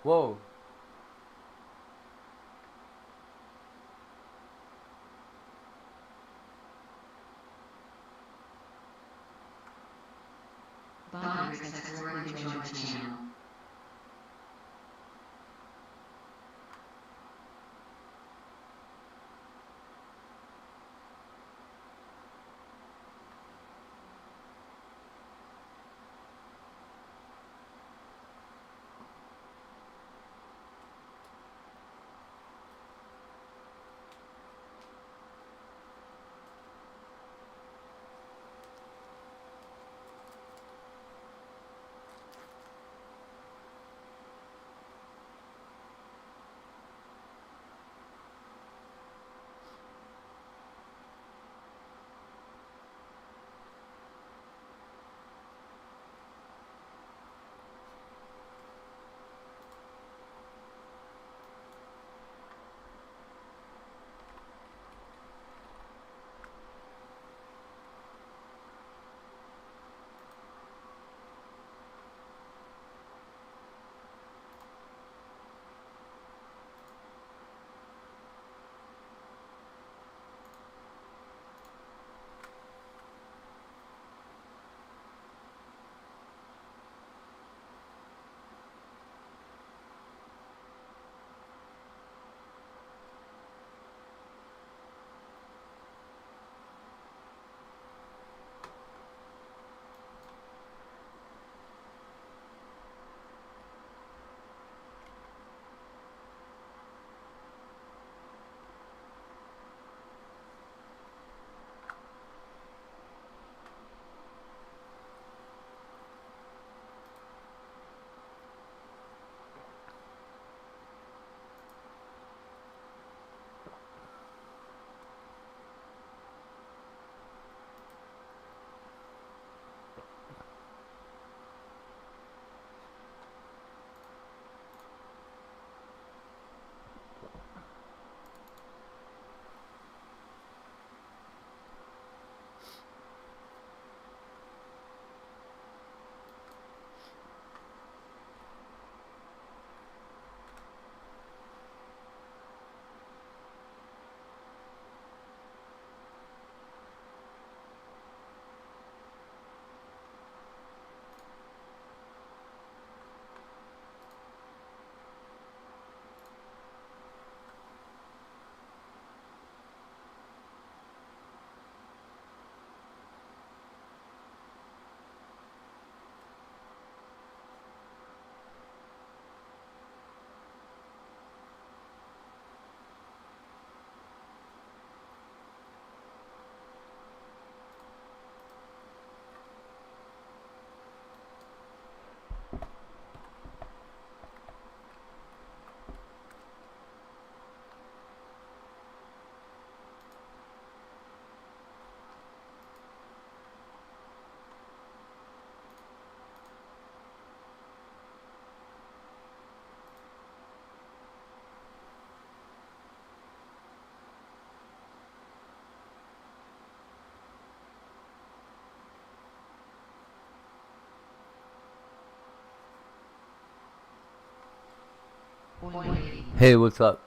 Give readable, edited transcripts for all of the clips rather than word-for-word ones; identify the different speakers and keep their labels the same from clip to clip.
Speaker 1: Whoa.
Speaker 2: Bondrix has already joined the channel. 180.
Speaker 1: Hey, what's up?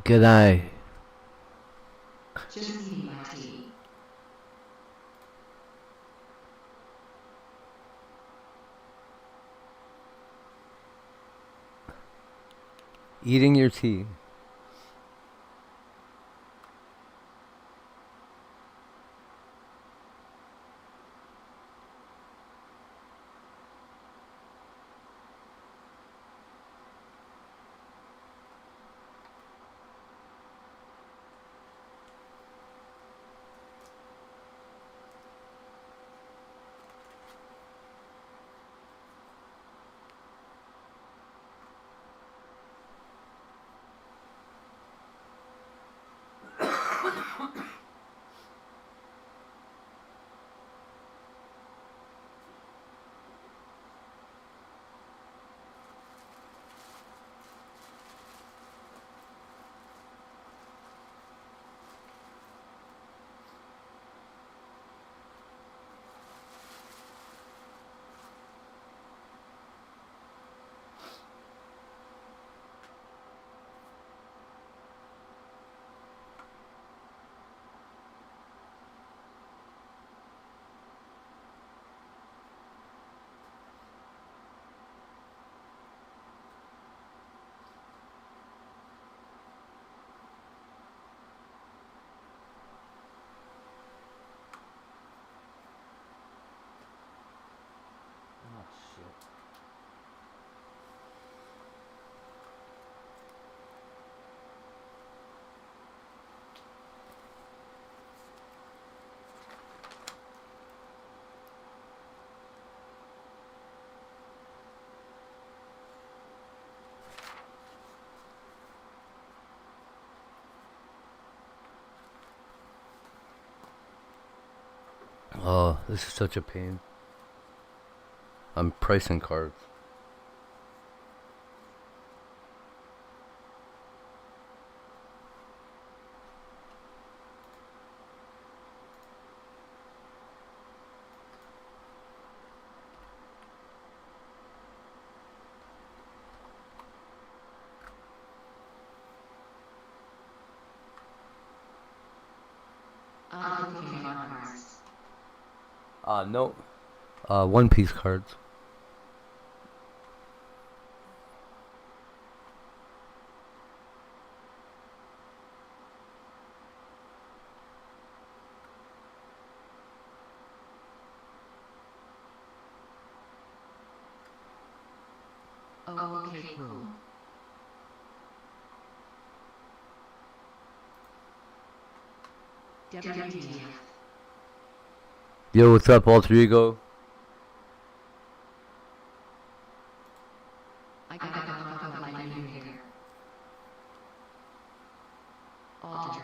Speaker 1: G'day.
Speaker 2: Just eating my tea.
Speaker 1: Eating your tea. Oh, this is such a pain. I'm pricing cards.
Speaker 2: I'll book you on cards.
Speaker 1: No. One Piece cards.
Speaker 2: Oh, okay, cool. WTF.
Speaker 1: Yo, what's up, Alter Ego?
Speaker 2: I gotta fuck up my new hair. Alter.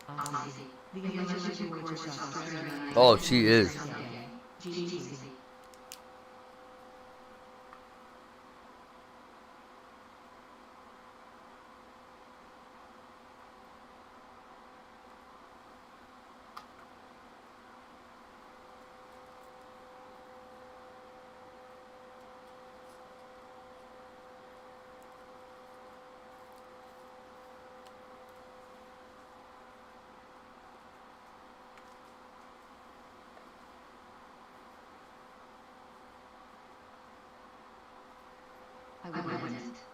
Speaker 2: Aussie. The alleged gorgeous Australian.
Speaker 1: Oh, she is.
Speaker 2: GGC.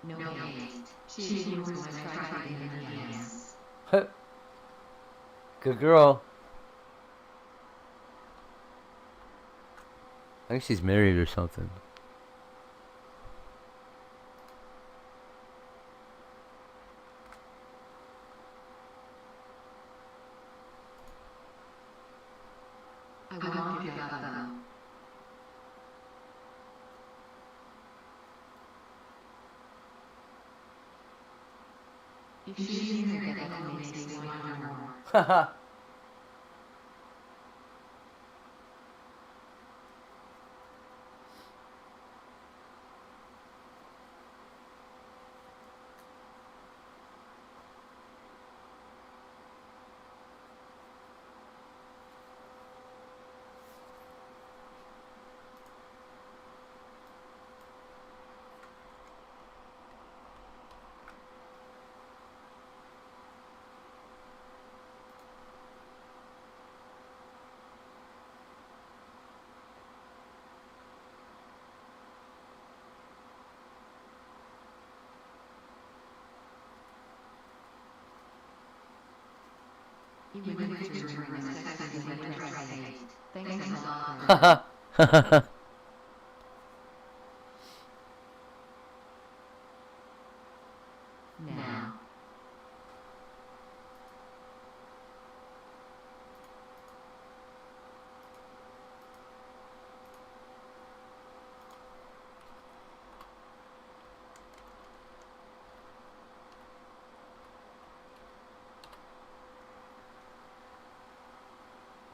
Speaker 2: No haste. She ignores when I try to get in her hands.
Speaker 1: Good girl. I think she's married or something.
Speaker 2: I won't give up though. If she's in here, that only makes me want her more.
Speaker 1: Haha.
Speaker 2: Even the pictures were in a sexy red dress state. Thanks a lot.
Speaker 1: Haha.
Speaker 2: Now.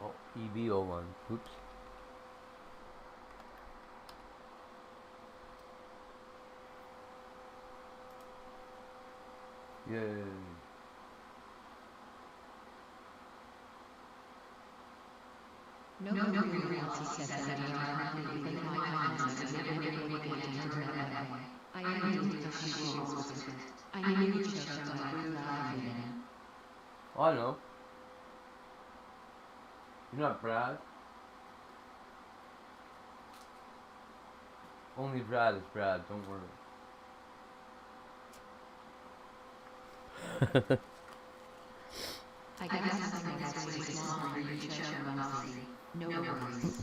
Speaker 1: Oh, EV01. Oops. Yay.
Speaker 2: Nobody else said that I are completely within my confidence and never really began to her that way. I ended because she rolls with it. I knew you chose to I grew laughing then.
Speaker 1: Oh, I know. You're not Brad. Only Brad is Brad, don't worry.
Speaker 2: I guess something that's really small for you to choke mostly. No worries.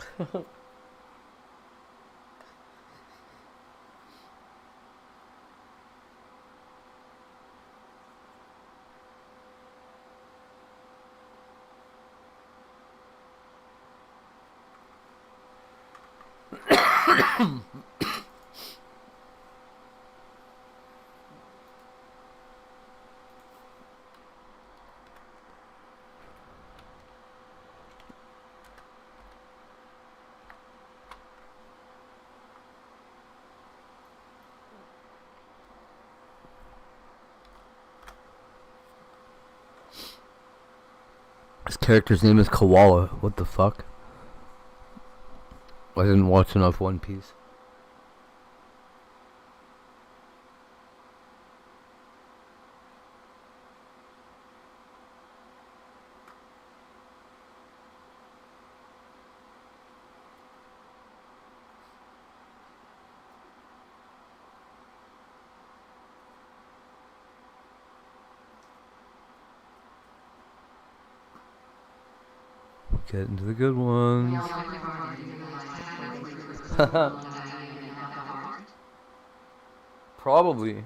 Speaker 1: His character's name is Koala. What the fuck? I didn't watch enough One Piece. Get into the good ones. Probably.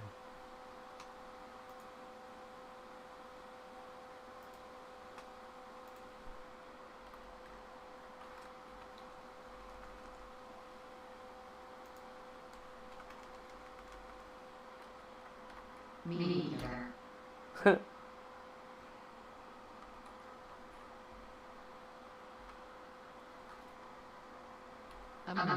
Speaker 2: Me neither. No.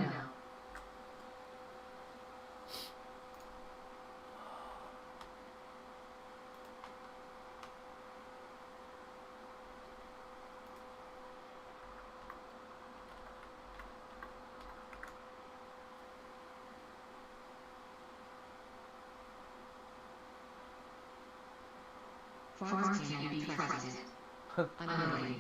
Speaker 2: Farms can't be trusted. Unlikely.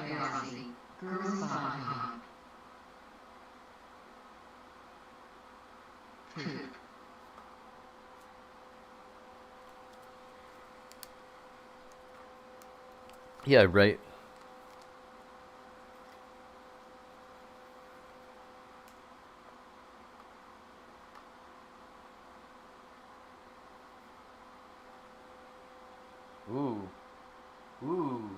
Speaker 2: curiosity. Girls body hop. Poop.
Speaker 1: Yeah, right. Ooh. Ooh.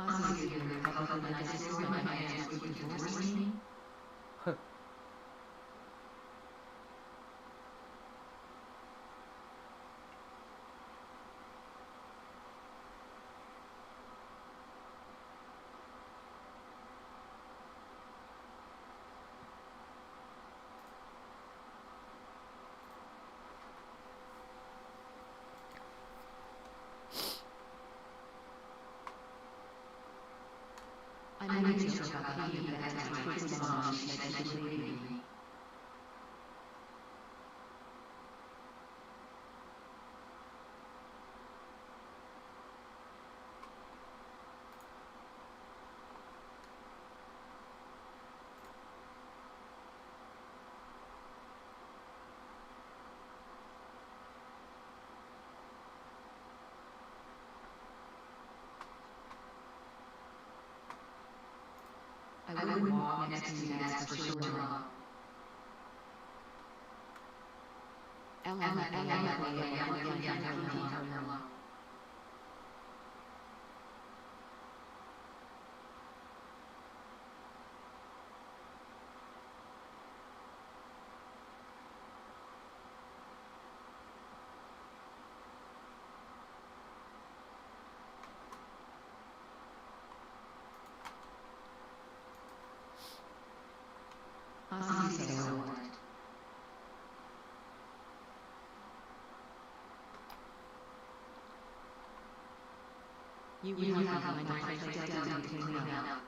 Speaker 2: Ozzy here in public and I destroy my hands would divorce me? I made a joke about Katie Beth to my kid's mom. She said she believed me. I wouldn't walk next to you, that's for sure. Ozzy so what? You really have my place down to clean up.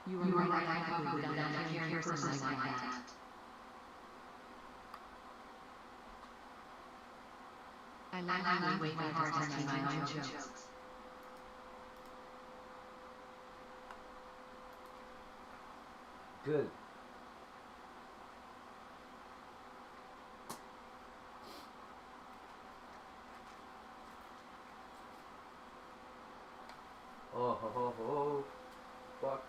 Speaker 2: You are right, I would not care for a person like that. I laugh way my heart to my own jokes.
Speaker 1: Good. Oh, ho, ho, ho. Fuck.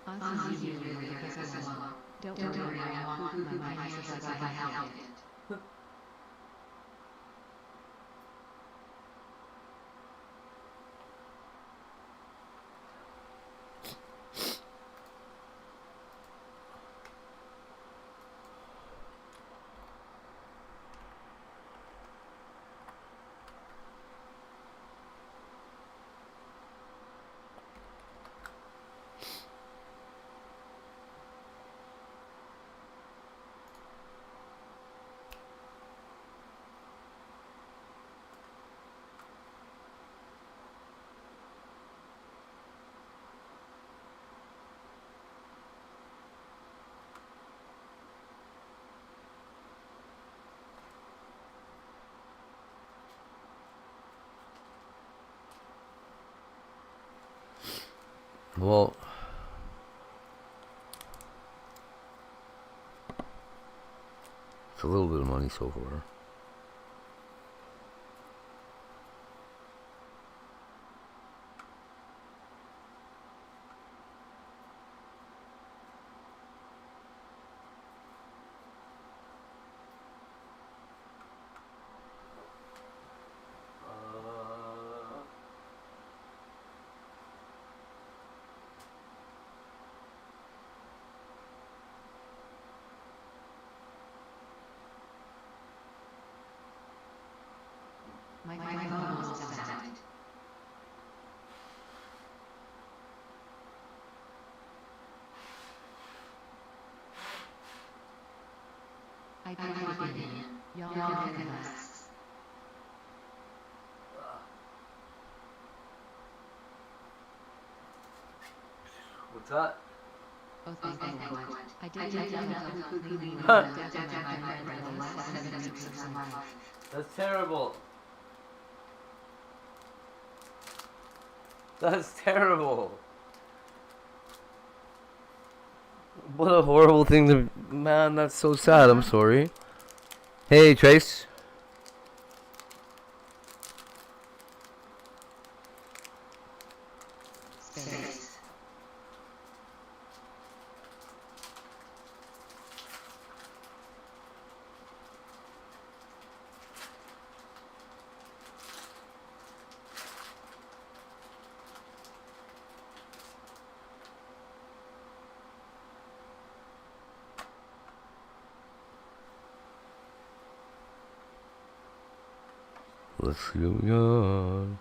Speaker 2: Ozzy here with the Kessel. Don't worry, I won't poop my pants as I have it.
Speaker 1: Well, It's a little bit of money so far.
Speaker 2: My phone was set. I put it in. Y'all can relax.
Speaker 1: What's that?
Speaker 2: Oh, thank God. I didn't know completely
Speaker 1: Huh.
Speaker 2: death of my friend for the last 7 weeks of my life.
Speaker 1: That's terrible. That's terrible. What a horrible thing to... Man, that's so sad. I'm sorry. Hey, Trace.
Speaker 2: Space.
Speaker 1: Let's see what we got.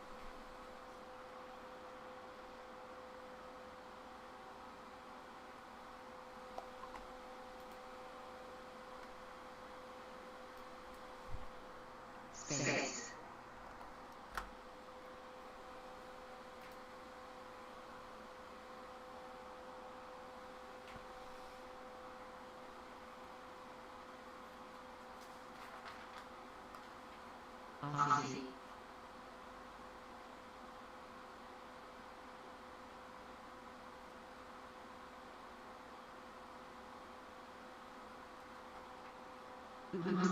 Speaker 2: Space. Aussie.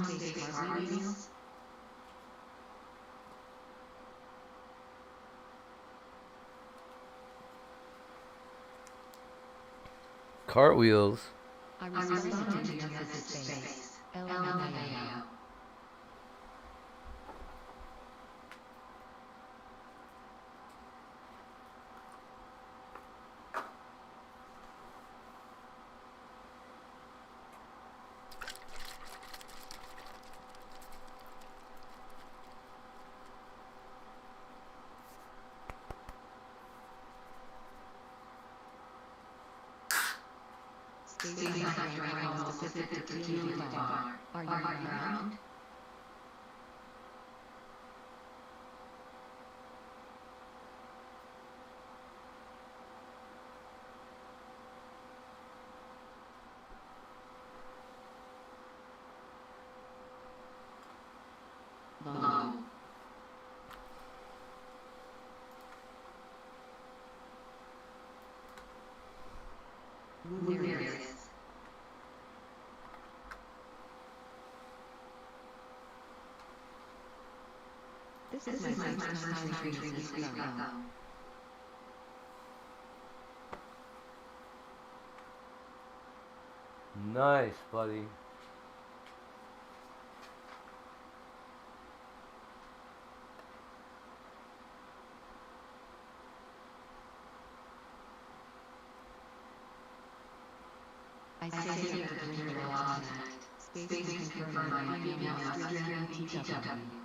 Speaker 2: Space Barbados.
Speaker 1: Cartwheels.
Speaker 2: I responded to your visit space. LMAO. Space Factory calls Pacific to Kilo Bar. Are you around? Low. Lyrics. This is my first time entering this week, though.
Speaker 1: Nice, buddy.
Speaker 2: I stayed here for dinner a lot tonight. Space confirmed my female Australian TW.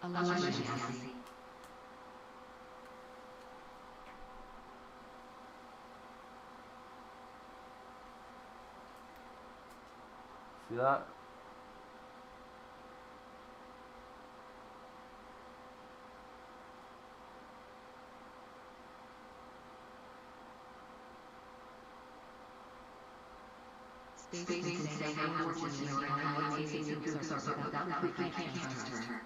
Speaker 2: Emergency.
Speaker 1: See that?
Speaker 2: Space say unfortunately our allocated groups are without the free transfer.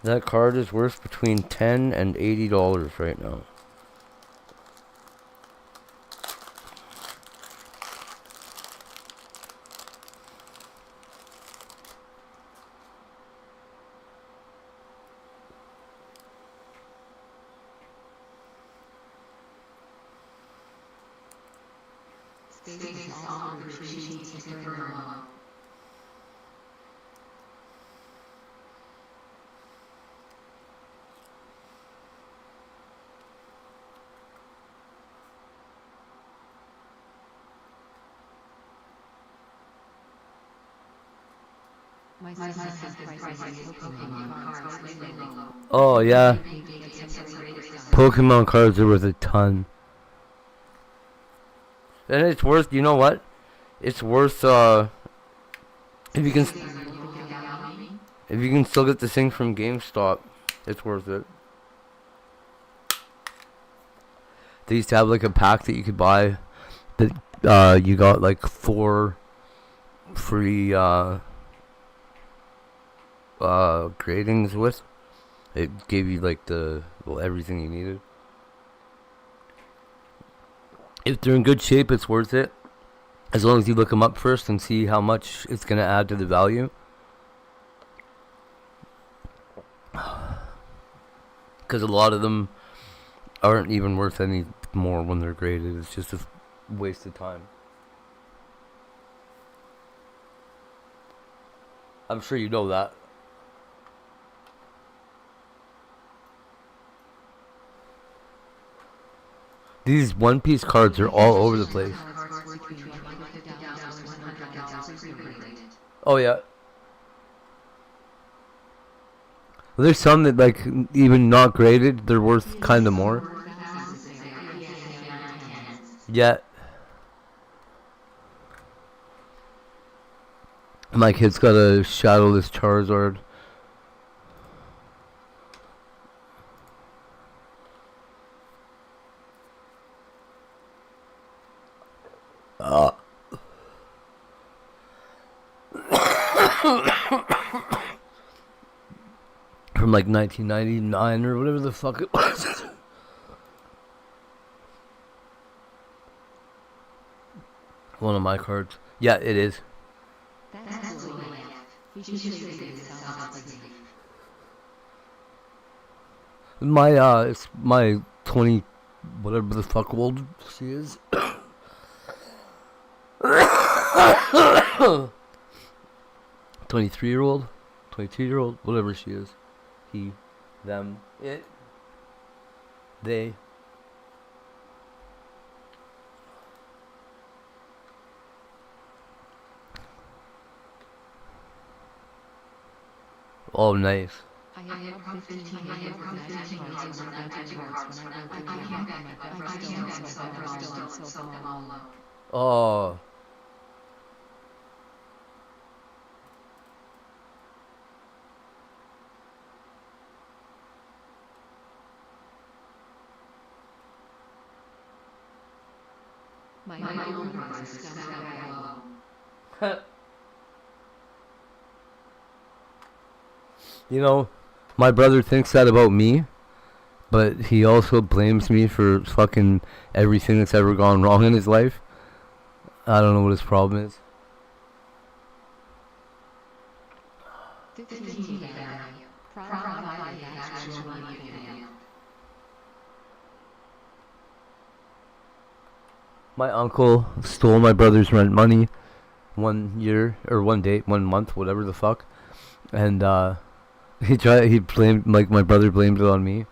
Speaker 1: That card is worth between $10 and $80 right now.
Speaker 2: Space all retreat to Inferno. My son has prices Pokemon cards really low.
Speaker 1: Oh yeah, Pokemon cards are worth a ton. And it's worth, you know what? It's worth, if you can, if you can still get this thing from GameStop, it's worth it. They used to have like a pack that you could buy that, you got like 4 free, gradings with. It gave you like everything you needed. If they're in good shape, it's worth it. As long as you look them up first and see how much it's going to add to the value. Because a lot of them aren't even worth any more when they're graded. It's just a waste of time. I'm sure you know that. These One Piece cards are all over the place. Oh yeah. There's some that like even not graded, they're worth kinda more. Yeah. My kid's got a Shadowless Charizard. From like 1999 or whatever the fuck it was. One of my cards. Yeah, it is. It's my 20, whatever the fuck old she is. 23-year-old, 22-year-old, whatever she is. He, them, it, they. Oh, nice.
Speaker 2: I have 15 cards when I wrote through them. I still sold them all low.
Speaker 1: Oh.
Speaker 2: My own cards are still very low.
Speaker 1: You know, my brother thinks that about me, but he also blames me for fucking everything that's ever gone wrong in his life. I don't know what his problem is.
Speaker 2: 15 value. Probably the actual money value.
Speaker 1: My uncle stole my brother's rent money one year, or one day, 1 month, whatever the fuck. And, he blamed, like, my brother blamed it on me.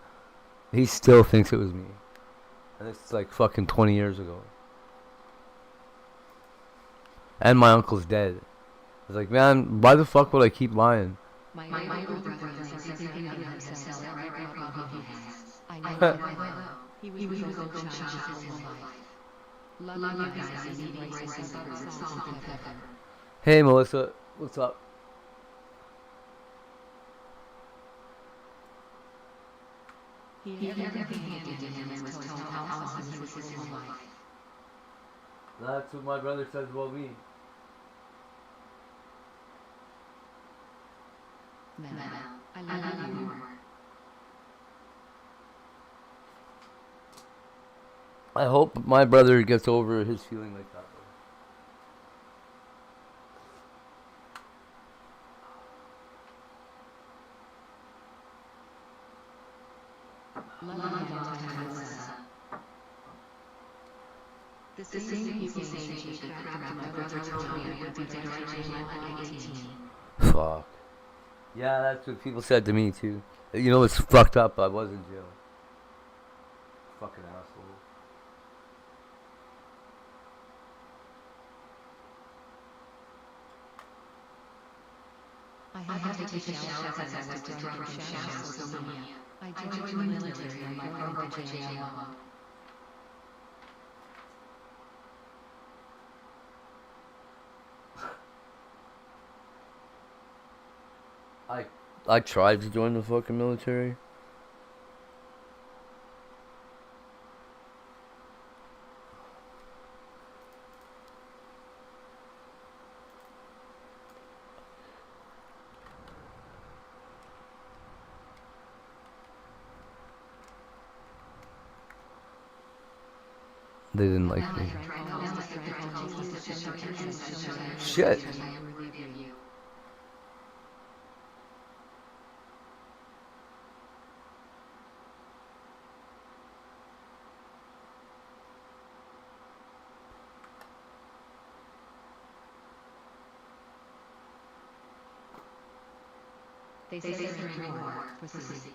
Speaker 1: He still thinks it was me. And it's like fucking 20 years ago. And my uncle's dead. I was like, man, why the fuck would I keep lying?
Speaker 2: My older brother thinks everything of himself right above he has. I know. He was a good child his whole life. Love you guys and eating rice and butter with salt and pepper.
Speaker 1: Hey, Melissa. What's up?
Speaker 2: He everything handed to him was told how awesome he was his whole life.
Speaker 1: That's what my brother says about me.
Speaker 2: Now, I love you more.
Speaker 1: I hope my brother gets over his feeling like that.
Speaker 2: Love you long time, Melissa. The same people saying she could crap my brother told me I would be dead by jail at 18.
Speaker 1: Fuck. Yeah, that's what people said to me too. You know, it's fucked up. I was in jail. Fucking asshole.
Speaker 2: I had to take a shower because I was drunk from Shasosomia. I joined the military and my broke the jail.
Speaker 1: I tried to join the fucking military. They didn't like me. Shit.
Speaker 2: They say they're more pussy.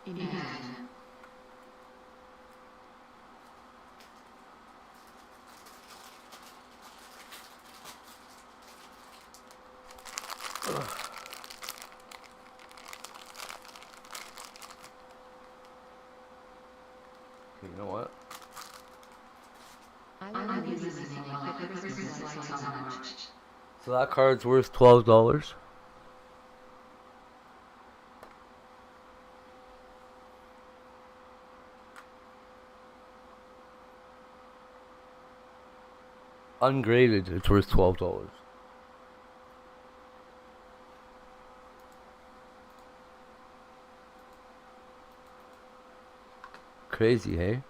Speaker 2: Imagine.
Speaker 1: Okay, you know what?
Speaker 2: I will use this thing like the Christmas lights on the march.
Speaker 1: So that card's worth $12. Ungraded, it's worth $12. Crazy, hey?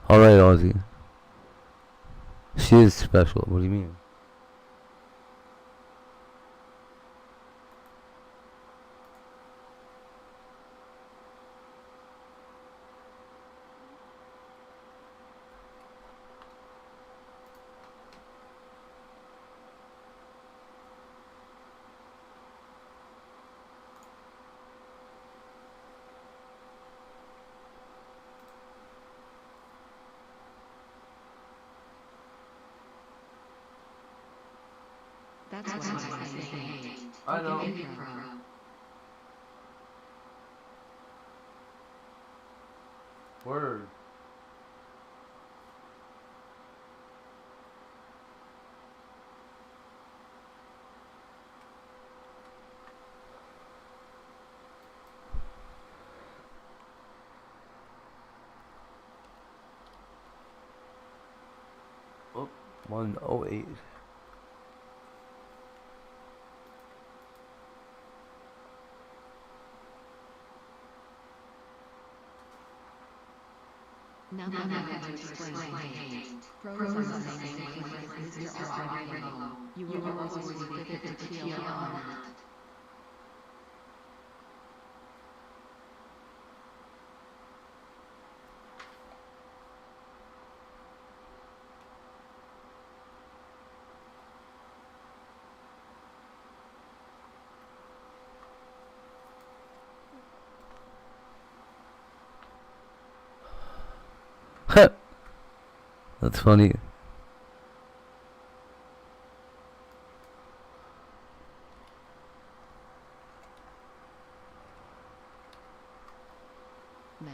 Speaker 1: Alright, Ozzy. She is special. What do you mean?
Speaker 2: That's why I say hate.
Speaker 1: I know. Word. Oh, 108.
Speaker 2: Now that I have to explain hate. Pros are the same thing with Mr. Argo. You will always be fit to kill on that.
Speaker 1: That's funny.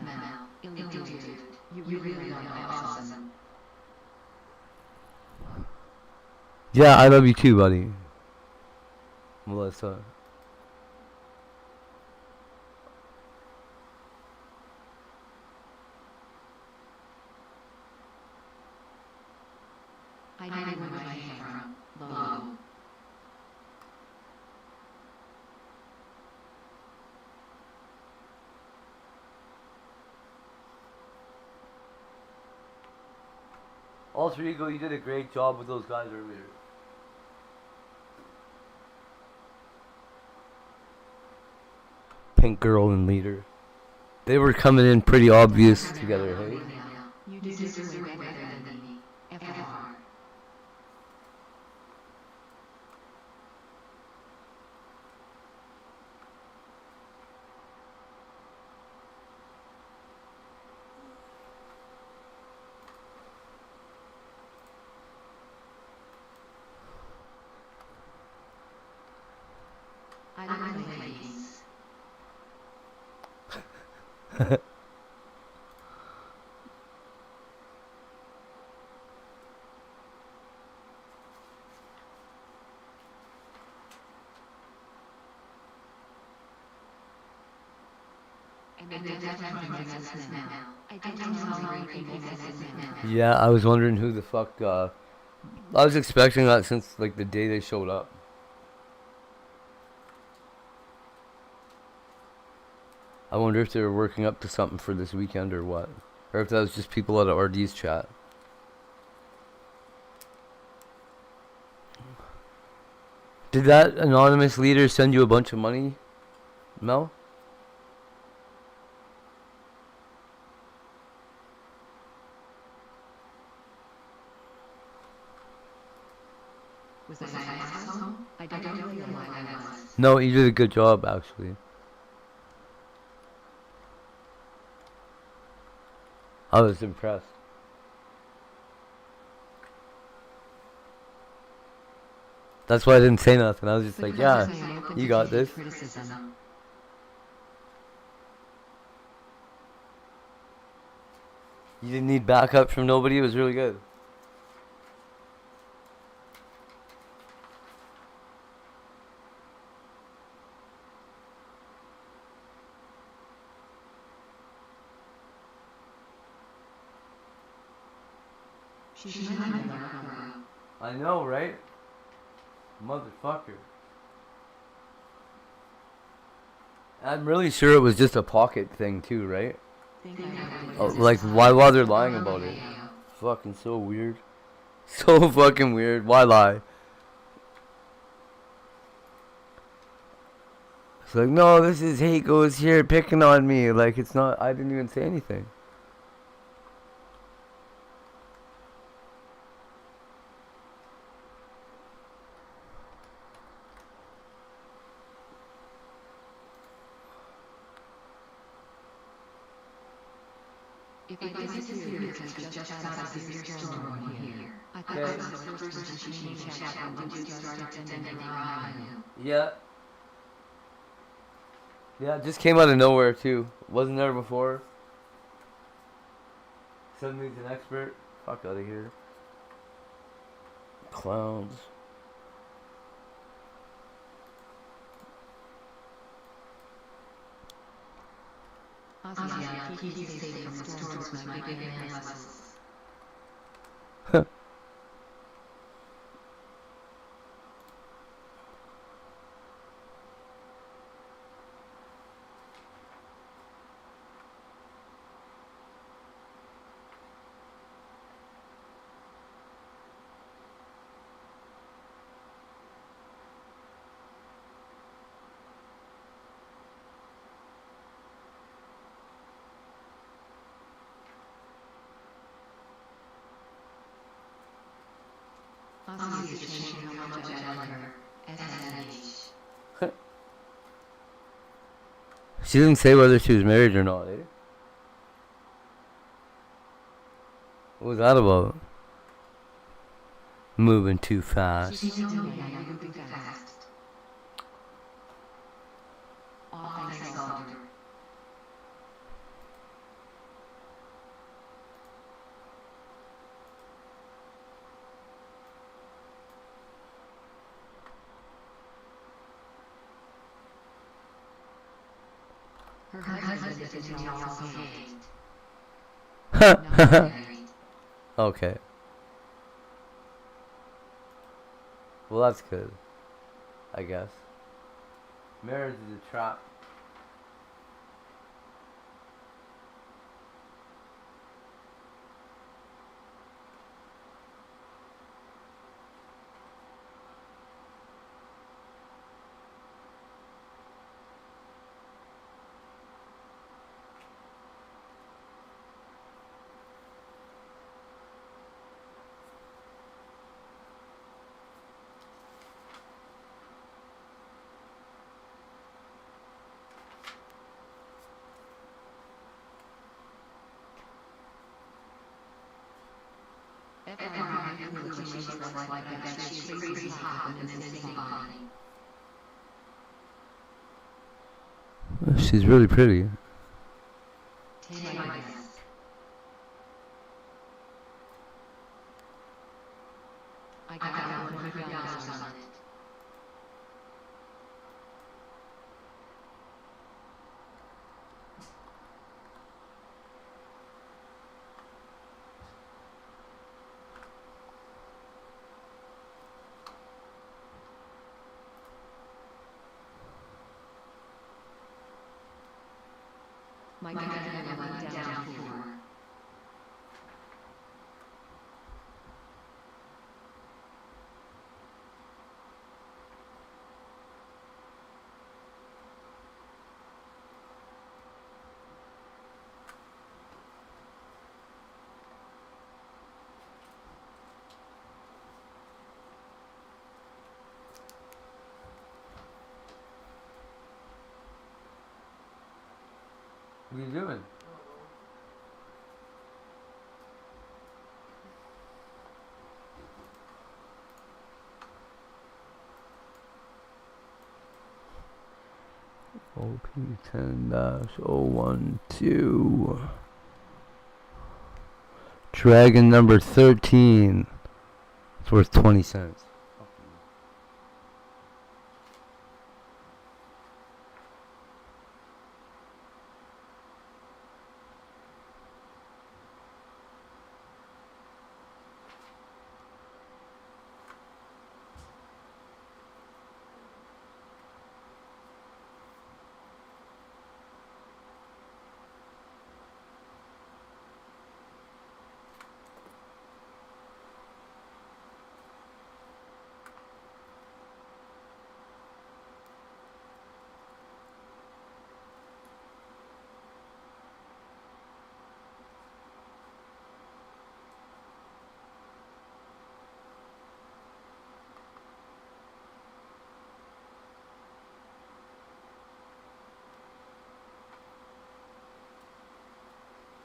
Speaker 2: Mel. Ill dude. You really are awesome.
Speaker 1: Yeah, I love you too, buddy. Melissa.
Speaker 2: I know where I came from. Low.
Speaker 1: Alter Ego, you did a great job with those guys earlier. Pink Girl and Leader. They were coming in pretty obvious together, hey?
Speaker 2: You deserve it better than me. FR. I like ladies. And the definitely makes smell. I don't tolerate people that smell.
Speaker 1: Yeah, I was wondering who the fuck, I was expecting that since, like, the day they showed up. I wonder if they were working up to something for this weekend or what. Or if that was just people out of RD's chat. Did that anonymous leader send you a bunch of money, Mel?
Speaker 2: Was I an asshole? I don't really know what I was.
Speaker 1: No, you did a good job, actually. I was impressed. That's why I didn't say nothing. I was just like, yeah, you got this.
Speaker 2: Criticism.
Speaker 1: You didn't need backup from nobody. It was really good.
Speaker 2: She's my mother.
Speaker 1: I know, right? Motherfucker. I'm really sure it was just a pocket thing too, right? Oh, like, why bother lying about it? Fucking so weird. So fucking weird. Why lie? It's like, no, this is hate goes here picking on me. Like, it's not, I didn't even say anything.
Speaker 2: If I disappear, it's just out of severe storm on here. I thought I was the first person she made chat when dude started attending the Avenue.
Speaker 1: Yeah. Yeah, it just came out of nowhere too. Wasn't there before. Suddenly he's an expert. Fuck out of here. Clowns.
Speaker 2: Ozzy, keep you safe from storms, my big analysis. Ozzy is changing how much I like her. SNH.
Speaker 1: She didn't say whether she was married or not, eh? What was that about? Moving too fast.
Speaker 2: She's told me I'm moving fast. All thanks, Alder. Her husband is into also hanged. Not married.
Speaker 1: Okay. Well, that's good. I guess. Marriage is a trap.
Speaker 2: FYI, influence looks like that she's crazy hot in the same body.
Speaker 1: She's really pretty.
Speaker 2: Tinnitus. I got $100 on it. My dad went down for.
Speaker 1: What are you doing? OP10-012. Dragon number 13. It's worth 20 cents.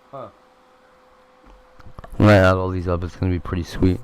Speaker 1: Huh. When I add all these up, it's gonna be pretty sweet.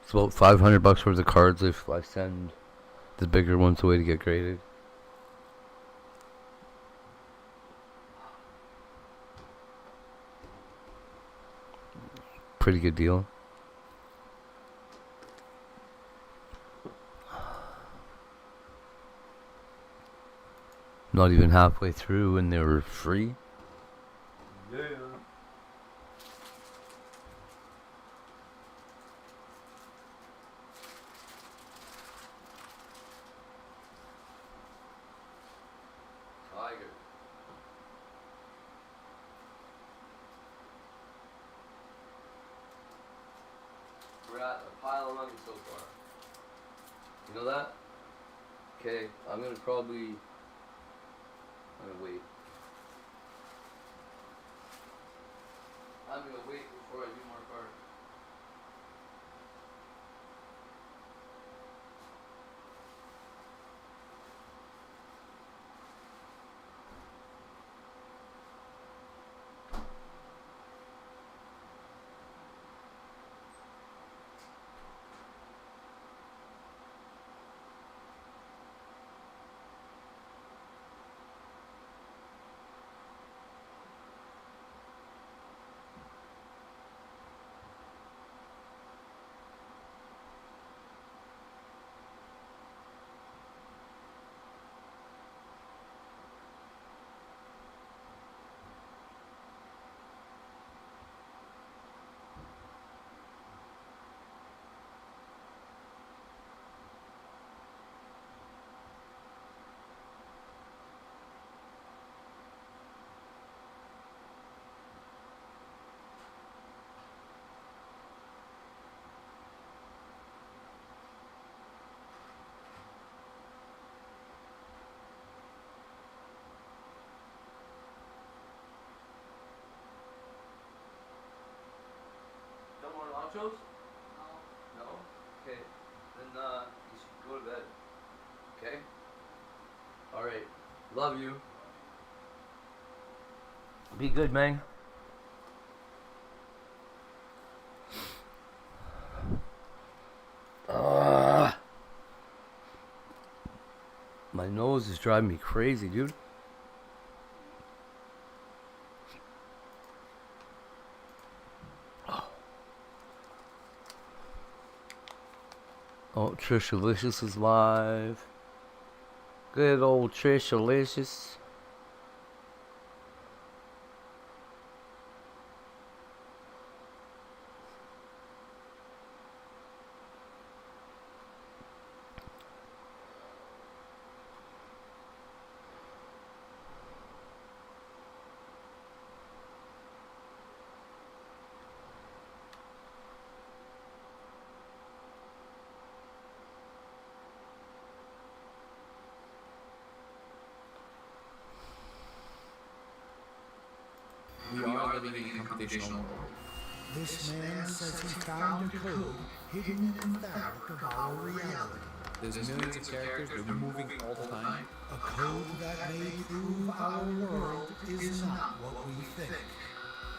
Speaker 1: It's about 500 bucks worth of cards if I send the bigger ones away to get graded. Pretty good deal. Not even halfway through and they were free. Yeah. Tiger. We're at a pile of money so far. You know that? Okay, I'm gonna wait. I'm gonna wait before I do more cards. nachos? No. Okay. Then you should go to bed. Okay? Alright. Love you. Be good, man. My nose is driving me crazy, dude. Oh, Trishalicious is live. Good old Trishalicious.
Speaker 3: We are living in a computational world.
Speaker 4: This man says he found a code hidden in the fabric of our reality.
Speaker 3: There's millions of characters, they're moving all the time.
Speaker 4: A code that may prove our world is not what we think.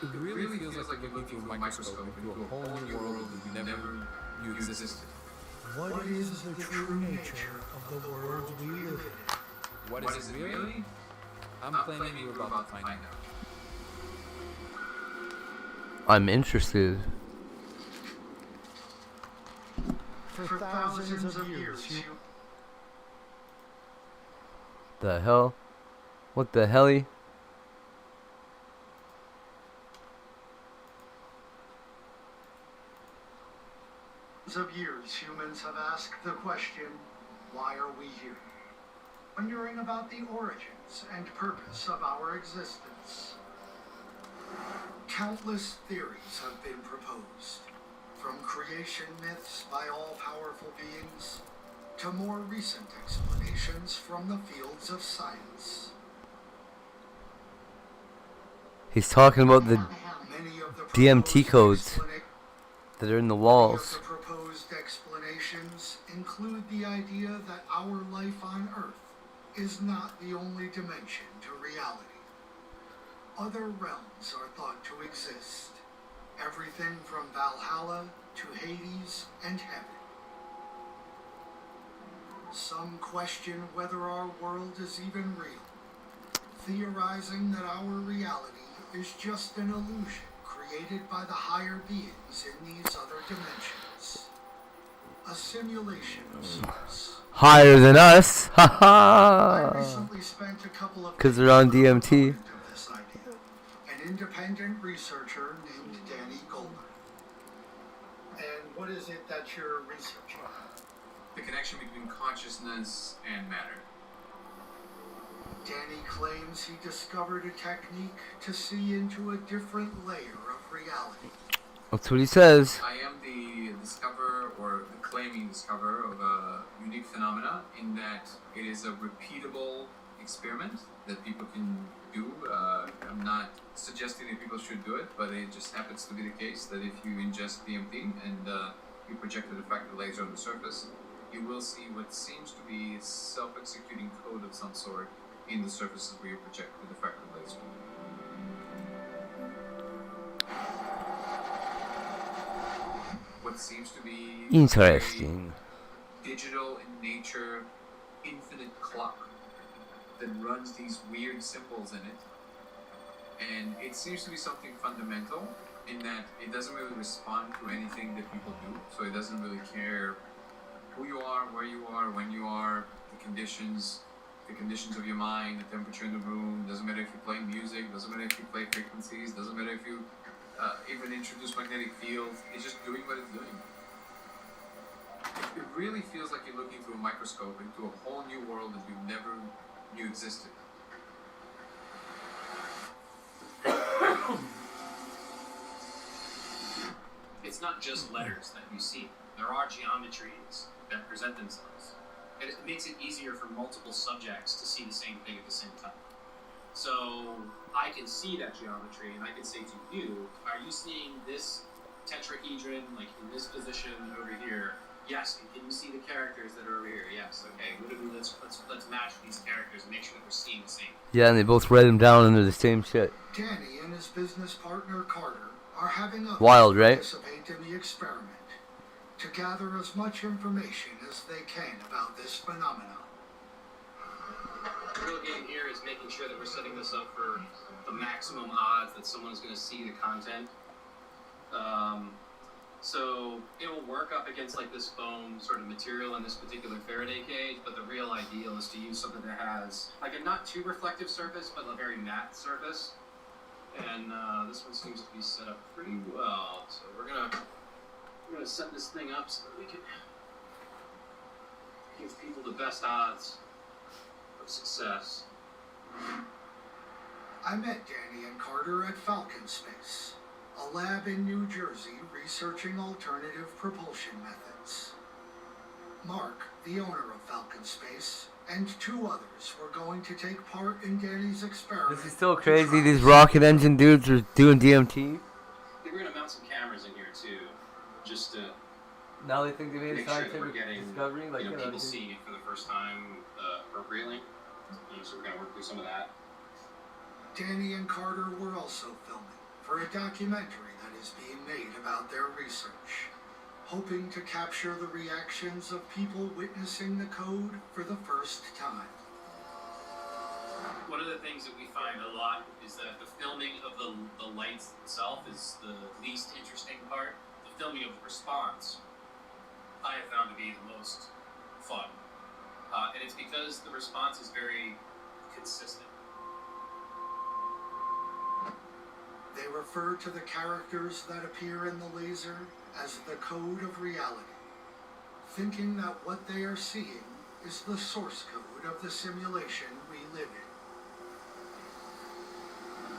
Speaker 3: It really feels like you're looking through a microscope into a whole new world that you never knew existed.
Speaker 4: What is the true nature of the world we live in?
Speaker 3: What is it really? I'm claiming you're about to find out.
Speaker 1: I'm interested.
Speaker 4: For thousands of years,
Speaker 1: The hell? What the helly?
Speaker 4: humans have asked the question, why are we here? Wondering about the origins and purpose of our existence. Countless theories have been proposed, from creation myths by all-powerful beings to more recent explanations from the fields of science.
Speaker 1: He's talking about the
Speaker 4: Many of the
Speaker 1: DMT
Speaker 4: proposed
Speaker 1: codes
Speaker 4: explana-
Speaker 1: that are in the
Speaker 4: Many
Speaker 1: walls.
Speaker 4: of the proposed explanations include the idea that our life on Earth is not the only dimension to reality. Other realms are thought to exist, everything from Valhalla to Hades and Heaven. Some question whether our world is even real, theorizing that our reality is just an illusion created by the higher beings in these other dimensions. A simulation of sorts.
Speaker 1: Higher than us.
Speaker 4: I
Speaker 1: Haha.
Speaker 4: recently spent a couple of
Speaker 1: 'Cause they're on
Speaker 4: days with a
Speaker 1: DMT.
Speaker 4: proponent of this idea, an independent researcher named Danny Goldman. And what is it that you're researching?
Speaker 3: The connection between consciousness and matter.
Speaker 4: Danny claims he discovered a technique to see into a different layer of reality.
Speaker 1: That's what he says.
Speaker 3: I am the discoverer, or the claiming discoverer, of a unique phenomena in that it is a repeatable experiment that people can do. I'm not suggesting that people should do it, but it just happens to be the case that if you ingest DMT and you project a diffracted laser on the surface, you will see what seems to be a self-executing code of some sort in the surfaces where you project the diffracted laser. What seems to be
Speaker 1: Interesting.
Speaker 3: a digital in nature, infinite clock that runs these weird symbols in it. And it seems to be something fundamental in that it doesn't really respond to anything that people do. So it doesn't really care who you are, where you are, when you are, the conditions of your mind, the temperature in the room. Doesn't matter if you play music, doesn't matter if you play frequencies, doesn't matter if you even introduce magnetic fields. It's just doing what it's doing. It really feels like you're looking through a microscope into a whole new world that you never knew existed.
Speaker 5: It's not just letters that you see. There are geometries that present themselves. And it makes it easier for multiple subjects to see the same thing at the same time. So I can see that geometry and I can say to you, are you seeing this tetrahedron tetrahedron, like in this position over here. Yes, and can you see the characters that are over here? Yes, okay. Let's match these characters and make sure that we're seeing the same.
Speaker 1: Yeah, and they both write them down under the same shit.
Speaker 4: Danny and his business partner Carter are having others
Speaker 1: Wild, right?
Speaker 4: participate in the experiment to gather as much information as they can about this phenomenon.
Speaker 5: The real game here is making sure that we're setting this up for the maximum odds that someone's going to see the content. So it will work up against like this foam sort of material in this particular Faraday cage, but the real ideal is to use something that has like a not too reflective surface, but a very matte surface. And this one seems to be set up pretty well. So we're gonna set this thing up so that we can give people the best odds of success.
Speaker 4: I met Danny and Carter at Falcon Space, a lab in New Jersey researching alternative propulsion methods. Mark, the owner of Falcon Space, and 2 others were going to take part in Danny's experiment.
Speaker 1: This is so
Speaker 4: to
Speaker 1: crazy.
Speaker 4: try
Speaker 1: These rocket engine dudes are doing DMT.
Speaker 5: I think we're gonna mount some cameras in here too, just to
Speaker 1: Now they think they made
Speaker 5: make
Speaker 1: a
Speaker 5: sure that we're
Speaker 1: scientific
Speaker 5: getting
Speaker 1: discovery. Like,
Speaker 5: people seeing it for the first time appropriately. So we're gonna work through some of that.
Speaker 4: Danny and Carter were also filming for a documentary that is being made about their research, hoping to capture the reactions of people witnessing the code for the first time.
Speaker 5: One of the things that we find a lot is that the filming of the lights itself is the least interesting part. The filming of the response I have found to be the most fun. And it's because the response is very consistent.
Speaker 4: They refer to the characters that appear in the laser as the code of reality, thinking that what they are seeing is the source code of the simulation we live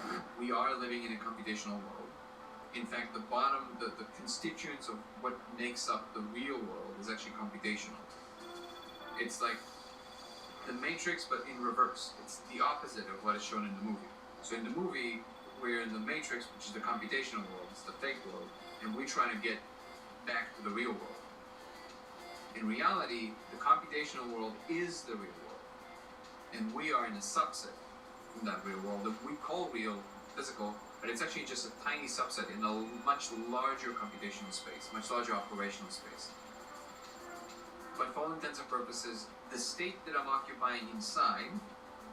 Speaker 4: in.
Speaker 3: We are living in a computational world. In fact, the constituents of what makes up the real world is actually computational. It's like the Matrix, but in reverse. It's the opposite of what is shown in the movie. So in the movie, we're in the Matrix, which is the computational world, it's the fake world, and we're trying to get back to the real world. In reality, the computational world is the real world, and we are in a subset from that real world that we call real, physical, but it's actually just a tiny subset in a much larger computational space, much larger operational space. But for all intents and purposes, the state that I'm occupying inside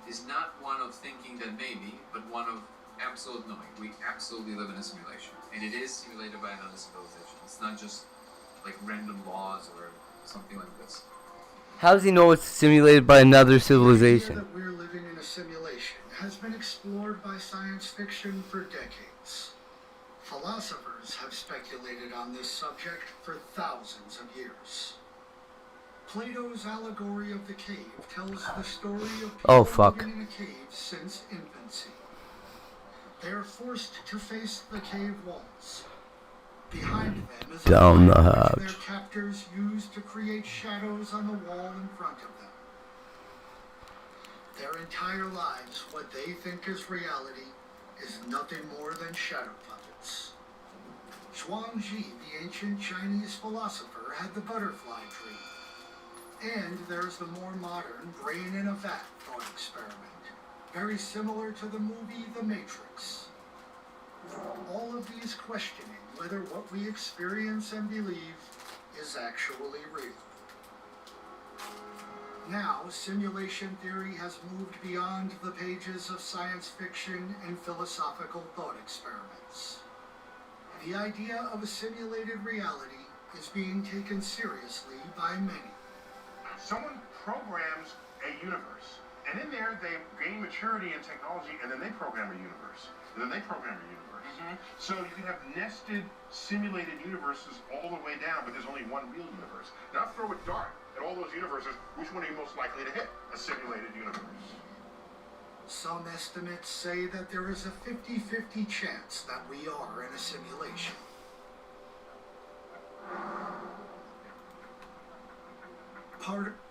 Speaker 3: is not one of thinking that maybe, but one of absolute knowing. We absolutely live in a simulation, and it is simulated by another civilization. It's not just like random laws or something like this.
Speaker 1: How does he know it's simulated by another
Speaker 4: The idea
Speaker 1: civilization?
Speaker 4: that we're living in a simulation has been explored by science fiction for decades. Philosophers have speculated on this subject for thousands of years. Plato's allegory of the cave tells the story of people
Speaker 1: Oh, fuck.
Speaker 4: living in a cave since infancy. They are forced to face the cave walls. Behind them is a
Speaker 1: Down the
Speaker 4: light which
Speaker 1: hatch.
Speaker 4: their captors use to create shadows on the wall in front of them. Their entire lives, what they think is reality, is nothing more than shadow puppets. Zhuangzi, the ancient Chinese philosopher, had the butterfly dream. And there's the more modern brain in a vat thought experiment, very similar to the movie The Matrix. All of these questioning whether what we experience and believe is actually real. Now, simulation theory has moved beyond the pages of science fiction and philosophical thought experiments. The idea of a simulated reality is being taken seriously by many.
Speaker 6: Someone programs a universe, and in there they gain maturity and technology, and then they program a universe, and then they program a universe. So you can have nested, simulated universes all the way down, but there's only one real universe. Now throw a dart at all those universes, which one are you most likely to hit? A simulated universe.
Speaker 4: Some estimates say that there is a 50-50 chance that we are in a simulation.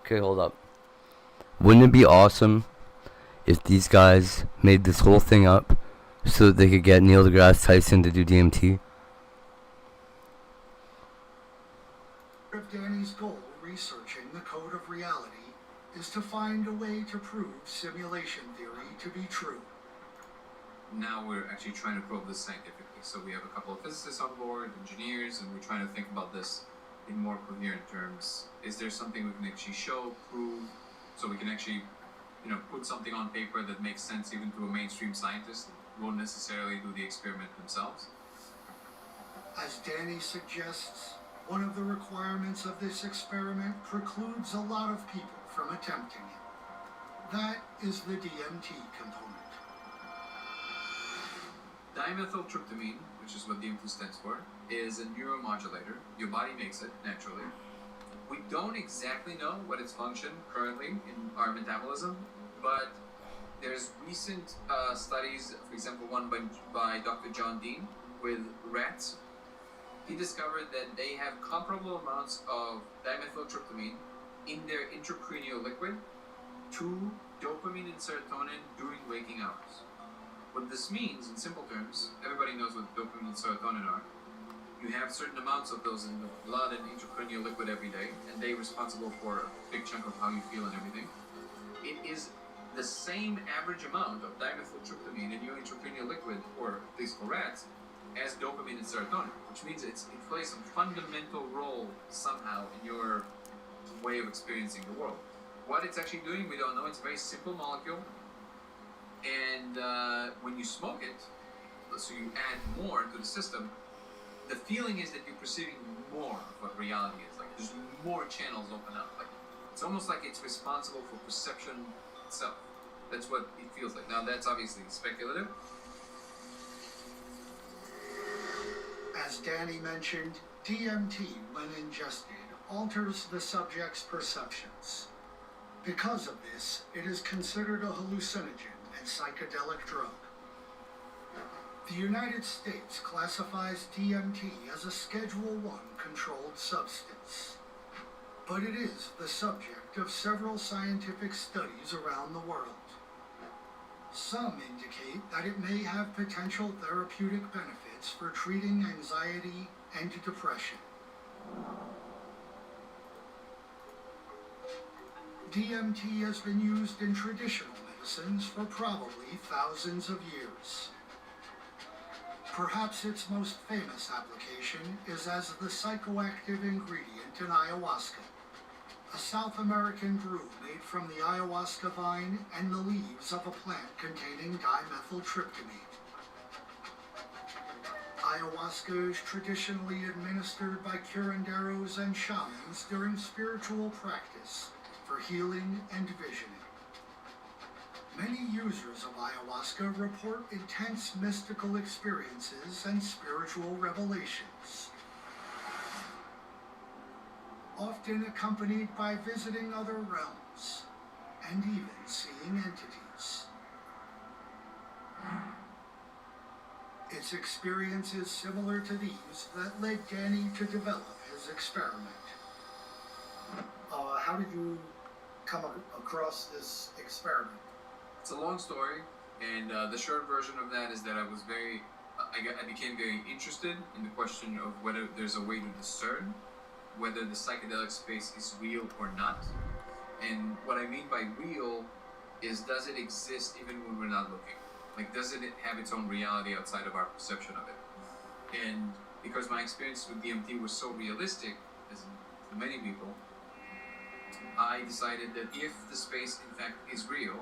Speaker 1: Okay, hold up. Wouldn't it be awesome if these guys made this whole thing up so that they could get Neil deGrasse Tyson to do DMT?
Speaker 4: of Danny's goal researching the code of reality is to find a way to prove simulation theory to be true.
Speaker 3: Now we're actually trying to probe this scientifically. So we have a couple of physicists on board, engineers, and we're trying to think about this in more coherent terms. Is there something we can actually show, prove, so we can actually, put something on paper that makes sense even to a mainstream scientist who won't necessarily do the experiment themselves?
Speaker 4: As Danny suggests, one of the requirements of this experiment precludes a lot of people from attempting it. That is the DMT component.
Speaker 3: Dimethyltryptamine, which is what DMT stands for, is a neuromodulator. Your body makes it naturally. We don't exactly know what its function currently in our metabolism, but there's recent studies, for example, one by Dr. John Dean with rats. He discovered that they have comparable amounts of dimethyltryptamine in their intracranial liquid to dopamine and serotonin during waking hours. What this means, in simple terms, everybody knows what dopamine and serotonin are. You have certain amounts of those in the blood and intracranial liquid every day, and they're responsible for a big chunk of how you feel and everything. It is the same average amount of dimethyltryptamine in your intracranial liquid, or at least for rats, as dopamine and serotonin, which means it plays a fundamental role somehow in your way of experiencing the world. What it's actually doing, we don't know. It's a very simple molecule. And when you smoke it, so you add more to the system, the feeling is that you're perceiving more of what reality is. Like there's more channels open up. Like it's almost like it's responsible for perception itself. That's what it feels like. Now that's obviously speculative.
Speaker 4: As Danny mentioned, DMT, when ingested, alters the subject's perceptions. Because of this, it is considered a hallucinogen and psychedelic drug. The United States classifies DMT as a Schedule I controlled substance, but it is the subject of several scientific studies around the world. Some indicate that it may have potential therapeutic benefits for treating anxiety and depression. DMT has been used in traditional medicines for probably thousands of years. Perhaps its most famous application is as the psychoactive ingredient in ayahuasca, a South American brew made from the ayahuasca vine and the leaves of a plant containing dimethyltryptamine. Ayahuasca is traditionally administered by curanderos and shamans during spiritual practice for healing and visioning. Many users of ayahuasca report intense mystical experiences and spiritual revelations, often accompanied by visiting other realms and even seeing entities. It's experiences similar to these that led Danny to develop his experiment. How did you come across this experiment?
Speaker 3: It's a long story, and the short version of that is that I became very interested in the question of whether there's a way to discern whether the psychedelic space is real or not. And what I mean by real is, does it exist even when we're not looking? Like, does it have its own reality outside of our perception of it? And because my experience with DMT was so realistic, as for many people, I decided that if the space in fact is real,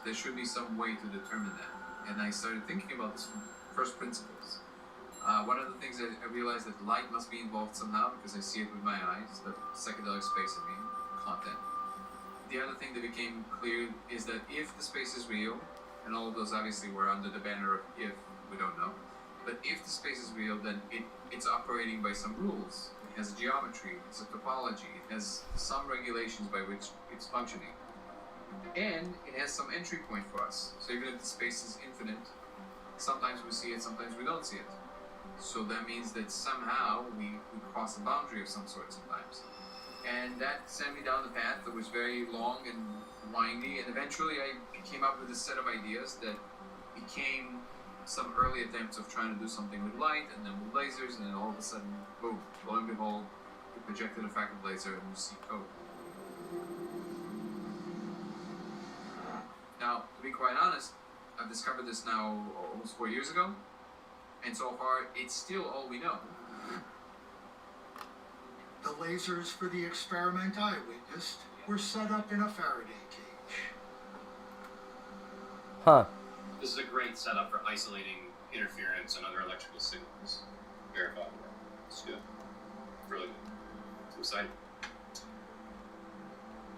Speaker 3: there should be some way to determine that. And I started thinking about this from first principles. One of the things that I realized that light must be involved somehow, because I see it with my eyes, the psychedelic space, content. The other thing that became clear is that if the space is real, and all of those obviously were under the banner of if, we don't know, but if the space is real, then it's operating by some rules. It has a geometry, it's a topology, it has some regulations by which it's functioning. And it has some entry point for us. So even if the space is infinite, sometimes we see it, sometimes we don't see it. So that means that somehow we cross a boundary of some sort sometimes. And that sent me down the path that was very long and windy, and eventually I came up with a set of ideas that became some early attempts of trying to do something with light, and then with lasers, and then all of a sudden, boom, lo and behold, You project an effective laser and you see code. Now, to be quite honest, I've discovered this now almost 4 years ago, and so far, it's still all we know.
Speaker 4: The lasers for the experiment I witnessed were set up in a Faraday cage.
Speaker 1: Huh.
Speaker 5: This is a great setup for isolating interference and other electrical signals. Verified. It's good. Really good. I'm excited.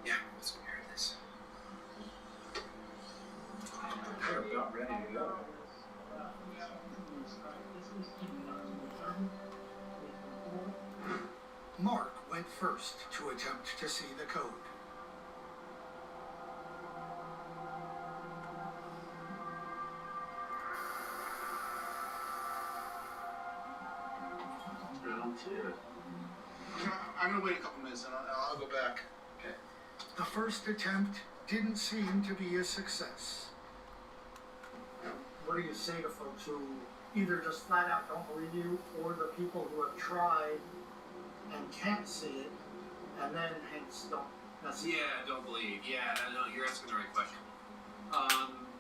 Speaker 5: Yeah, let's compare this.
Speaker 3: We're about ready to go.
Speaker 4: Mark went first to attempt to see the code.
Speaker 6: I'm gonna wait a couple minutes and I'll go back.
Speaker 3: Okay.
Speaker 4: The first attempt didn't seem to be a success.
Speaker 7: What do you say to folks who either just flat out don't believe you, or the people who have tried and can't see it, and then hence don't necessarily?
Speaker 5: Yeah, don't believe. Yeah, no, you're asking the right question.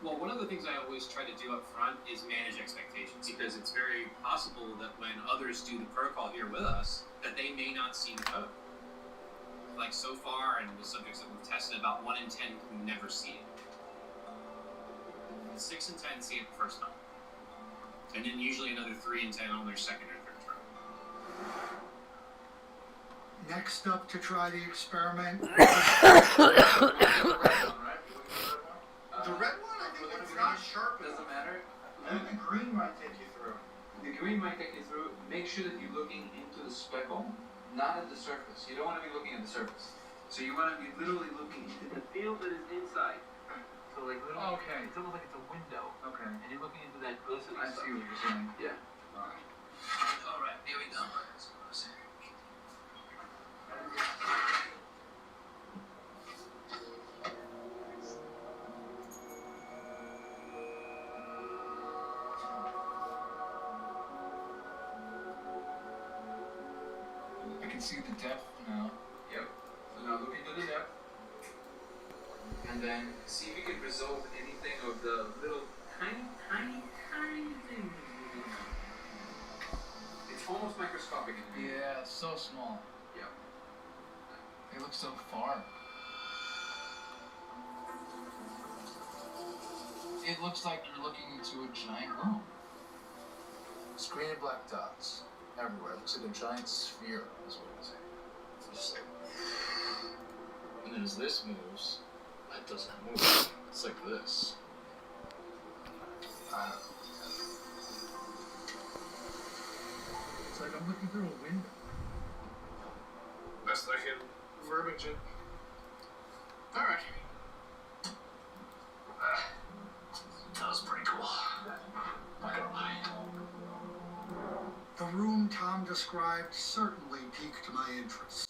Speaker 5: Well, one of the things I always try to do up front is manage expectations, because it's very possible that when others do the protocol here with us, that they may not see the code. Like so far, and the subjects that we've tested, about 1 in 10 can never see it. 6 in 10 see it the first time. And then usually another 3 in 10 on their second or third try.
Speaker 4: Next up to try the experiment,
Speaker 6: The red one, I think it's not sharp enough.
Speaker 3: Doesn't matter.
Speaker 6: The green might take you through.
Speaker 3: The green might take you through. Make sure that you're looking into the speckle, not at the surface. You don't want to be looking at the surface. So you want to be literally looking into the field that is inside. So like literally.
Speaker 8: Okay.
Speaker 3: It's almost like it's a window.
Speaker 8: Okay.
Speaker 3: And you're looking into that glistening
Speaker 8: I
Speaker 3: stuff.
Speaker 8: see what you're saying.
Speaker 3: Yeah.
Speaker 8: Alright.
Speaker 3: All right. Here we go.
Speaker 8: I can see the depth now.
Speaker 3: Yep. So now look into the depth. And then see if you can resolve anything of the little tiny things. It's almost microscopic in here.
Speaker 8: Yeah, so small.
Speaker 3: Yep.
Speaker 8: They look so far. It looks like you're looking into a giant room. Screen and black dots everywhere. It looks like a giant sphere, is what it is. Just like, and then as this moves, that doesn't move. It's like this.
Speaker 7: It's like I'm looking through a window.
Speaker 6: Best I can verbiage it. Alright. That was pretty cool. Not gonna lie.
Speaker 4: the room Tom described certainly piqued my interest.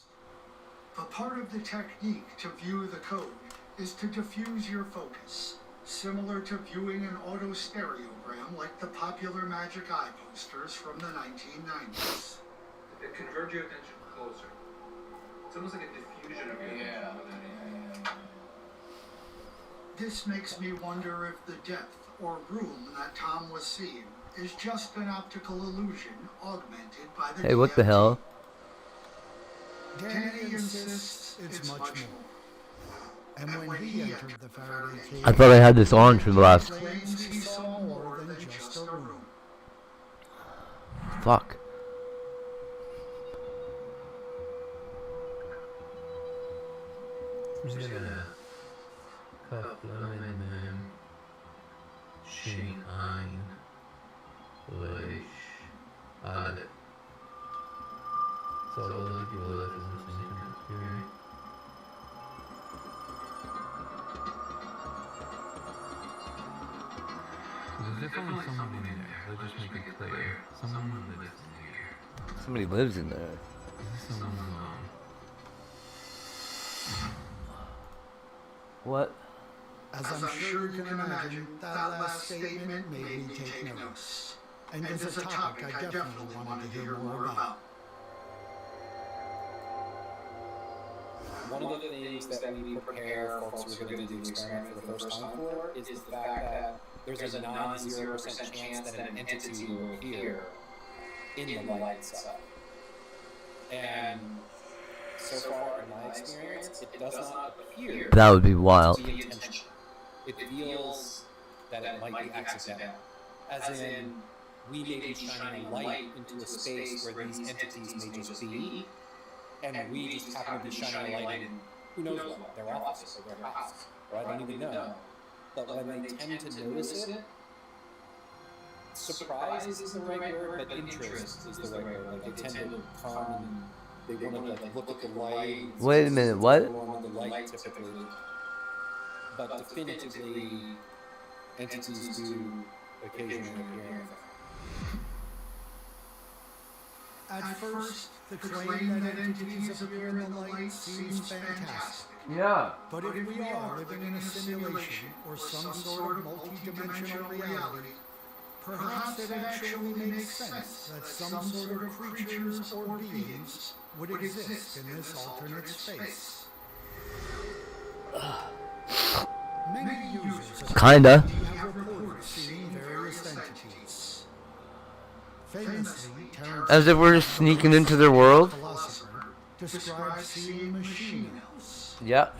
Speaker 4: But part of the technique to view the code is to diffuse your focus, similar to viewing an autostereogram like the popular Magic Eye posters from the 1990s.
Speaker 3: It converge your attention closer. It's almost like a diffusion of your
Speaker 8: Yeah.
Speaker 3: attention.
Speaker 4: This makes me wonder if the depth or room that Tom was seeing is just an optical illusion augmented by the
Speaker 1: Hey, what the
Speaker 4: DMT.
Speaker 1: hell?
Speaker 4: Danny insists it's much more.
Speaker 9: And when he entered the Faraday cage,
Speaker 1: I thought I had this on for the last.
Speaker 4: Claims he saw more than just a room.
Speaker 1: Fuck.
Speaker 10: Schein ein, Licht, alle. So all the people that is listening to this hearing. There's definitely someone in there. Let's just make it clear. Someone lives in here.
Speaker 1: Somebody lives in there.
Speaker 10: Is this someone alone?
Speaker 1: What?
Speaker 9: as I'm sure you can imagine, that last statement made me take notice. And is a topic I definitely wanted to hear more about.
Speaker 11: one of the things that we prepare folks who are going to do the experiment for the first time for is the fact that there's a non-0% chance that an entity will appear in the light itself. And so far, in my experience, it does not appear
Speaker 1: That would be wild.
Speaker 11: to be intentional. It feels that it might be accidental. As in, we may be shining light into a space where these entities may just be, and we just happen to be shining a light in, who knows what, their office or their house, or I don't even know. But when they tend to notice it, surprise isn't the right word, but interest is the right word. Like, they tend to come and they want to like look at the light.
Speaker 1: Wait a minute, what?
Speaker 11: Along with the light typically. But definitively, entities do occasionally appear.
Speaker 9: At first, the claim that entities appear in the light seems fantastic.
Speaker 1: Yeah.
Speaker 9: But if we are living in a simulation or some sort of multi-dimensional reality, perhaps it actually makes sense that some sort of creatures or beings would exist in this alternate space. Many users
Speaker 1: Kinda.
Speaker 9: have reported seeing various entities. Famously, Terence
Speaker 1: As if we're sneaking into their world.
Speaker 9: philosopher described seeing machine elves.
Speaker 1: Yep.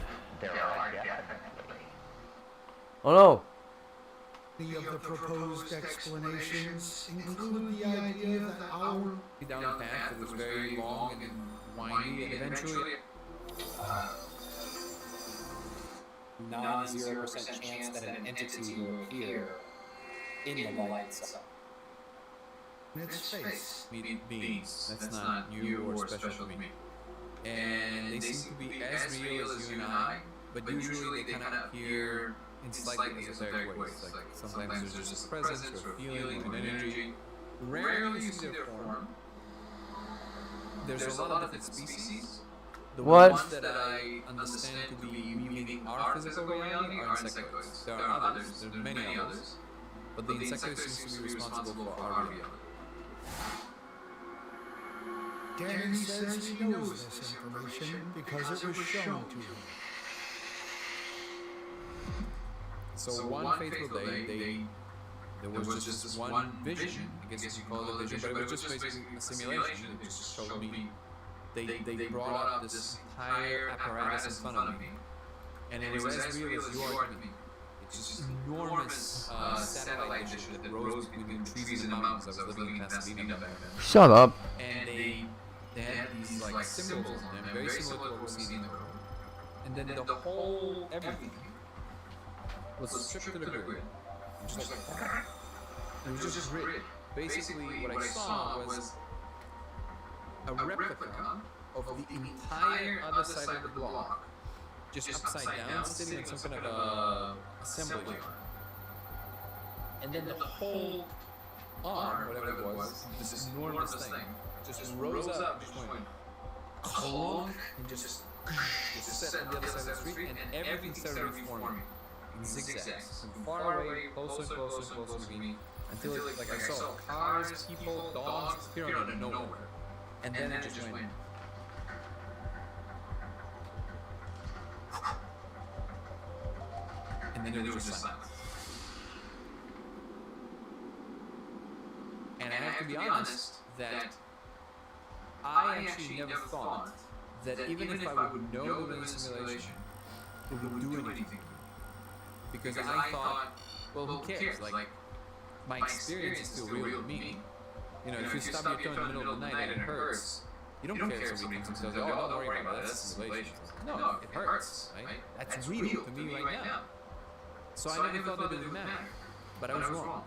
Speaker 1: Oh no.
Speaker 9: Many of the proposed explanations include the idea that our
Speaker 10: Down a path that was very long and windy, and eventually
Speaker 11: non-0% chance that an entity will appear in the light itself.
Speaker 9: in its space.
Speaker 10: beings. That's not new or special to me. And they seem to be as real as you and I, but usually they kind of appear in slightly esoteric ways. Like sometimes there's just a presence or a feeling or an energy. Rarely you see their form. There's a lot of different species. The
Speaker 1: What?
Speaker 10: ones that I understand to be mimicking our physical reality are insectoids. There are others, there are many others, but the insectoid seems to be responsible for our reality.
Speaker 9: Danny says he knows this information because it was shown to him.
Speaker 10: So one fateful day, there was just this one vision. I guess you call it a vision, but it was just basically a simulation. It just showed me. They brought up this entire apparatus in front of me, and it was as real as you are to me. It's just enormous satellite dish that rose between the trees and the mountains. I was living in Pasadena back then.
Speaker 1: Shut up.
Speaker 10: And they had these like symbols on them, very similar to what we're seeing in the world. And then the whole everything was stripped to the grid. Just like, it was just grid. Basically, what I saw was a replica of the entire other side of the block, just upside down, sitting on some kind of a assembly line. And then the whole arm, whatever it was, this enormous thing, just rose up, just went clunk, and just set on the other side of the street, and everything started reforming in zigzags, from far away, closer and closer and closer to me, until like I saw cars, people, dogs appear out of nowhere. And then it just went. And then there was just silence. And I have to be honest that I actually never thought that even if I would know the simulation, it would do anything. Because I thought, well, who cares? Like, my experience is still real to me. You know, if you stop your toe in the middle of the night and it hurts, you don't care if somebody comes and says, oh, don't worry about it, that's simulation. No, it hurts, right? That's real to me right now. So I never thought that it would matter. But I was wrong.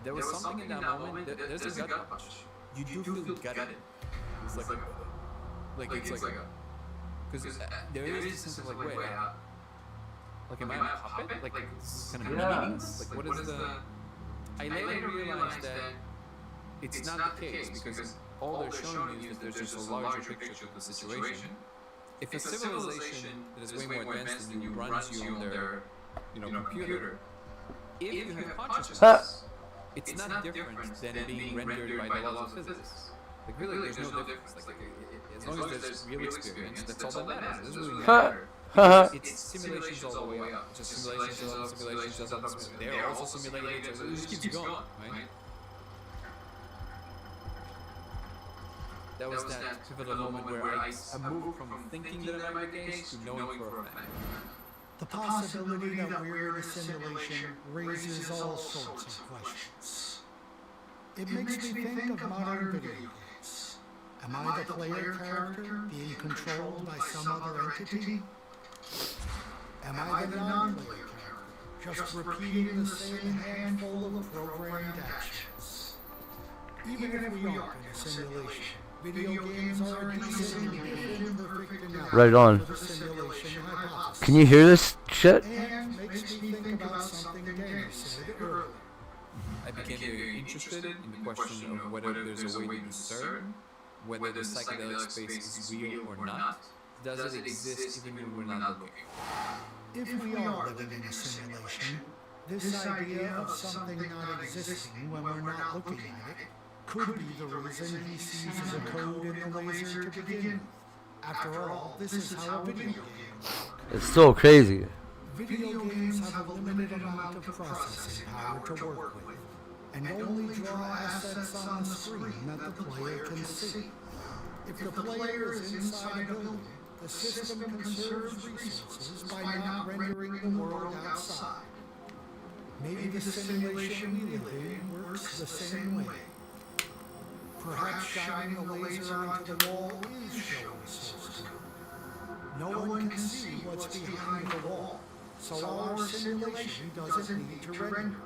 Speaker 10: There was something in that moment, there's a gut punch. You do feel gutted. It's like it's like, because there is this sense of like, wait, like am I a puppet? Like it's kind of meaningless? Like what is the... I later realized that it's not the case, because all they're showing you is that there's just a larger picture of the situation. If a civilization that is way more advanced than you runs you on their, computer, if you have consciousness, it's not different than being rendered by the laws of physics. Like really, there's no difference. Like as long as there's real experience, that's all that matters. It doesn't really
Speaker 1: Huh.
Speaker 10: matter.
Speaker 1: Haha.
Speaker 10: It's simulations all the way up. Just simulations on simulations on simulations. They're also simulated, so it just keeps going, right? That was that pivotal moment where I moved from thinking that it might be the case to knowing for a fact.
Speaker 9: The possibility that we're in a simulation raises all sorts of questions. It makes me think of modern video games. Am I the player character being controlled by some other entity? Am I the non-player character, just repeating the same handful of programmed actions? Even if we are in a simulation, video games are a decent and imperfect analogy
Speaker 1: Right on.
Speaker 9: for the simulation hypothesis.
Speaker 1: Can you hear this shit?
Speaker 9: And makes me think about something Danny said earlier.
Speaker 10: I became very interested in the question of whether there's a way to discern whether the psychedelic space is real or not. Does it exist even when we're not looking?
Speaker 9: If we are living in a simulation, this idea of something not existing when we're not looking at it could be the reason he sees the code in the laser to begin with. After all, this is how video games work.
Speaker 1: It's so crazy.
Speaker 9: Video games have a limited amount of processing power to work with, and only draw assets on the screen that the player can see. If the player is inside a building, the system conserves resources by not rendering the world outside. Maybe the simulation we live in works the same way. Perhaps shining the laser onto the wall is showing source code. No one can see what's behind the wall, so our simulation doesn't need to render.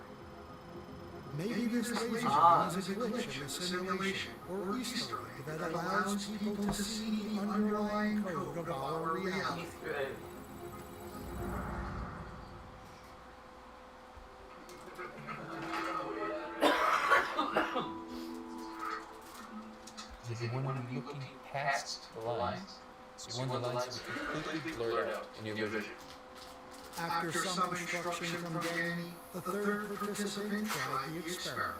Speaker 9: Maybe this laser is a glitch in the simulation or Easter egg that allows people to see the underlying code of our reality.
Speaker 11: When I'm looking past the lines, so when the lines are completely blurred out in your vision.
Speaker 9: After some instruction from Danny, the third participant tried the experiment.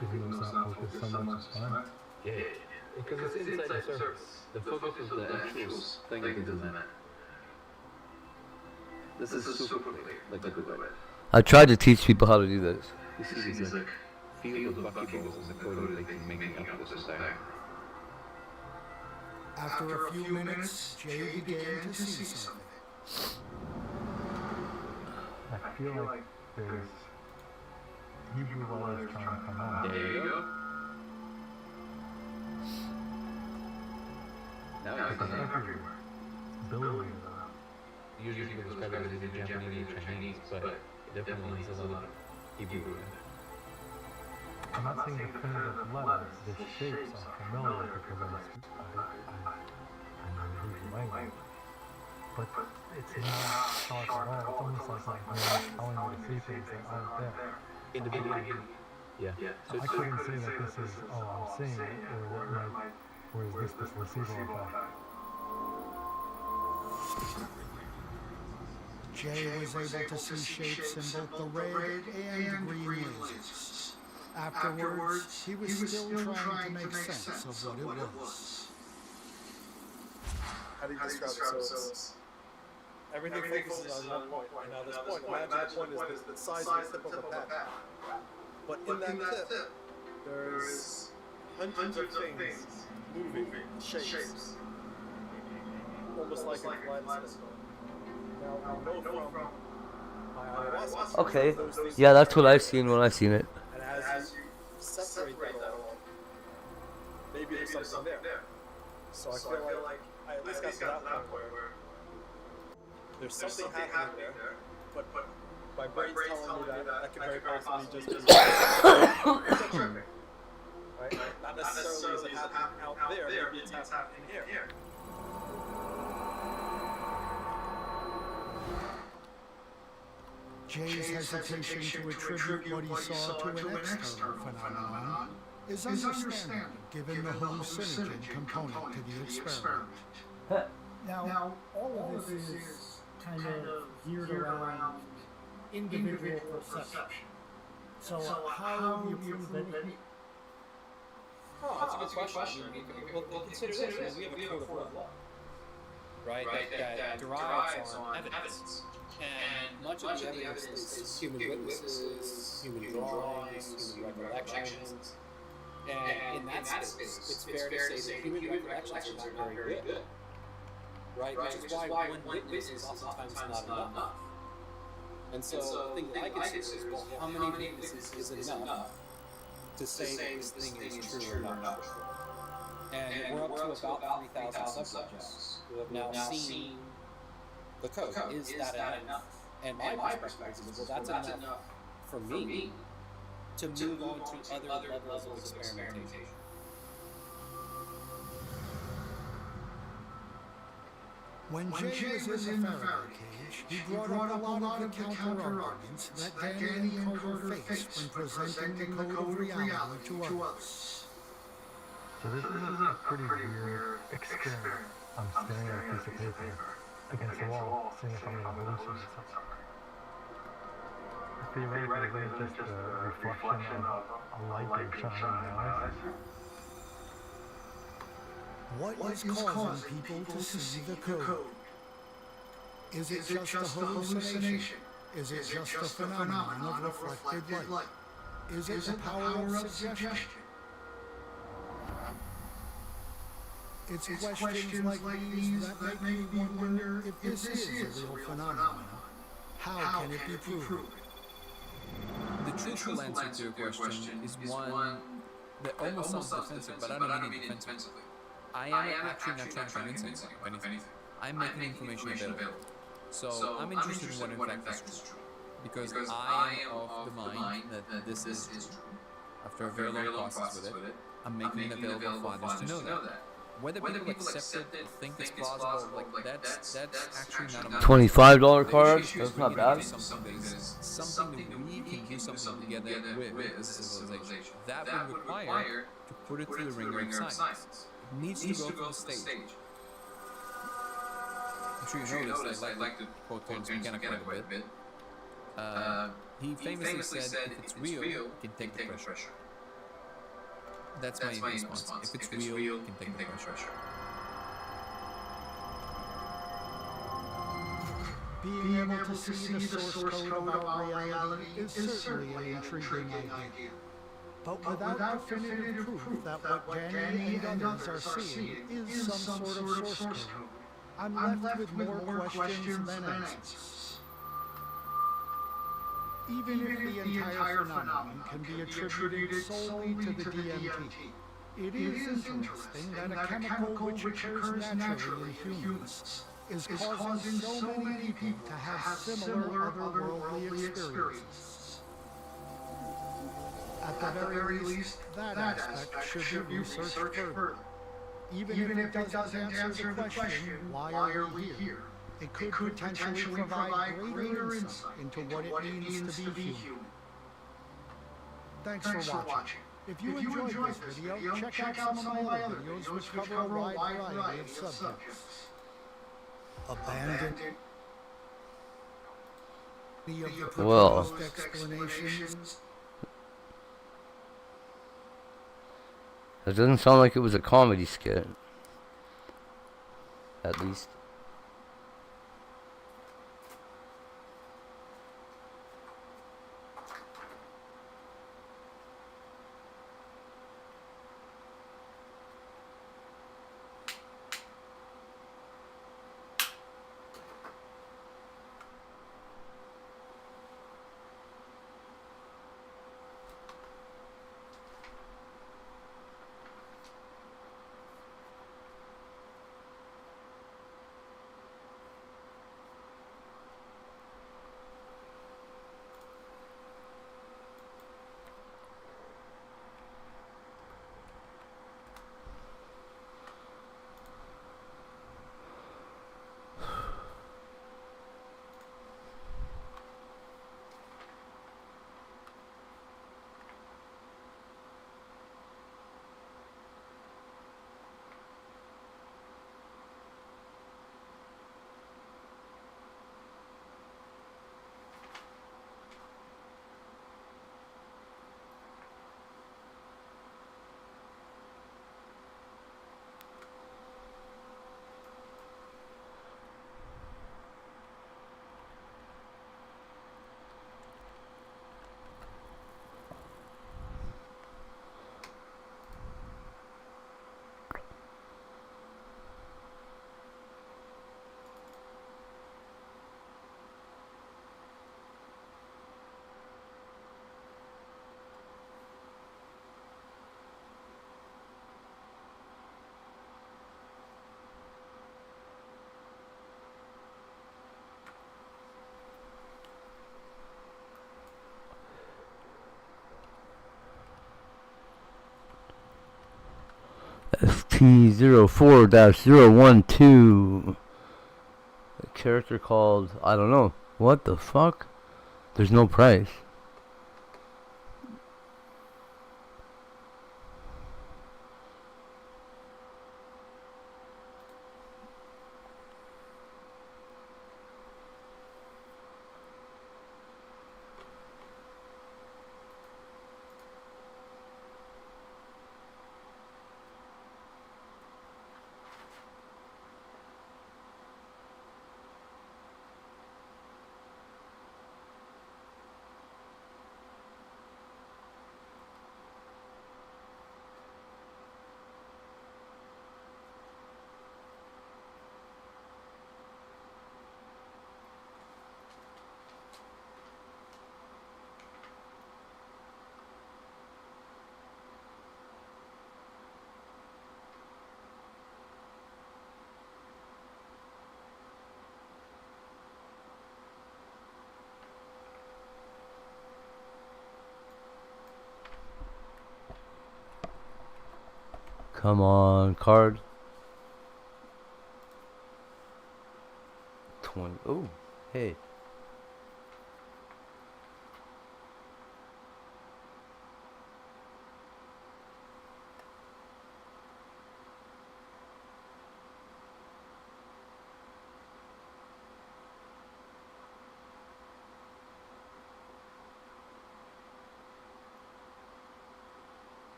Speaker 12: Video's not focused so much as fun.
Speaker 13: Yeah, because it's inside the surface. The focus is the actual thing that does that. This is super clear, like the good way.
Speaker 1: I tried to teach people how to do this.
Speaker 13: You see these like field of buckyballs in the code they can make up this diagram.
Speaker 9: After a few minutes, Jay began to see something.
Speaker 12: I feel like there's Hebrew letters trying to come out.
Speaker 13: There you go. Now
Speaker 12: It's everywhere. It's billions of them.
Speaker 13: usually people describe it as either Japanese or Chinese, but it definitely has a lot of Hebrew in it.
Speaker 12: I'm not saying definitive letters. The shapes are familiar because I know Hebrew language. But it's not sharp at all. It's almost like my brain is telling me to see things that aren't there.
Speaker 13: Individually. Yeah.
Speaker 12: So I couldn't say that this is, oh, I'm seeing it, or is this the placebo effect?
Speaker 9: Jay was able to see shapes in both the red and green lasers. Afterwards, he was still trying to make sense of what it was.
Speaker 14: How do you describe it? So everything focuses on one point. And now this point, imagine the point is the size of the tip of the pen. But in that tip, there's hundreds of things moving, shapes. Almost like a kaleidoscope. Now, we know from my ayahuasca.
Speaker 1: Okay. Yeah, that's what I've seen when I've seen it.
Speaker 14: And as you separate that all, maybe there's something there. So I feel like I at least got to that point where there's something happening there, but my brain's telling me that could very possibly just be tripping. Right? Not necessarily is it happening out there, maybe it's happening here.
Speaker 9: Jay's hesitation to attribute what he saw to an external phenomenon is understandable given the hallucinogen component to the experiment.
Speaker 7: Now, all of this is kind of geared around individual perception.
Speaker 9: So how do you prove any?
Speaker 11: Oh, that's a good question. Well, consider this. We have a code of law, right? That derives on evidence. And much of the evidence is human witnesses, human drawings, human recollections. And in that space, it's fair to say that human recollections are not very good. Right? Which is why one witness is oftentimes not enough. And so the thing that I consider is, well, how many witnesses is enough to say that this thing is true or not true? And we're up to about 3,000 subjects who have now seen the code. Is that enough? And my perspective is, well, that's enough for me to move on to other levels of experimentation.
Speaker 9: When Jay was in the Faraday cage, he brought up a lot of the counter-arguments that Danny and Carter faced when presenting the code of reality to others.
Speaker 12: So this is a pretty weird experiment. I'm staring at a piece of paper against the wall, seeing if I'm going to hallucinate something. Theoretically, it's just a reflection of a light being shone in my eyes.
Speaker 9: What is causing people to see the code? Is it just a hallucination? Is it just a phenomenon of reflected light? Is it the power of suggestion? It's questions like these that make me wonder if this is a real phenomenon. How can it be proven?
Speaker 10: The truthful answer to your question is one that almost sounds defensive, but I don't mean it defensively. I am actually not trying to convince anyone of anything. I'm making information available. So I'm interested in what in fact is true. Because I am of the mind that this is true. After a very long process with it, I'm making it available for others to know that. Whether people accept it, think it's plausible, like that's actually not a matter.
Speaker 1: $25 card? That's not bad.
Speaker 10: Something that we can do something together with as a civilization. That would require to put it through the ringer of science. It needs to go through the stage. I'm sure you noticed I like to quote Terence McKenna quite a bit. He famously said, if it's real, it can take the pressure. That's my response. If it's real, it can take the pressure.
Speaker 9: Being able to see the source code of our reality is certainly an intriguing idea. But without definitive proof that what Danny and others are seeing is some sort of source code, I'm left with more questions than answers. Even if the entire phenomenon can be attributed solely to the DMT, it is interesting that a chemical which occurs naturally in humans is causing so many people to have similar otherworldly experiences. At the very least, that aspect should be researched further. Even if it doesn't answer the question, why are we here? It could potentially provide greater insight into what it means to be human. Thanks for watching. If you enjoyed this video, check out some of my other videos which cover a wide variety of subjects. Abandoned.
Speaker 1: Well,
Speaker 9: Explanations.
Speaker 1: it doesn't sound like it was a comedy skit. At least. T04-012. A character called, I don't know. What the fuck? There's no price. Come on, card. 20. Oh, hey.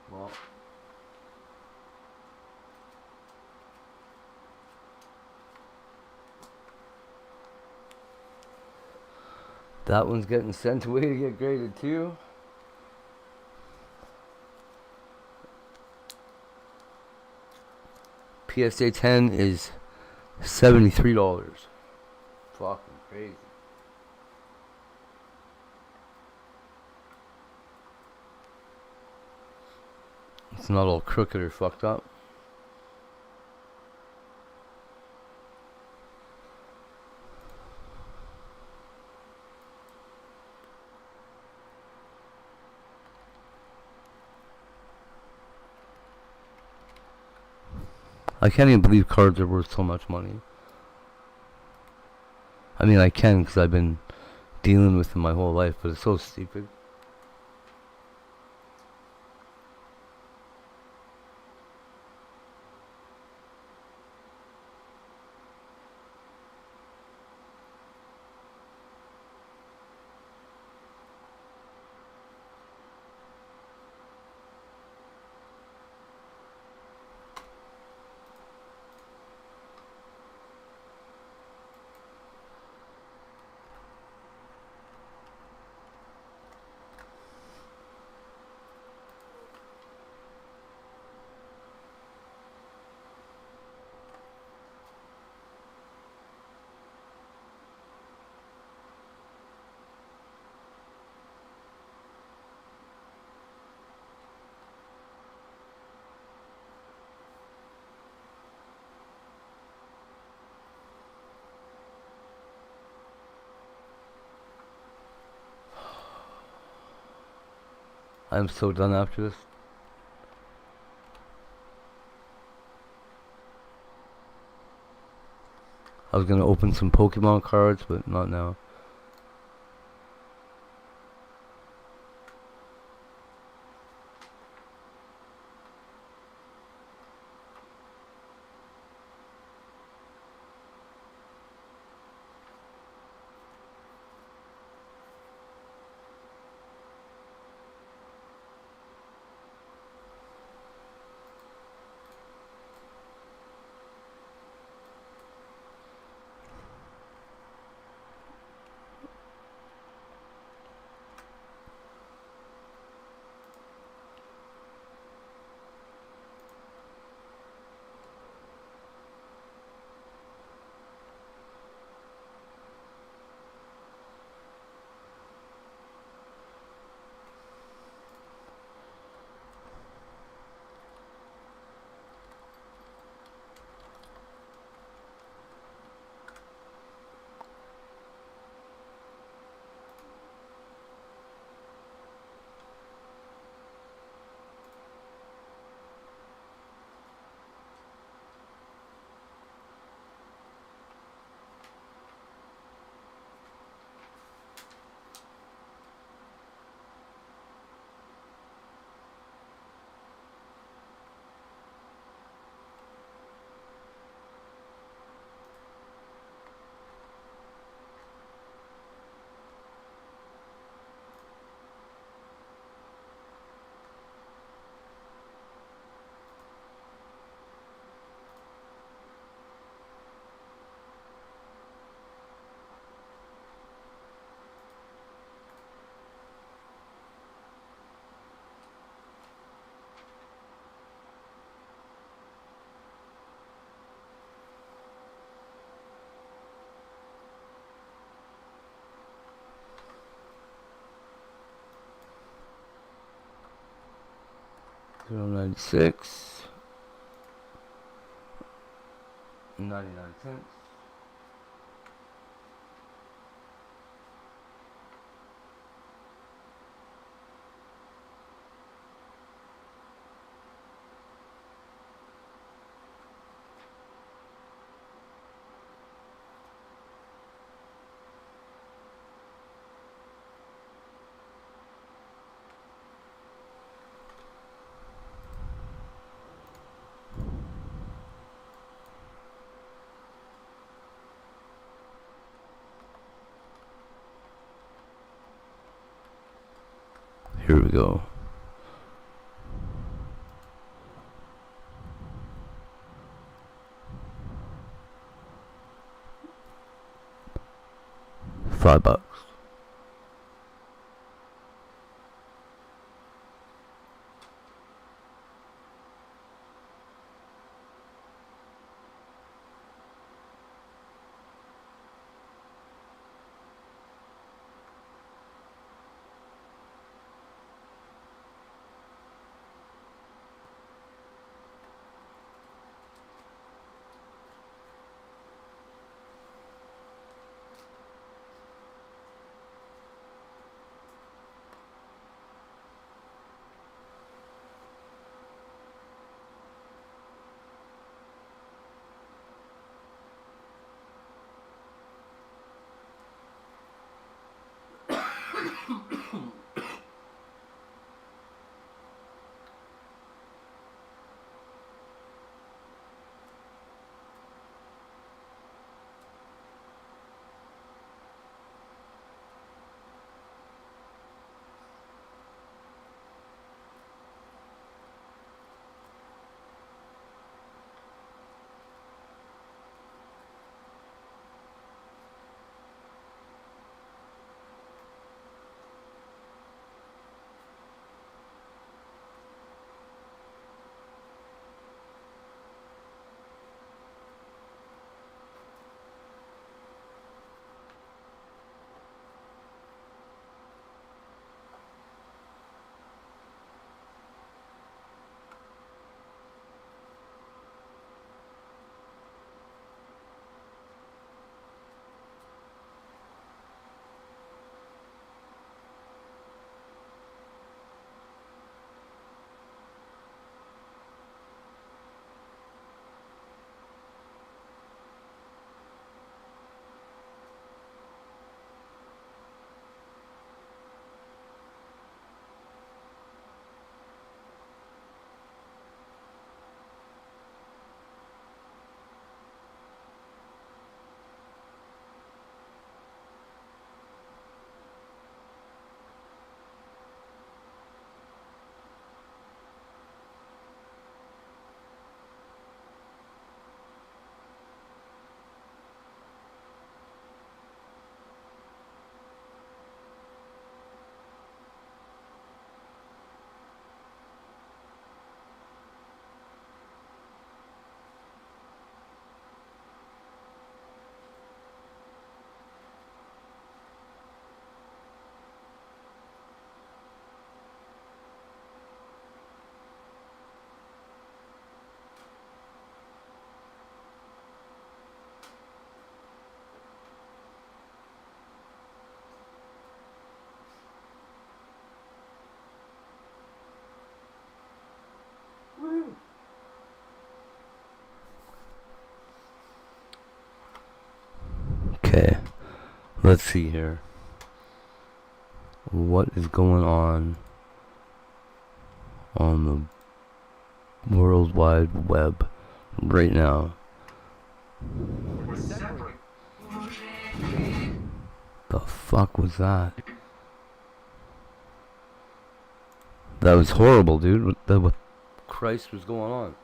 Speaker 1: Well. That one's getting sent away to get graded too. PSA 10 is $73. Fucking crazy. It's not all crooked or fucked up. I can't even believe cards are worth so much money. I mean, I can because I've been dealing with them my whole life, but it's so stupid. I'm so done after this. I was gonna open some Pokemon cards, but not now. $0.96. 99 cents. Here we go. $5. Okay, let's see here. What is going on the World Wide Web right now? The fuck was that? That was horrible, dude. What Christ was going on?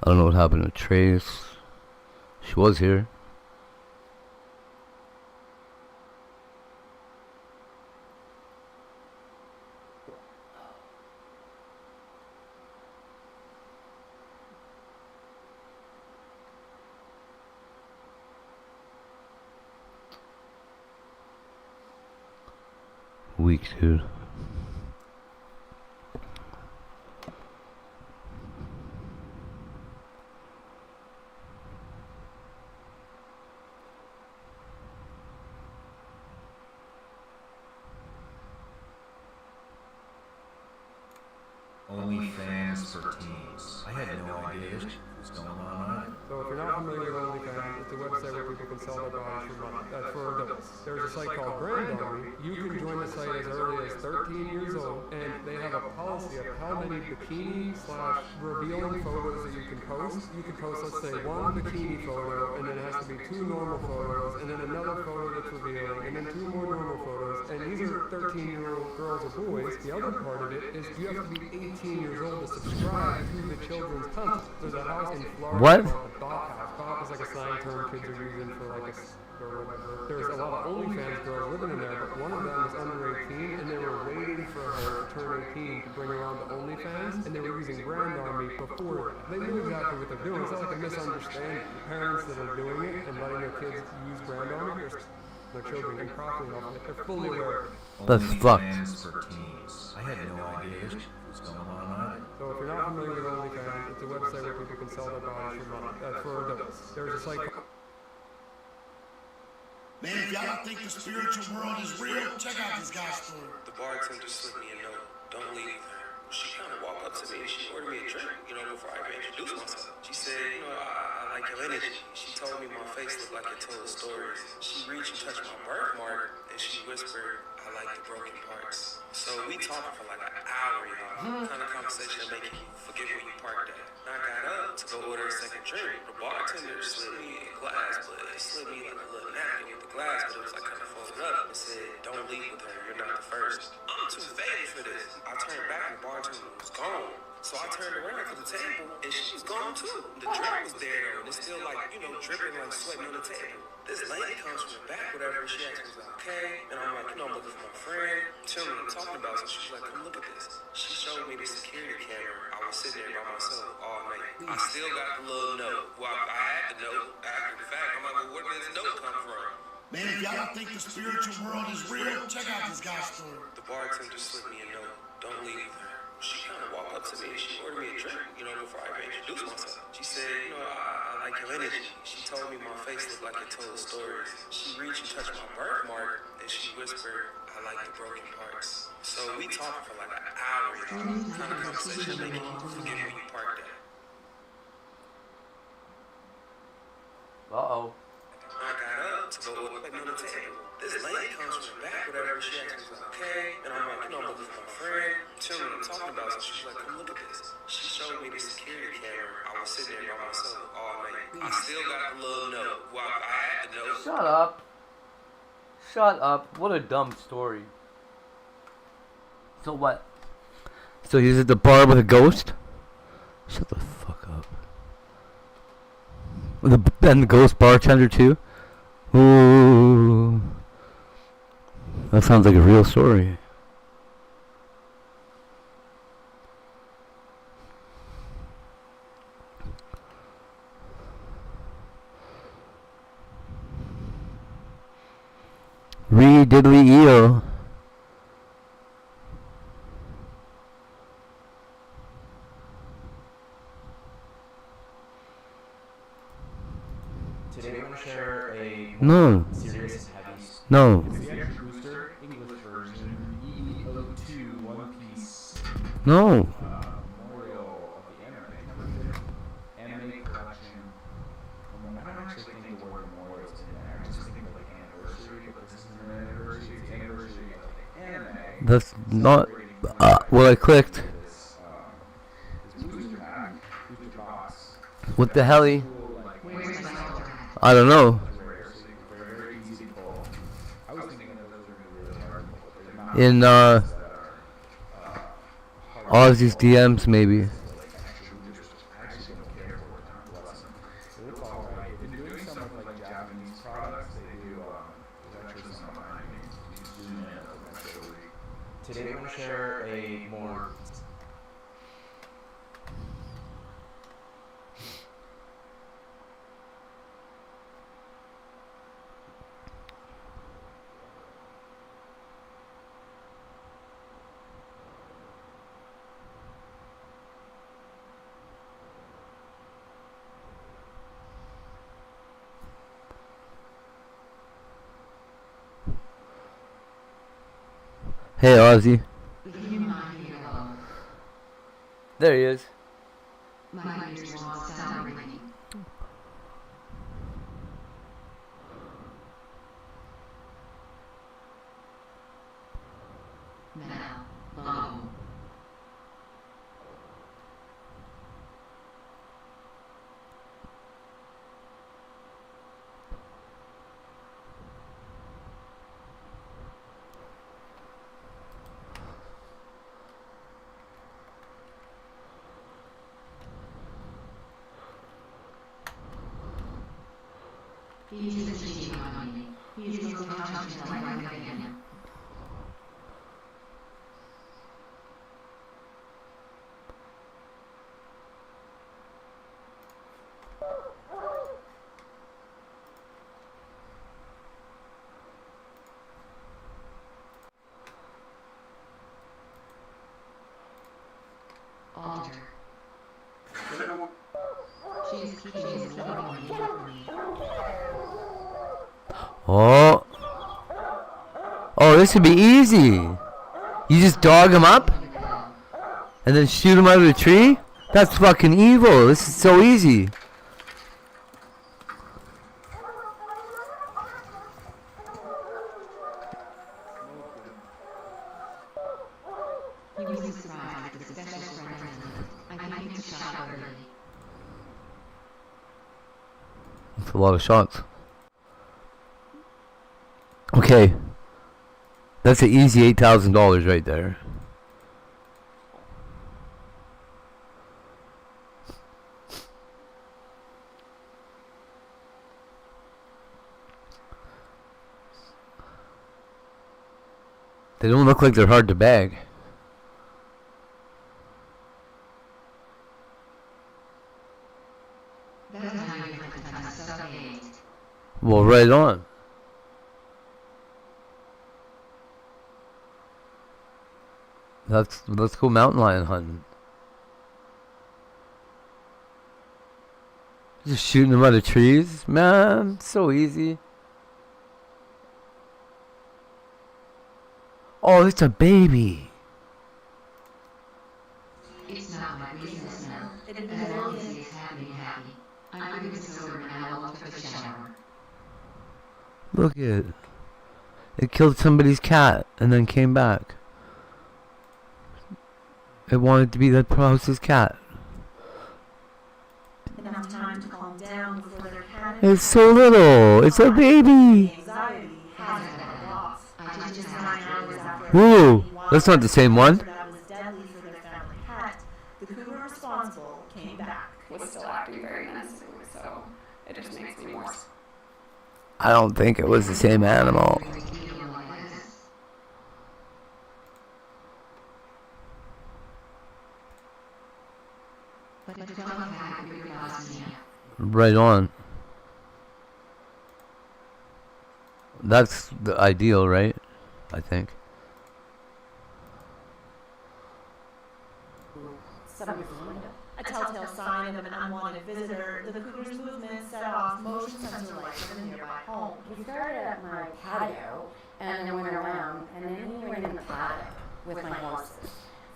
Speaker 1: I don't know what happened to Trace. She was here. Weak, dude.
Speaker 15: OnlyFans for teens. I had no idea this was going on.
Speaker 16: So if you're not familiar with OnlyFans, it's a website where people can sell their bodies for money. That's for adults. There's a site called Brand Army. You can join the site as early as 13 years old, and they have a policy of how many bikini/revealing photos that you can post. You can post, let's say, one bikini photo, and then it has to be 2 normal photos, and then another photo that's revealing, and then 2 more normal photos. And these are 13-year-old girls or boys. The other part of it is you have to be 18 years old to subscribe to the children's content. There's a house in Florida.
Speaker 1: What?
Speaker 16: Thought house. Thought is like a slang term kids are using for like or whatever. There's a lot of OnlyFans girls living in there, but one of them was under 18, and they were waiting for her to turn 18 to bring her on to OnlyFans, and they were using Brand Army before that. They knew exactly what they're doing. It's not like a misunderstanding. The parents that are doing it and letting their kids use Brand Army, their children, and profiting off it, they're fully aware.
Speaker 1: That's fucked.
Speaker 15: For teens. I had no idea this was going on.
Speaker 16: So if you're not familiar with OnlyFans, it's a website where people can sell their bodies for money. That's for adults. There's a site called...
Speaker 17: Man, if y'all don't think the spiritual world is real, check out this guy's story.
Speaker 18: The bartender slipped me a note. Don't leave her. She kind of walked up to me and she ordered me a drink, before I even introduced myself. She said, I like your energy. She told me my face looked like it told stories. She reached and touched my birthmark and she whispered, I like the broken parts. So we talked for like an hour, y'all. Kind of conversation that make you forget where you parked at. I got up to go order a second drink. The bartender slid me a glass, but it slid me like a little napkin with the glass, but it was like kind of folded up and said, don't leave with her, you're not the first. I'm too faded for this. I turned back and the bartender was gone. So I turned around to the table and she was gone too. The drink was there though, and it's still like, dripping like sweating on the table. This lady comes from the back, whatever, she asks me, okay? And I'm like, I'm looking for my friend. Tell me what I'm talking about. So she's like, come look at this. She showed me the security camera. I was sitting there by myself all night. I still got the little note. Well, I had the note after the fact. I'm like, well, where did this note come from?
Speaker 17: Man, if y'all don't think the spiritual world is real, check out this guy's story.
Speaker 18: The bartender slipped me a note. Don't leave her. She kind of walked up to me and she ordered me a drink, before I even introduced myself. She said, I like your energy. She told me my face looked like it told stories. She reached and touched my birthmark and she whispered, I like the broken parts. So we talked for like an hour, y'all. Kind of conversation that make you forget where you parked at.
Speaker 1: Uh-oh.
Speaker 18: I got up to go on the table. This lady comes from the back, whatever, she asks me, okay? And I'm like, I'm looking for my friend. Tell me what I'm talking about. So she's like, come look at this. She showed me the security camera. I was sitting there by myself all night. I still got the little note. Well, I had the note.
Speaker 1: Shut up. Shut up. What a dumb story. So what? So he's at the bar with a ghost? Shut the fuck up. And the ghost bartender too? Ooh. That sounds like a real story. Diddly-eo.
Speaker 19: Today we're going to share a
Speaker 1: No.
Speaker 19: serious and heavy.
Speaker 1: No.
Speaker 19: It's the extra booster English version EO2 One Piece.
Speaker 1: No.
Speaker 19: Memorial of the anime collection. I don't actually think the word memorial is in there. I just think of like anniversary, but this isn't an anniversary. It's the anniversary of the anime.
Speaker 1: That's not what I clicked.
Speaker 19: This booster pack, booster box.
Speaker 1: What the hell? I don't know. In Ozzy's DMs maybe.
Speaker 19: Today we're going to share a more
Speaker 1: Hey, Ozzy.
Speaker 2: The human hero.
Speaker 1: There he is.
Speaker 2: My years lost celebrating. Now, low. He's a cheating on me. He's going to touch me like I get him. Alter. She's keeping his love on me.
Speaker 1: Oh. Oh, this would be easy. You just dog him up? And then shoot him out of the tree? That's fucking evil. This is so easy.
Speaker 2: He was surprised with the special friend. I think it's shot early.
Speaker 1: That's a lot of shots. Okay. That's an easy $8,000 right there. They don't look like they're hard to bag.
Speaker 2: That's how you put the suffocate.
Speaker 1: Well, right on. Let's go mountain lion hunting. Just shooting them out of trees, man. So easy. Oh, it's a baby.
Speaker 2: It's not my business now. As long as he's happy. I'm going to sober now. I'll take a shower.
Speaker 1: Look at it. It killed somebody's cat and then came back. It wanted to be that house's cat.
Speaker 20: Enough time to calm down before their panic.
Speaker 1: It's so little. It's a baby.
Speaker 20: Anxiety has worn off. Just 9 hours after
Speaker 1: Whoa, that's not the same one.
Speaker 20: that was deadly for their family pet, the cougar responsible came back.
Speaker 21: Was still acting very menacingly, so it just makes me more.
Speaker 1: I don't think it was the same animal.
Speaker 2: But the dog had your Bosnia.
Speaker 1: Right on. That's the ideal, right? I think.
Speaker 20: A telltale sign of an unwanted visitor, the cougar's movement set off motion sensor lights in a nearby home.
Speaker 22: He started at my patio and then went around, and then he went in the paddock with my horses.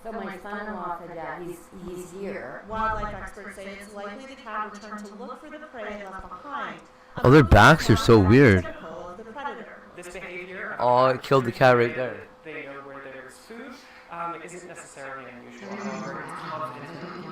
Speaker 22: So my son-in-law said, yeah, he's here.
Speaker 20: Wildlife experts say it's likely the cat returned to look for the prey it left behind.
Speaker 1: Oh, their backs are so weird.
Speaker 20: Typical of the predator.
Speaker 23: This behavior.
Speaker 1: Oh, it killed the cat right there.
Speaker 23: They know where there is food. Isn't necessarily unusual. However, it's confident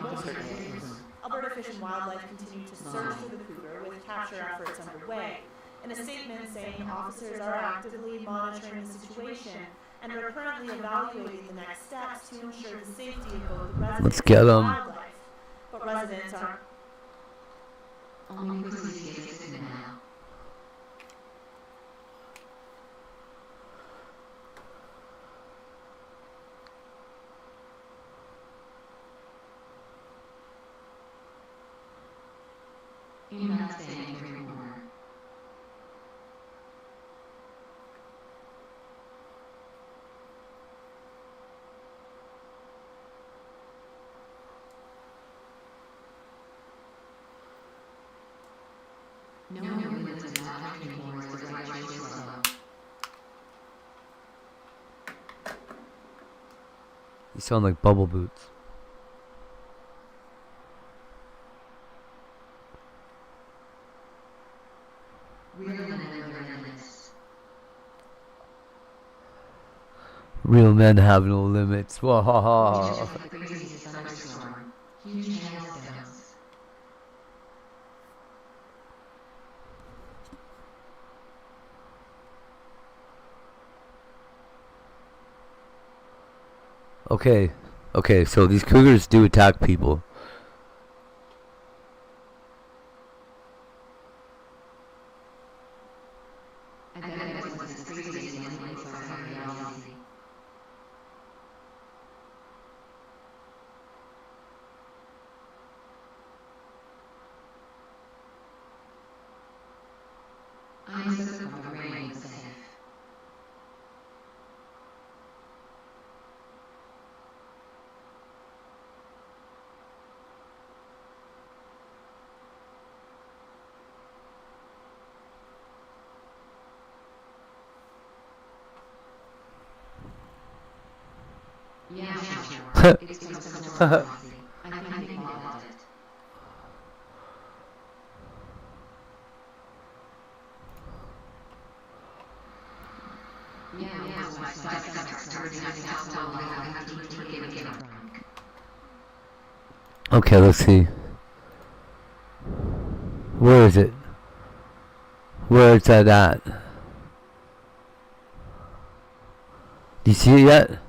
Speaker 23: in certain ways.
Speaker 20: Alberta Fish and Wildlife continue to search for the cougar with capture efforts underway. In a statement saying officers are actively monitoring the situation and are currently evaluating the next steps to ensure the safety of both the residents
Speaker 1: Let's get
Speaker 20: and
Speaker 1: 'em.
Speaker 20: wildlife. But residents are
Speaker 2: Only because he gets it now. You're not saying anymore. No one lives in that anymore is the right choice alone.
Speaker 1: You sound like Bubble Boots. Real men have no limits. Wahaha. Okay, okay, so these cougars do attack people.
Speaker 2: Yeah, sure. It's just so coffee. I can't think about it. Yeah, so I started
Speaker 1: Okay, let's see. Where is it? Where is that at? Do you see it yet?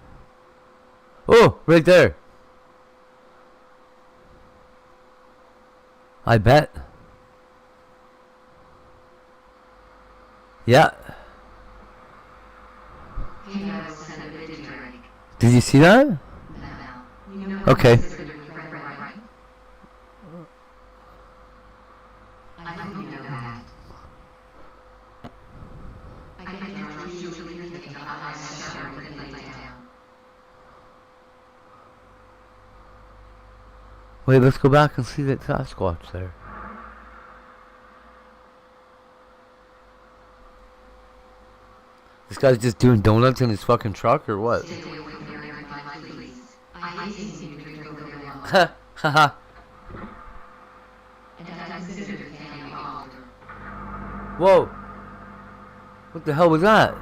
Speaker 1: Oh, right there. I bet. Yeah. Did you see that? Okay. Wait, let's go back and see that Sasquatch there. This guy's just doing donuts in his fucking truck or what? Ha ha. Whoa! What the hell was that?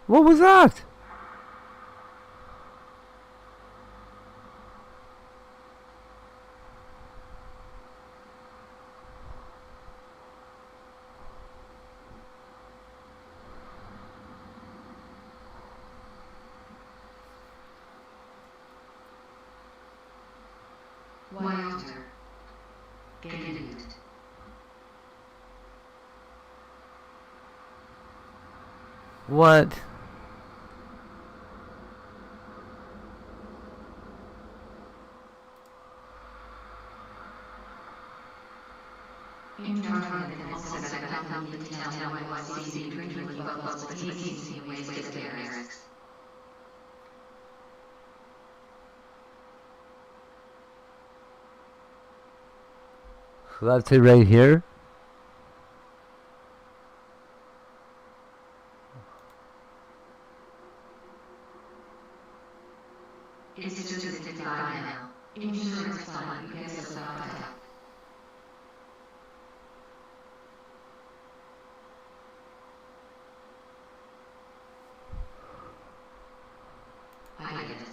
Speaker 1: What was that?
Speaker 2: Wilder. Gannett.
Speaker 1: What? So that's it right here.
Speaker 2: It's just a $55 now. Insurance fund, you guys are so I get it.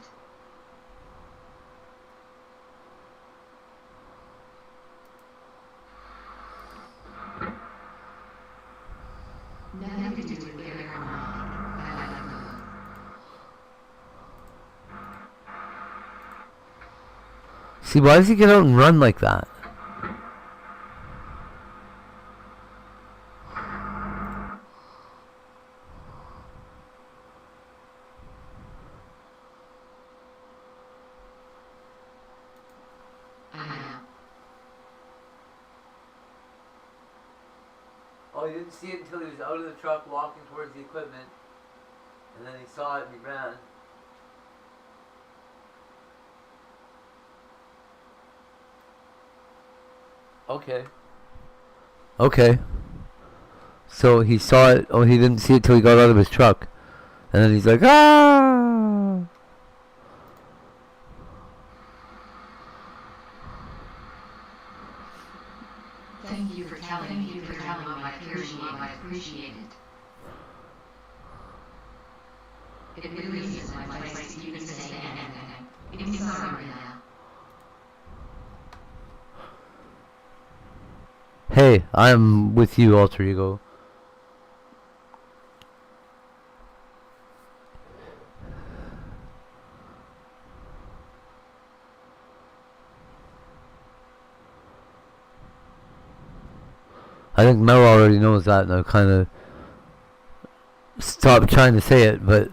Speaker 2: Nothing to do with Eric or Mike. I like them.
Speaker 1: See, why does he get out and run like that? Oh, he didn't see it until he was out of the truck walking towards the equipment. And then he saw it and he ran. Okay. Okay. So he saw it. Oh, he didn't see it till he got out of his truck, and then he's like, ah.
Speaker 2: Thank you for telling me. I appreciate it. It really is my place to even say anything. I'm sorry now.
Speaker 1: Hey, I'm with you, alter ego. I think Mel already knows that, and I kind of stopped trying to say it, but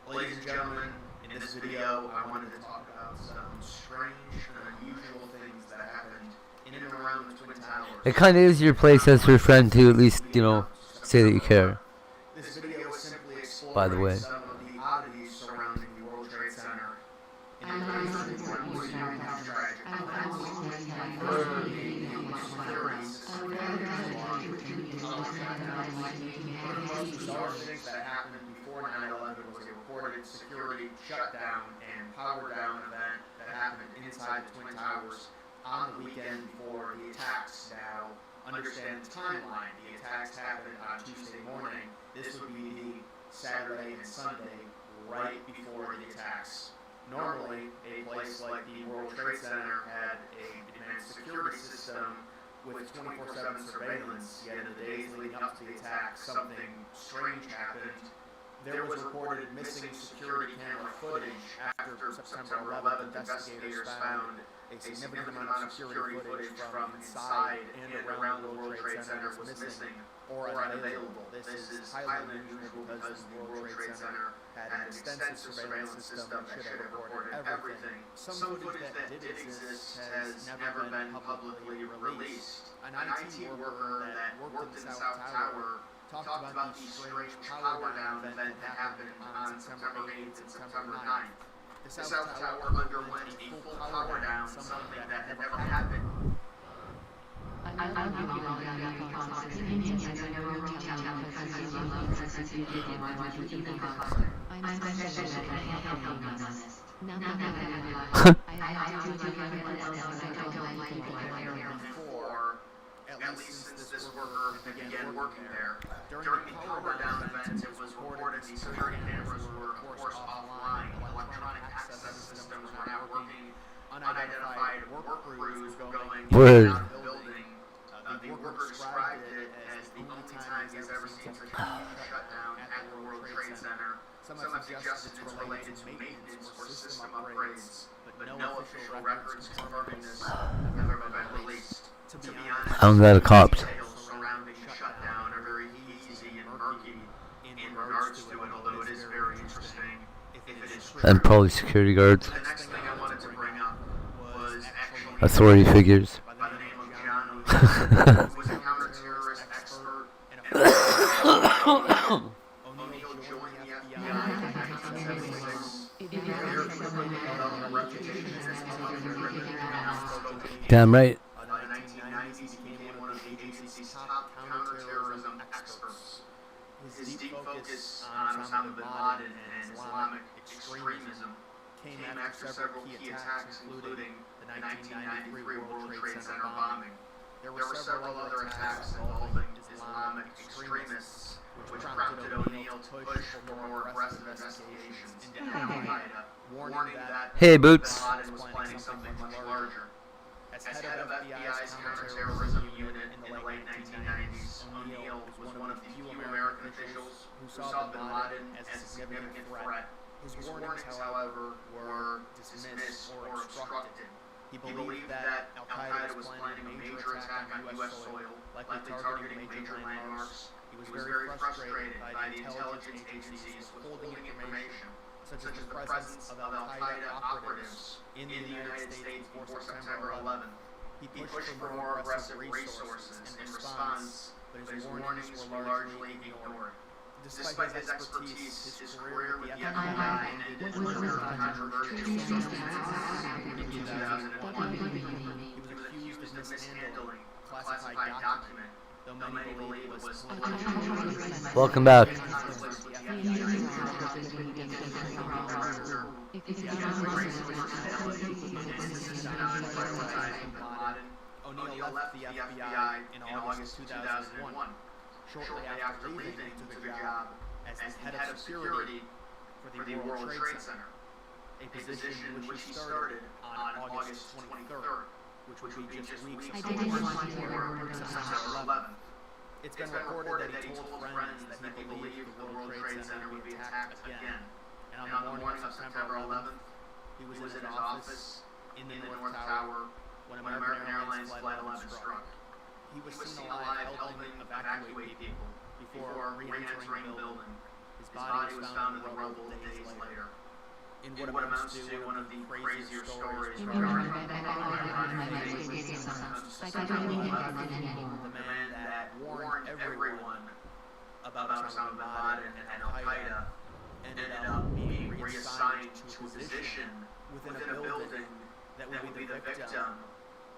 Speaker 5: ladies and gentlemen, in this video, I wanted to talk about some strange and unusual things that happened in and around the Twin Towers.
Speaker 1: it kind of is your place as her friend to at least, you know, say that you care.
Speaker 5: This video is simply exploring
Speaker 1: By the way.
Speaker 5: some of the oddities surrounding the World Trade Center. In a very ordinary tragic. Things that happened before 9/11 was a reported security shutdown and power down event that happened inside the Twin Towers on the weekend before the attacks. Now, understand the timeline. The attacks happened on Tuesday morning. This would be the Saturday and Sunday right before the attacks. Normally, a place like the World Trade Center had a advanced security system with 24/7 surveillance, yet in the days leading up to the attack, something strange happened. There was reported missing security camera footage. After September 11th, investigators found a significant amount of security footage from inside and around the World Trade Center was missing or unavailable. This is highly unusual because the World Trade Center had an extensive surveillance system that should have recorded everything. Some footage that did exist has never been publicly released. An IT worker that worked in the South Tower talked about the strange power down event that happened on September 8th and September 9th. The South Tower underwent a full power down, something that had never happened.
Speaker 2: I love you all your thoughts and opinions. I know you're telling because you love us and you did what you even further. I'm special and I can't help being honest. Now that I do everyone else, I don't like people
Speaker 5: before, at least since this worker began working there. During the power down event, it was reported the security cameras were, of course, offline. Electronic access systems were not working. Unidentified work crews were going
Speaker 1: Word.
Speaker 5: out of the building. The worker described it as the only time he has ever seen such a huge shutdown at the World Trade Center. Some have suggested it's related to maintenance or system upgrades, but no official records confirming this have ever been released. To be honest,
Speaker 1: I'm glad it cops.
Speaker 5: details surrounding the shutdown are very easy and murky in regards to it, although it is very interesting if it is true.
Speaker 1: And probably security guards,
Speaker 5: The next thing I wanted to bring up was actually
Speaker 1: authority figures.
Speaker 5: by the name of John O'Neill, who was a counter-terrorist expert and O'Neill joined the FBI in 1976. Very quickly developed a reputation as a counter-terrorist and outspoken
Speaker 1: Damn right.
Speaker 5: in the 1990s, he became one of the agency's top counterterrorism experts. His deep focus on Osama bin Laden and Islamic extremism came after several key attacks, including the 1993 World Trade Center bombing. There were several other attacks involving Islamic extremists, which prompted O'Neill to push for more aggressive investigations into Al-Qaeda, warning that
Speaker 1: Hey, Boots.
Speaker 5: bin Laden was planning something much larger. As head of FBI's counterterrorism unit in the late 1990s, O'Neill was one of the few American officials who saw bin Laden as a significant threat. His warnings, however, were dismissed or obstructed. He believed that Al-Qaeda was planning a major attack on U.S. soil, likely targeting major landmarks. He was very frustrated by the intelligence agencies withholding information, such as the presence of Al-Qaeda operatives in the United States before September 11. He pushed for more aggressive resources in response. but his warnings were largely ignored. Despite his expertise, his career with the FBI ended under controversial circumstances. In 2001, he was accused of mishandling a classified document, though many believe it was politically.
Speaker 1: Welcome back.
Speaker 5: O'Neill left the FBI in August 2001. Shortly after leaving, he took a job as head of security for the World Trade Center, a position which he started on August 23rd, which would be just weeks before September 11th. It's been reported that he told friends that he believed the World Trade Center would be attacked again. And on the morning of September 11th, he was in his office in the North Tower when American Airlines Flight 11 struck. He was seen alive helping evacuate people before re-entering the building. His body was found in the rubble days later. In what amounts to one of the crazier stories regarding the man that warned everyone about Osama bin Laden and Al-Qaeda ended up being reassigned to a position within a building that would be the victim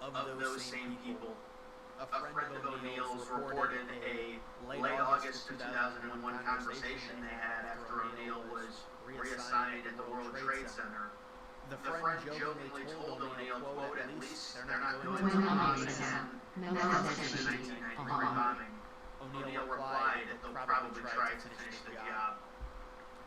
Speaker 5: of those same people. A friend of O'Neill's reported a late August 2001 conversation they had after O'Neill was reassigned at the World Trade Center. The friend jokingly told O'Neill, quote, "At least they're not going to bomb me again." That was the 1993 bombing. O'Neill replied that they'll probably try to finish the job.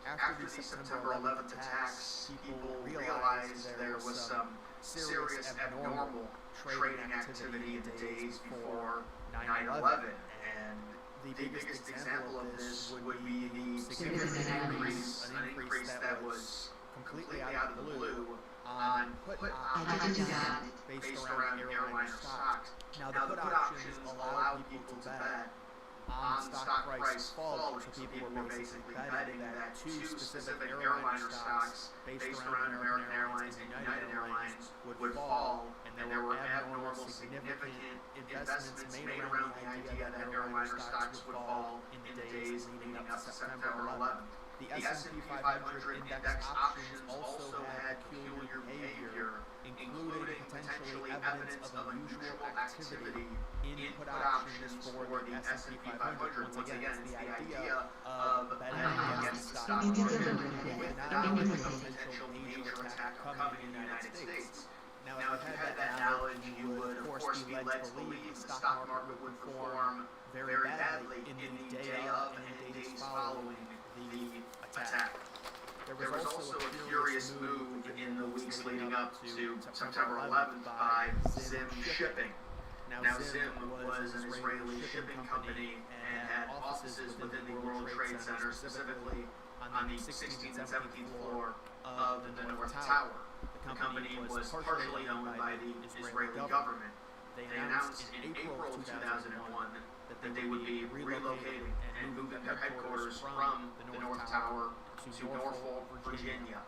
Speaker 5: After the September 11th attacks, people realized there was some serious abnormal trading activity in the days before 9/11, and the biggest example of this would be the significant increase, an increase that was completely out of the blue on put options based around airline stocks. Now the put options allow people to bet on stock price fall, which people were basically betting that two specific airliner stocks based around American Airlines and United Airlines would fall, and there were abnormal significant investments made around the idea that airliner stocks would fall in the days leading up to September 11th. The S&P 500 index options also had peculiar behavior, including potentially evidence of unusual activity in put options for the S&P 500. Once again, it's the idea of betting against the stock market now with a potential major attack coming in the United States. Now, if you had that knowledge, you would, of course, be led to believe the stock market would perform very badly in the day of and the days following the attack. There was also a curious move in the weeks leading up to September 11th by Zim Shipping. Now, Zim was an Israeli shipping company and had offices within the World Trade Center, specifically on the 16th and 17th floor of the North Tower. The company was partially owned by the Israeli government. They announced in April 2001 that they would be relocating and moving their headquarters from the North Tower to Norfolk, Virginia.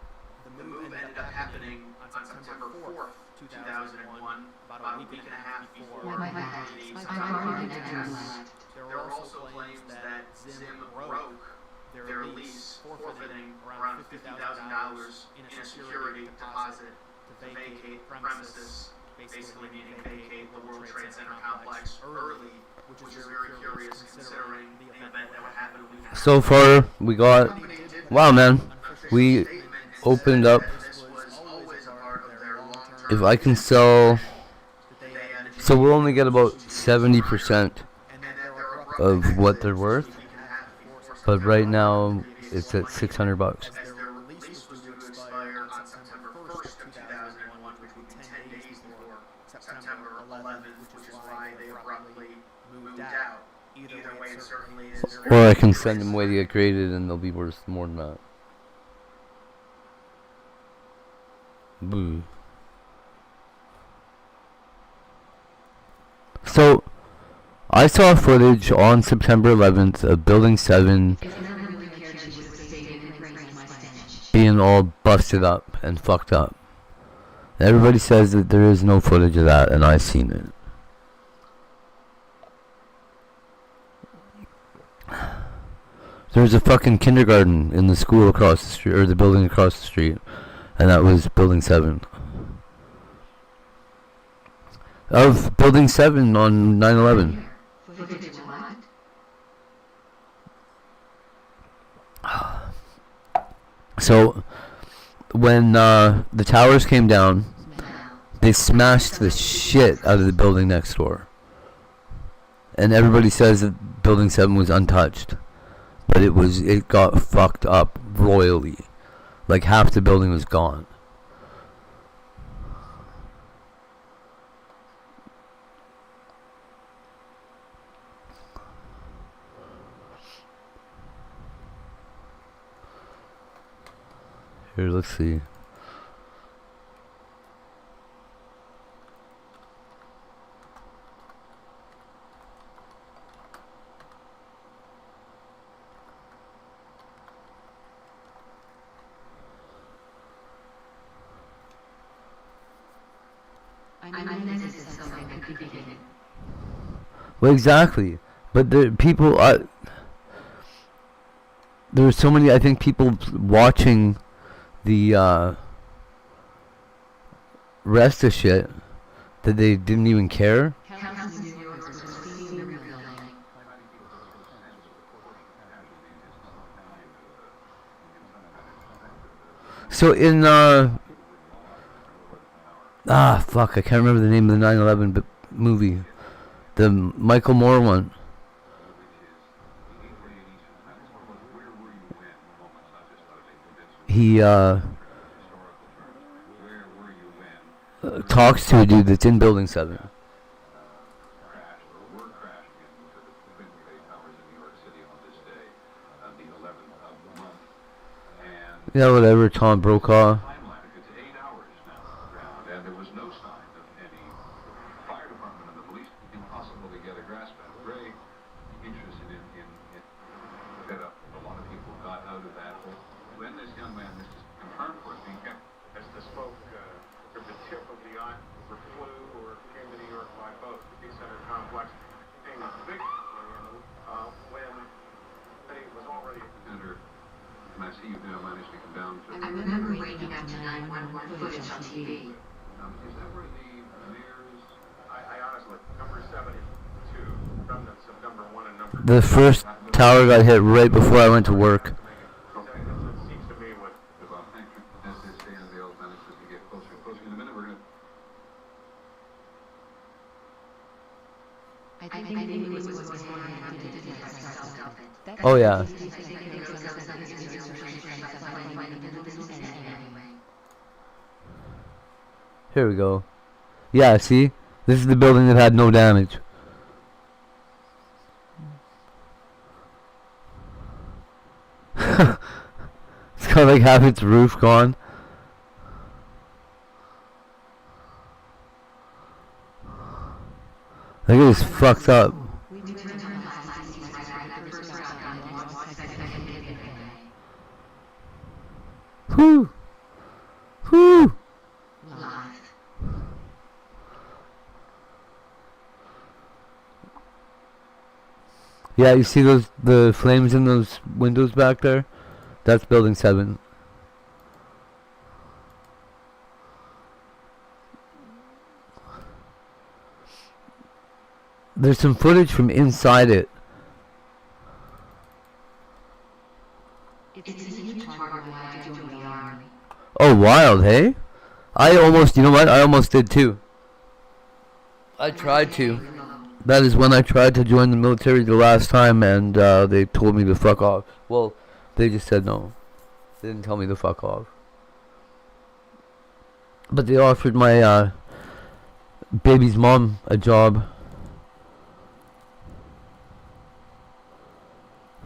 Speaker 5: The move ended up happening on September 4th, 2001, about a week and a half before the September attacks. There were also claims that Zim broke their lease, forfeiting around $50,000 in a security deposit to vacate premises, basically meaning vacate the World Trade Center complex early, which is very curious considering the event that would happen a week.
Speaker 1: So far, we got. Wow, man. We opened up. If I can sell. So we'll only get about 70% of what they're worth. But right now, it's at $600. Or I can send them away to get graded and they'll be worth more than that. Boo. So, I saw footage on September 11th of Building 7 being all busted up and fucked up. Everybody says that there is no footage of that, and I've seen it. There's a fucking kindergarten in the school across the street, or the building across the street, and that was Building 7. Of Building 7 on 9/11.
Speaker 2: Footage what?
Speaker 1: So, when the towers came down, they smashed the shit out of the building next door. And everybody says that Building 7 was untouched. But it got fucked up royally. Like half the building was gone. Here, let's see.
Speaker 2: I know this is something that could be hidden.
Speaker 1: Well, exactly. But the people, there were so many, I think, people watching the rest of shit that they didn't even care. So in fuck, I can't remember the name of the 9/11 movie, the Michael Moore one. He talks to a dude that's in Building 7. Yeah, whatever, Tom Brokaw.
Speaker 2: I remember waking up to 911 footage on TV.
Speaker 5: Is that where the mirrors? I honestly, number 72, remnants of number 1 and number 2.
Speaker 1: The first tower got hit right before I went to work. Oh yeah. Here we go. Yeah, see? This is the building that had no damage. It's got like half its roof gone. Look at this fucked up. Whew. Whew. Yeah, you see the flames in those windows back there? That's Building 7. There's some footage from inside it. Oh, wild, hey? I almost, you know what? I almost did too. I tried to. That is when I tried to join the military the last time, and they told me to fuck off. Well, they just said no. They didn't tell me to fuck off. But they offered my baby's mom a job.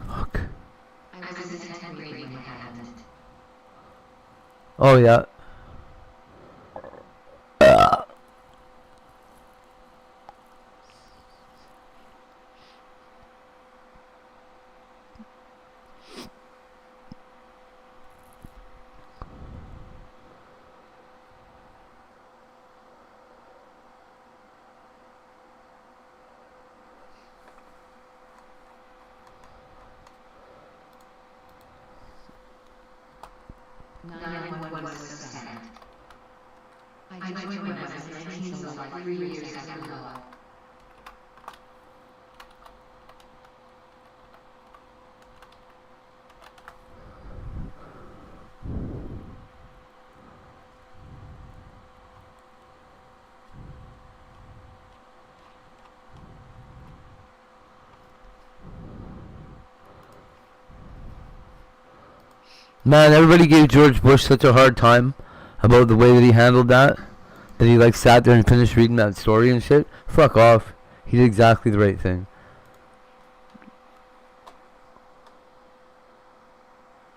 Speaker 1: Fuck. Oh yeah.
Speaker 2: 911 was sent. I joined when I was 19, so like 3 years after Noah.
Speaker 1: Man, everybody gave George Bush such a hard time about the way that he handled that. That he like sat there and finished reading that story and shit. Fuck off. He did exactly the right thing.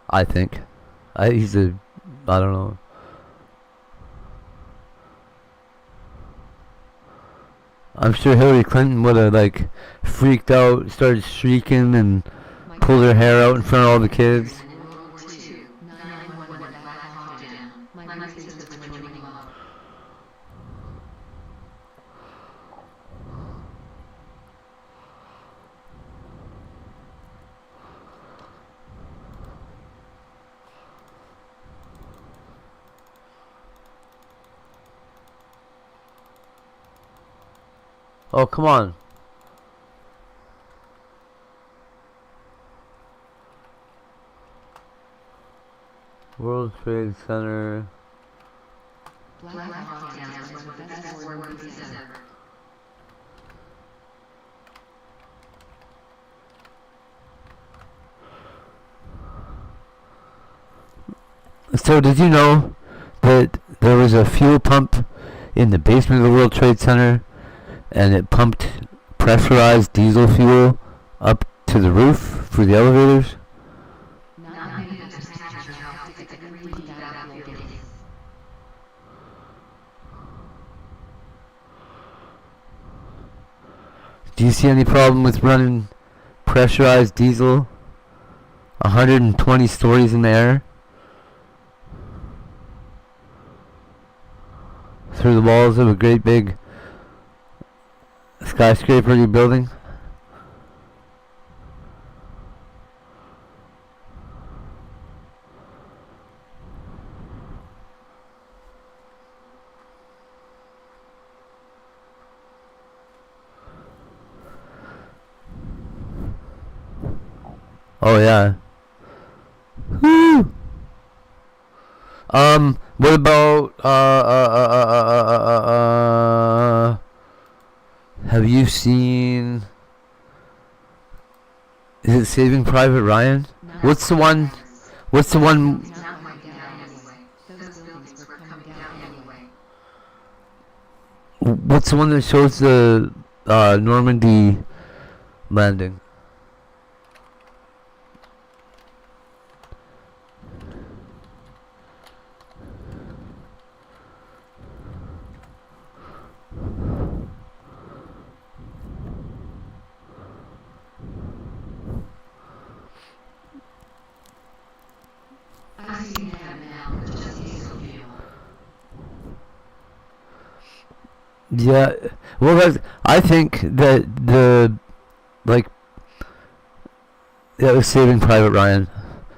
Speaker 1: I think. I don't know. I'm sure Hillary Clinton would have like freaked out, started shrieking and pulled her hair out in front of all the kids. Oh, come on. World Trade Center.
Speaker 2: Black Hawk Down was one of the best war movies ever.
Speaker 1: So did you know that there was a fuel pump in the basement of the World Trade Center and it pumped pressurized diesel fuel up to the roof for the elevators? Do you see any problem with running pressurized diesel 120 stories in the air through the walls of a great big skyscraper you're building? Oh yeah. Woo! What about have you seen, is it Saving Private Ryan? What's the one What's the one that shows the Normandy landing? Yeah, well, I think that that was Saving Private Ryan.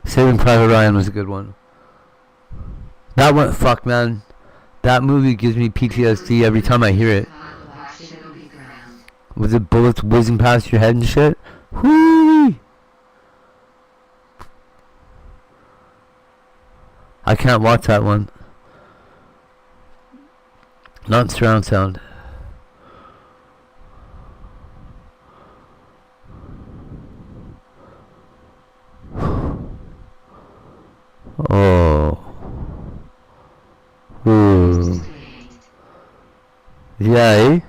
Speaker 1: Saving Private Ryan was a good one. That one, fuck man, that movie gives me PTSD every time I hear it. With the bullets whizzing past your head and shit. Whoo! I can't watch that one. Not in surround sound. Oh. Ooh. Yeah, eh?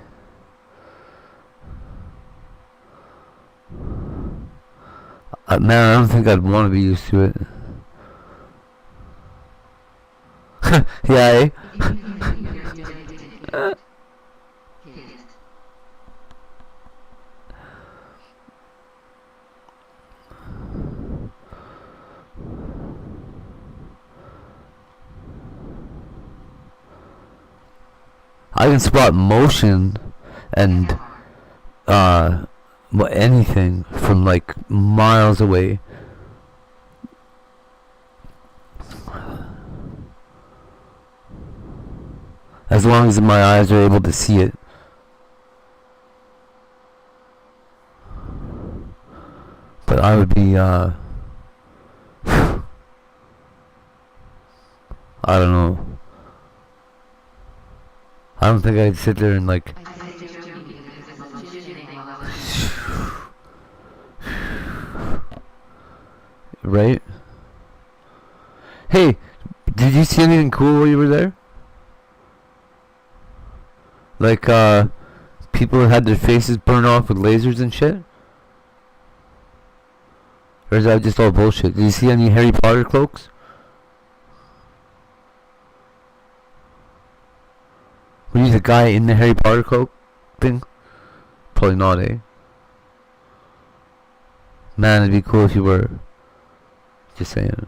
Speaker 1: Man, I don't think I'd want to be used to it. Yeah, eh? I can spot motion and anything from like miles away. as long as my eyes are able to see it. But I would be, I don't know. I don't think I'd sit there and like... Right? Hey, did you see anything cool while you were there? Like, people had their faces burned off with lasers and shit? Or is that just all bullshit? Did you see any Harry Potter cloaks? Were you the guy in the Harry Potter cloak thing? Probably not, eh? Man, it'd be cool if you were. Just saying.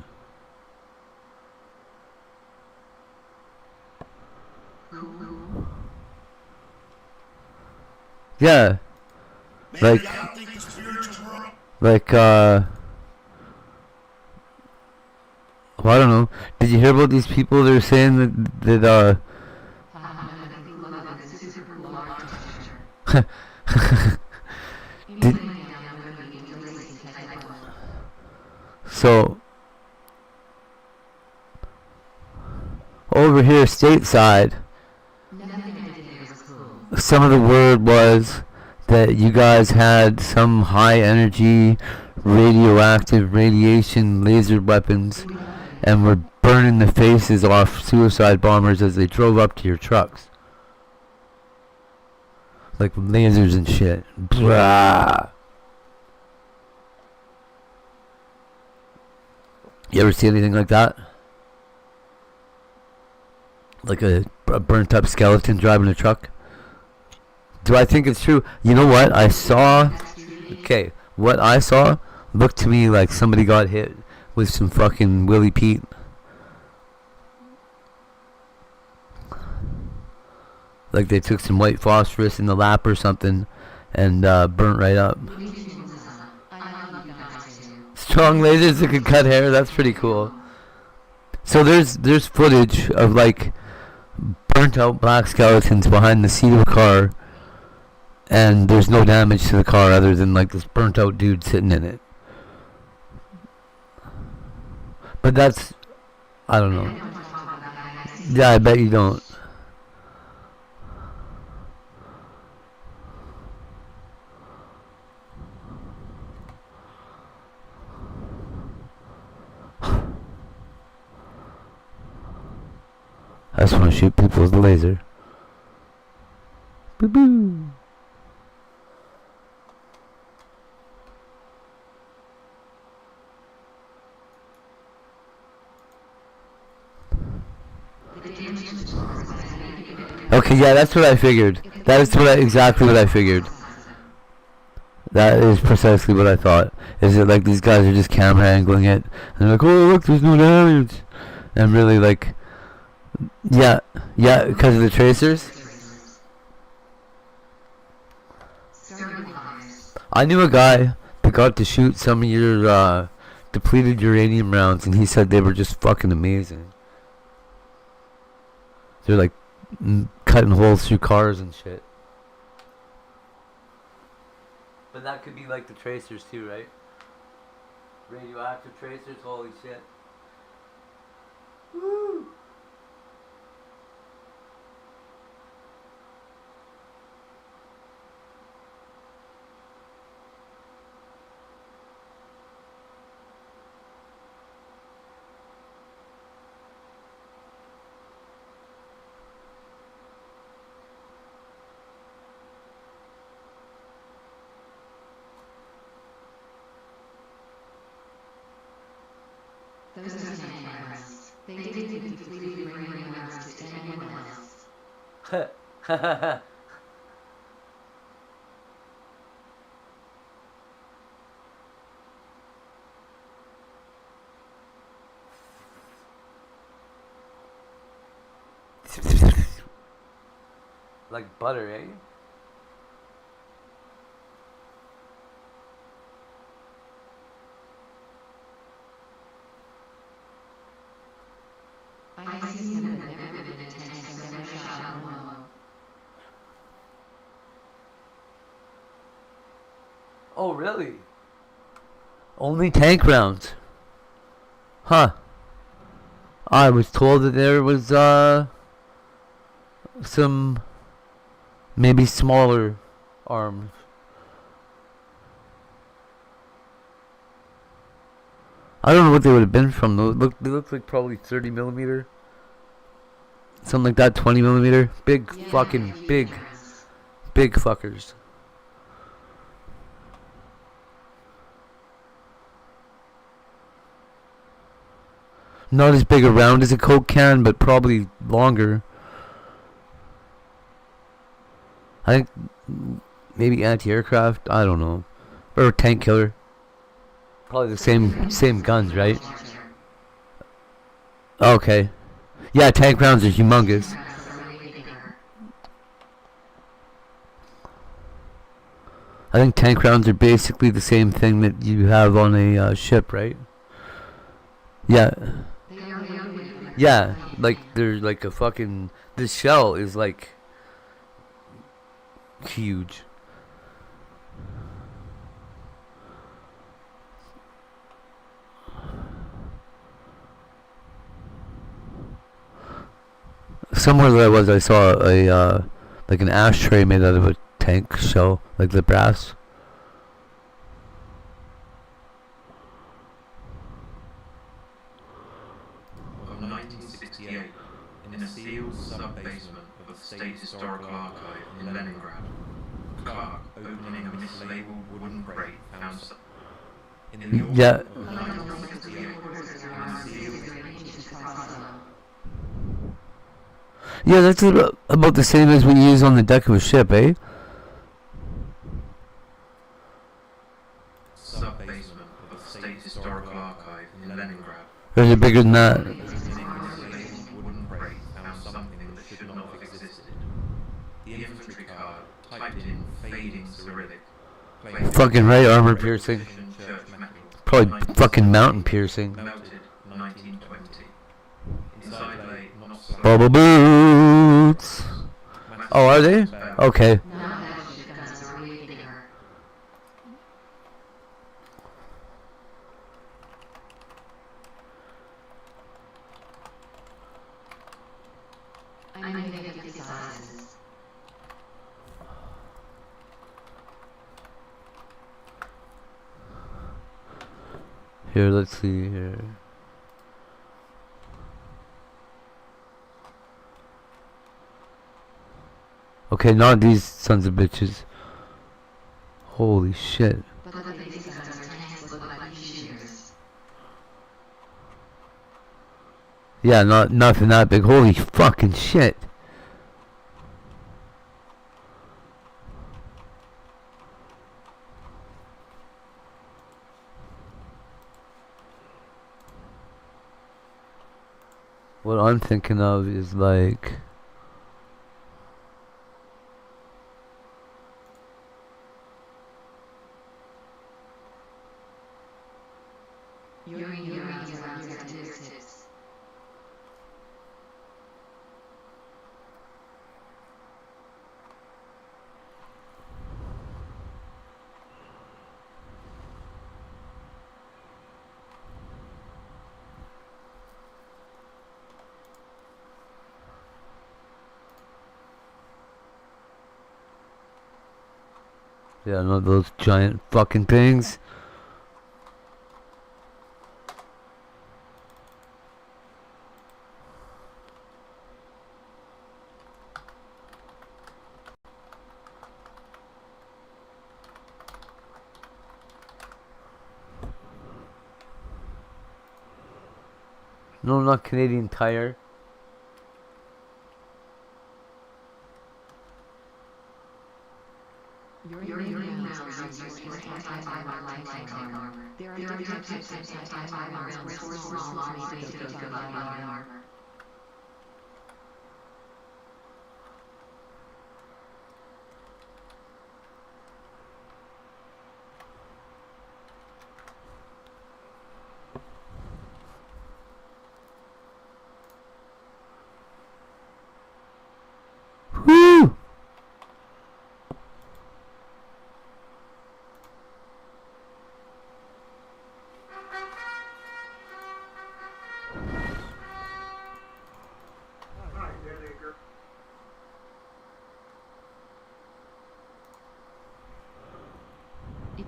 Speaker 1: Yeah. Like, well, I don't know. Did you hear about these people that are saying that so over here stateside, some of the word was that you guys had some high energy radioactive radiation laser weapons and were burning the faces off suicide bombers as they drove up to your trucks. Like lasers and shit. Blah. You ever see anything like that? Like a burnt up skeleton driving a truck? Do I think it's true? You know what? I saw... Okay, what I saw looked to me like somebody got hit with some fucking Willie Pete. Like they took some white phosphorus in the lap or something and burnt right up. Strong lasers that could cut hair, that's pretty cool. So there's footage of like burnt out black skeletons behind the seat of a car, and there's no damage to the car other than like this burnt out dude sitting in it. But that's, I don't know. Yeah, I bet you don't. I just want to shoot people with a laser. Boo boo. Okay, yeah, that's what I figured. That is exactly what I figured. That is precisely what I thought. Is it like these guys are just camera angling it, and they're like, oh look, there's no damage, and really like, yeah, because of the tracers. I knew a guy that got to shoot some of your depleted uranium rounds, and he said they were just fucking amazing. They're like cutting holes through cars and shit. But that could be like the tracers too, right? Radioactive tracers, holy shit. Woo!
Speaker 2: Those are cameras. They didn't depleted uranium rounds to anyone else.
Speaker 1: Like butter, eh?
Speaker 2: I see them, but never been intense, so never shot
Speaker 1: Oh, really? Only tank rounds. Huh. I was told that there was some maybe smaller arms. I don't know what they would have been from. They look like probably 30 millimeter. Something like that, 20 millimeter. Big fucking big fuckers. Not as big around as a Coke can, but probably longer. I think maybe anti-aircraft. I don't know, or tank killer. Probably the same guns, right? Okay. Yeah, tank rounds are humongous. I think tank rounds are basically the same thing that you have on a ship, right? Yeah. Yeah, like they're like a fucking. This shell is like huge. Somewhere that I was, I saw a like an ashtray made out of a tank shell, like the brass.
Speaker 15: Of 1968, in a sealed sub-basement of the State Historical Archive in Leningrad, Clark, opening a mislabeled wooden crate, found in the autumn
Speaker 1: Yeah.
Speaker 15: of 1968, in a sealed
Speaker 1: Yeah, that's about the same as we use on the deck of a ship, eh?
Speaker 15: sub-basement of the State Historical Archive in Leningrad.
Speaker 1: Or is it bigger than that?
Speaker 15: In a mislabeled wooden crate, found something that should not have existed. The infantry card, typed in fading Cyrillic.
Speaker 1: Fucking right, armor piercing. Probably fucking mountain piercing.
Speaker 15: Melted 1920. Inside lay not so
Speaker 1: Bubble boots. Oh, are they? Okay.
Speaker 2: I may get these sizes.
Speaker 1: Here, let's see here. Okay, not these sons of bitches. Holy shit. Yeah, nothing that big. Holy fucking shit. What I'm thinking of is like yeah, not those giant fucking things. No, not Canadian Tire.
Speaker 2: Your rounds are used for anti-viral light armor. There are different types of anti-viral rounds for small armies to go light armor.
Speaker 1: Woo!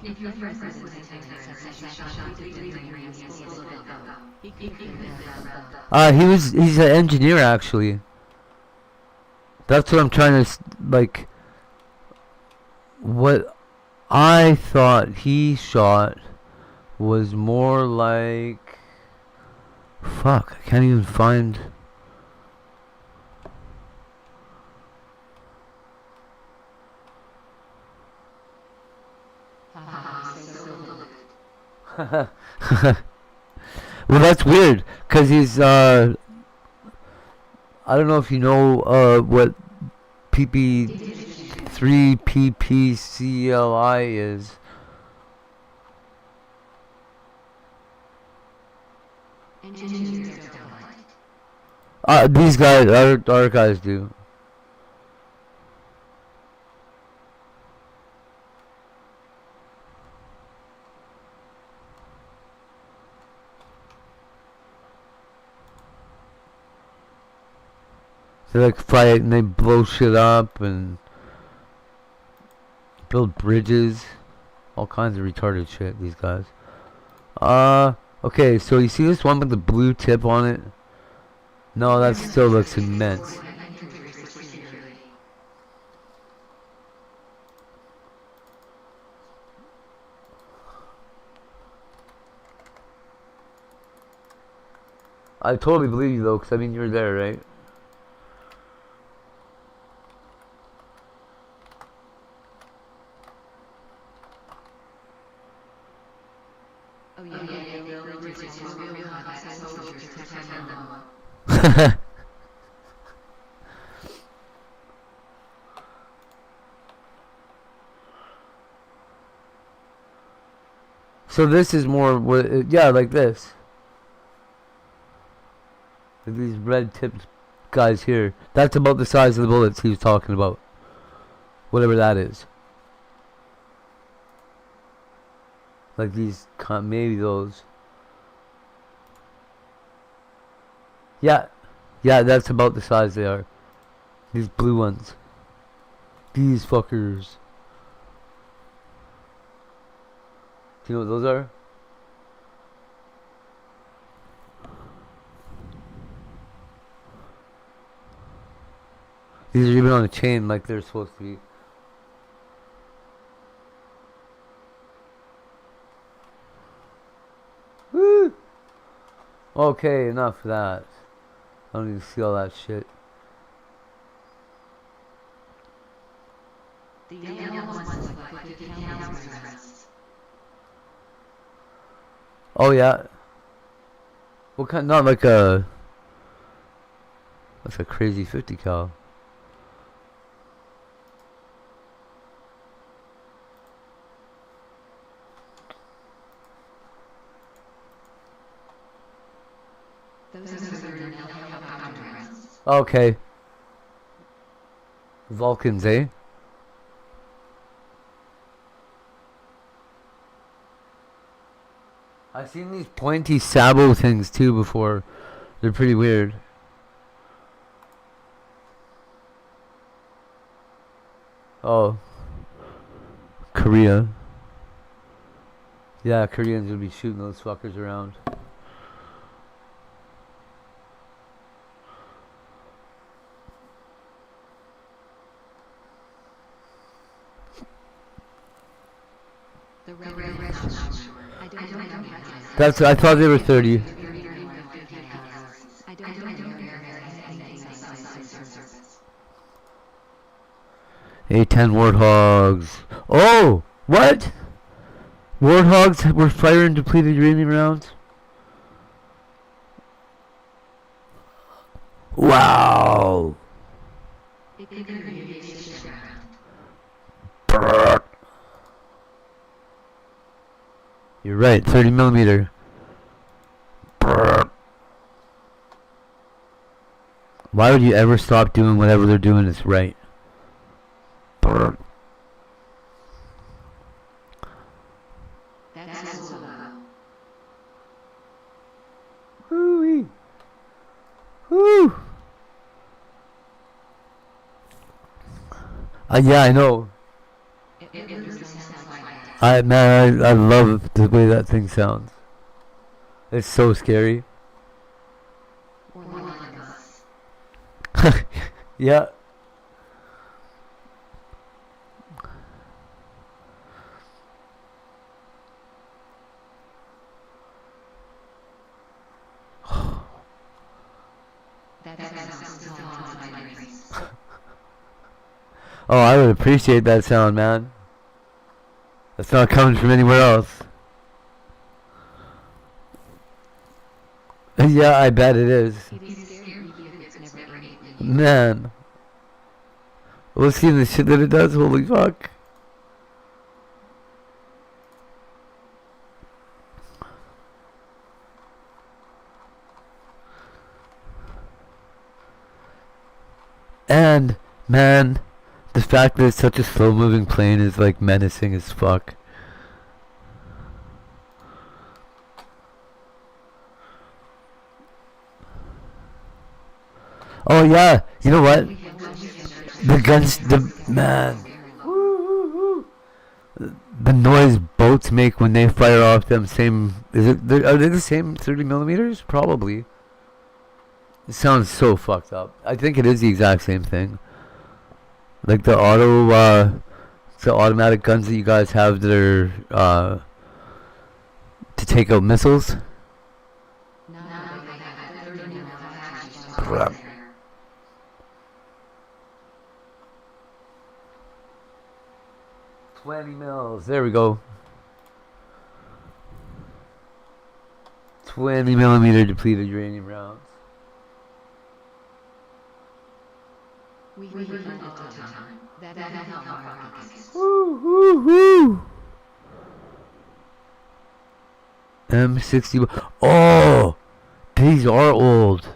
Speaker 2: If your friend was shot 3 rings full of elbow, he could have
Speaker 1: he's an engineer actually. That's what I'm trying to like. What I thought he shot was more like. Fuck! I can't even find. Well, that's weird, cause he's I don't know if you know what PP3PPCLI is. These guys, our guys do. They like fly it and they blow shit up and build bridges, all kinds of retarded shit. These guys. Okay, so you see this one with the blue tip on it? No, that still looks immense. I totally believe you though, because I mean you're there, right? So this is more, yeah, like this. Like these red tipped guys here. That's about the size of the bullets he was talking about. Whatever that is. Like these, maybe those. Yeah, that's about the size they are. These blue ones. These fuckers. Do you know what those are? These are even on a chain like they're supposed to be. Woo! Okay, enough of that. I don't need to see all that shit.
Speaker 2: The yellow ones look like 50 calories.
Speaker 1: Oh yeah. What kind? Not like a. That's a crazy 50 cal. Okay. Vulcans, eh? I've seen these pointy sabo things too before. They're pretty weird. Oh. Korea. Yeah, Koreans would be shooting those fuckers around.
Speaker 2: The red ones.
Speaker 1: That's. I thought they were 30. A10 Warthogs. Oh, what? Warthogs were firing depleted uranium rounds. Wow. You're right, 30 millimeter. Why would you ever stop doing whatever they're doing is right? Woo-wee. Woo! Yeah, I know.
Speaker 2: It literally sounds like that.
Speaker 1: I love the way that thing sounds. It's so scary.
Speaker 2: Or like us.
Speaker 1: Yeah.
Speaker 2: That sounds so haunted my dreams.
Speaker 1: Oh, I would appreciate that sound, man. That's not coming from anywhere else. Yeah, I bet it is. Man. We'll see the shit that it does, holy fuck. And, man, the fact that it's such a slow moving plane is like menacing as fuck. Oh yeah, you know what? The guns, man. The noise boats make when they fire off them same, are they the same 30 millimeters? Probably. It sounds so fucked up. I think it is the exact same thing. Like the automatic guns that you guys have that are, to take out missiles. Crap. 20 mils. There we go. 20 millimeter depleted uranium rounds.
Speaker 2: We heard it all the time. That helped our rockets.
Speaker 1: Woo, woo, woo. M60. Oh, these are old.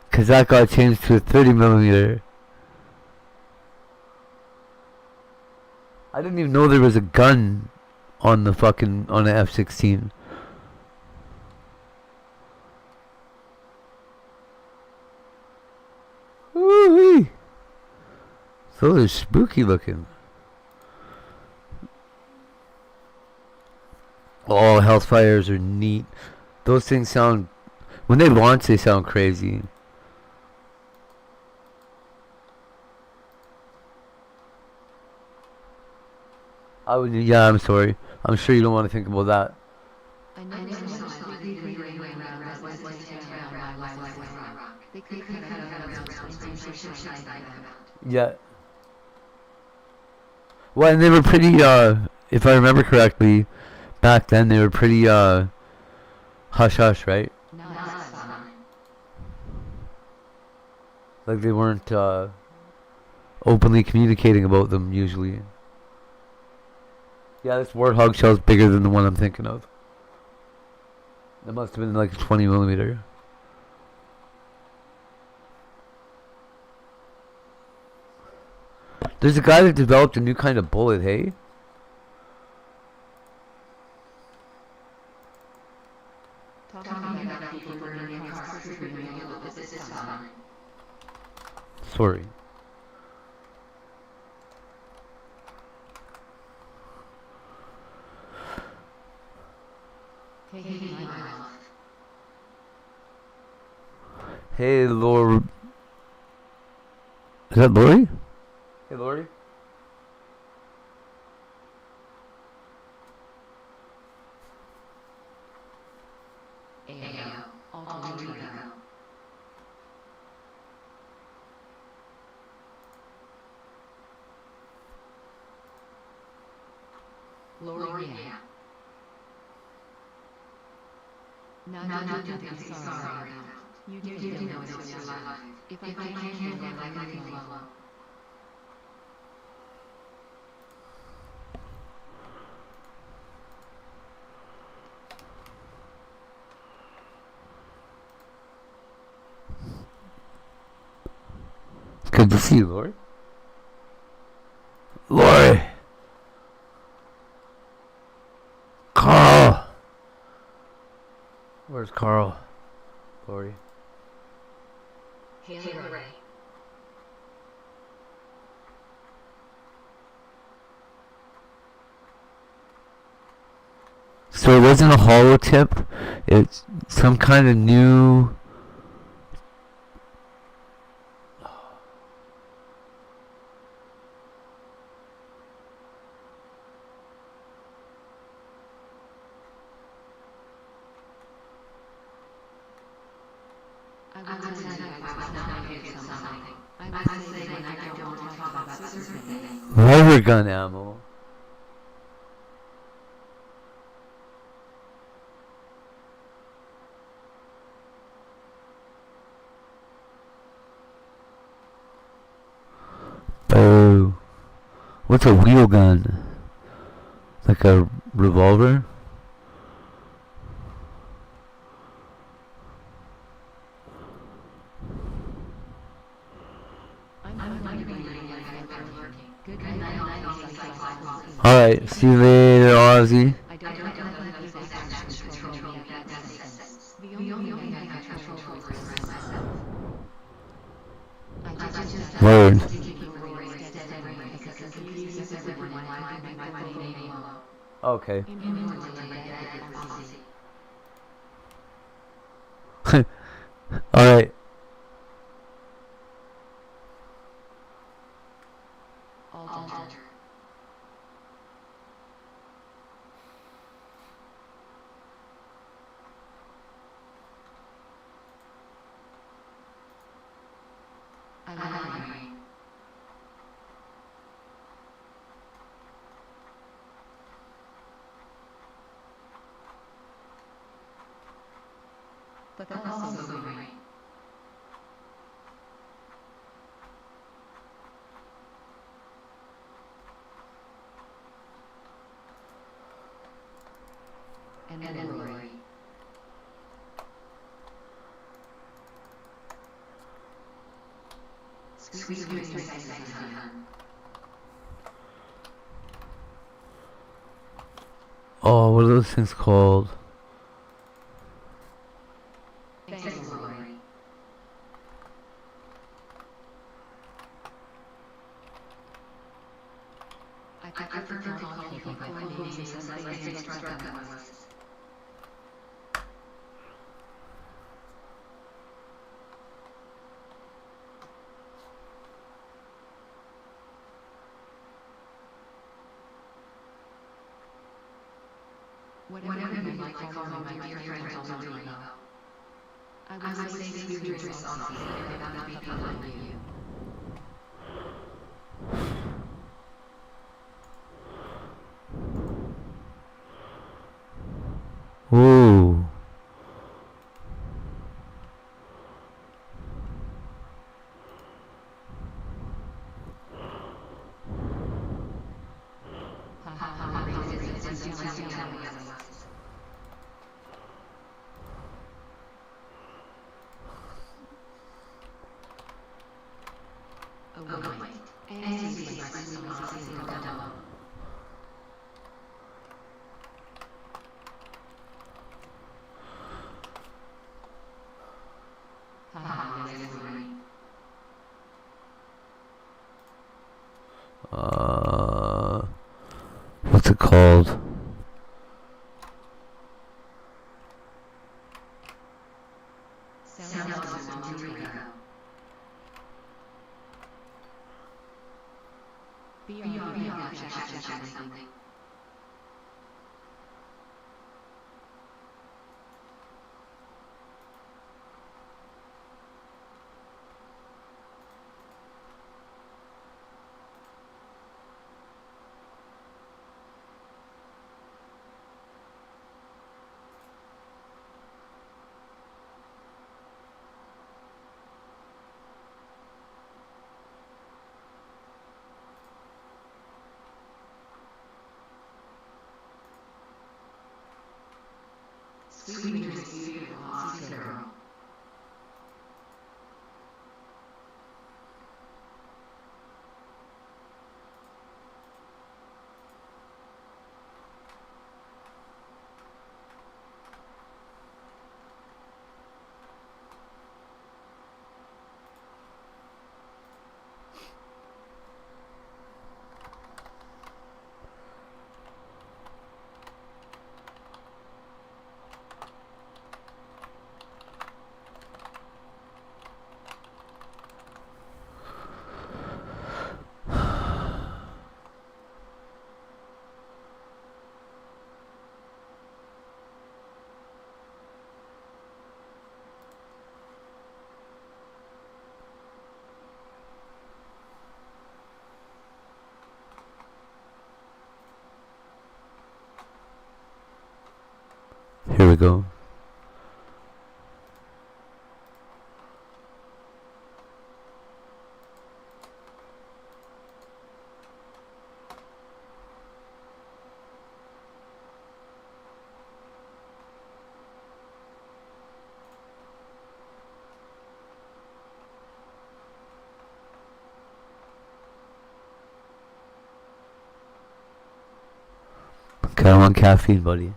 Speaker 1: Cause that got changed to a 30 millimeter. I didn't even know there was a gun on the fucking on the F-16. Woo-wee. Those are spooky looking. Oh, Hellfires are neat. Those things sound, when they launch, they sound crazy. I would, yeah, I'm sorry. I'm sure you don't want to think about that.
Speaker 2: I know they could cut
Speaker 1: Yeah. Well, and they were pretty, if I remember correctly, back then they were pretty, hush-hush, right? Like they weren't, openly communicating about them, usually. Yeah, this Warthog shell's bigger than the one I'm thinking of. That must have been like a 20 millimeter. There's a guy that developed a new kind of bullet, hey? Sorry. Hey, Lori. Is that Lori? Hey, Lori.
Speaker 2: Lori, yeah. Not to be sorry. You do know it's your life. If I can't handle it, I can leave you alone.
Speaker 1: It's good to see you, Lori. Lori! Carl! Where's Carl? Lori.
Speaker 2: Hail Hooray.
Speaker 1: So it wasn't a holo tip. It's some kind of new.
Speaker 2: I would say if I was navigating something, I would say when I don't want to talk about Superman.
Speaker 1: Rubber gun ammo. Oh. What's a wheel gun? Like a revolver? Alright, see you later, Ozzy.
Speaker 2: I don't know if people actions control me in that sense. The only thing I can control is myself. I just
Speaker 1: Word.
Speaker 2: have to keep Rory's dead anyway because it confuses everyone why I make my full name Molo.
Speaker 1: Okay.
Speaker 2: In order to make that Ozzy.
Speaker 1: Alright.
Speaker 2: Alter. I but also the rain. And then Rory. Sweet, sweet, sweet,
Speaker 1: Oh, what are those things called?
Speaker 2: Thanks, Rory. I prefer to call people by names as I instruct them was. Whatever you like to call me, my dear friend Antonio. I would say sweet dreams Ozzy, about the people I knew.
Speaker 1: Ooh. What's it called?
Speaker 2: Something. Sweet is beautiful, Ozzy girl.
Speaker 1: Here we go. Okay, I want caffeine, buddy.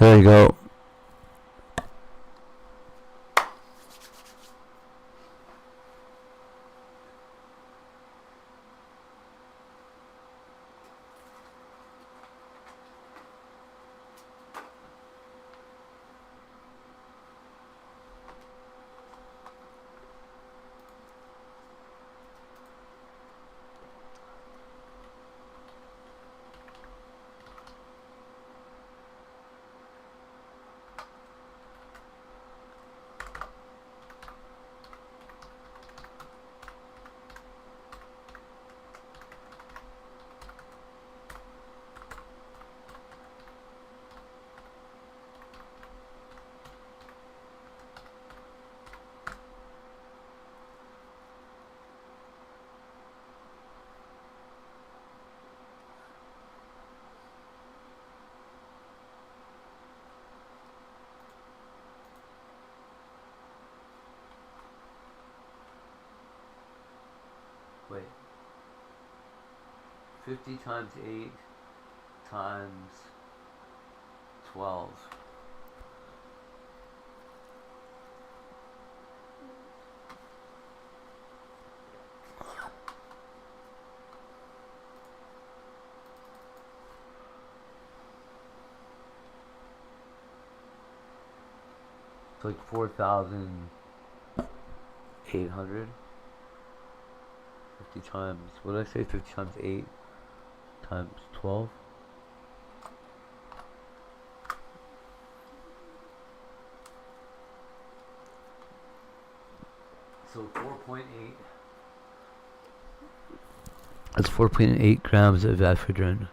Speaker 1: There you go. Wait. 50 times 8 times 12. It's like 4,800. 50 times. What did I say? 50 times 8 times 12. So 4.8. That's 4.8 grams of ephedrine.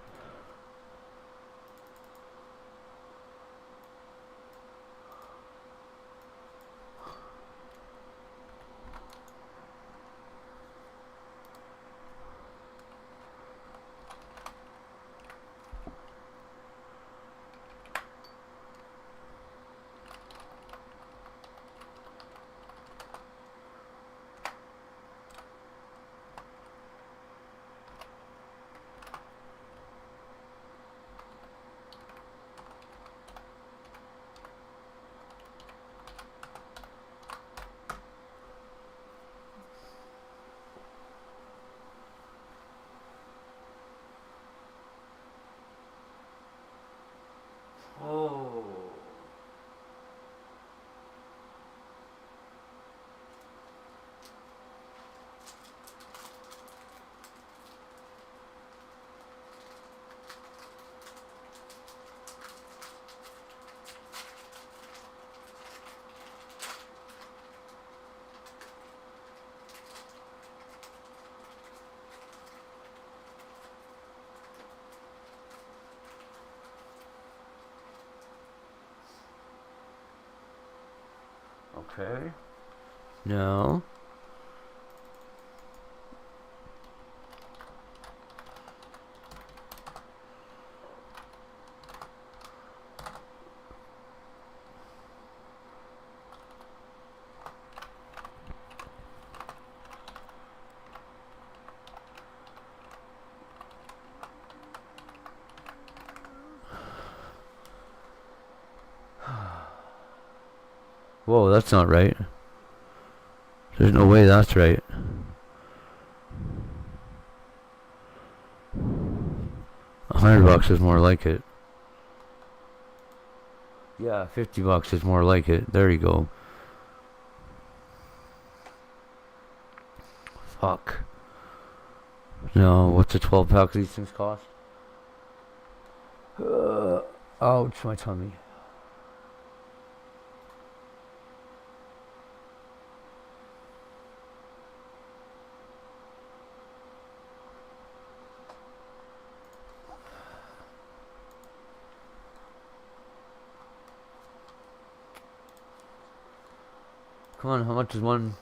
Speaker 1: Oh. Okay. No. Whoa, that's not right. There's no way that's right. $100 is more like it. Yeah, $50 is more like it. There you go. Fuck. No, what's a 12-pack of these things cost? Ouch, my tummy. Come on, how much is one?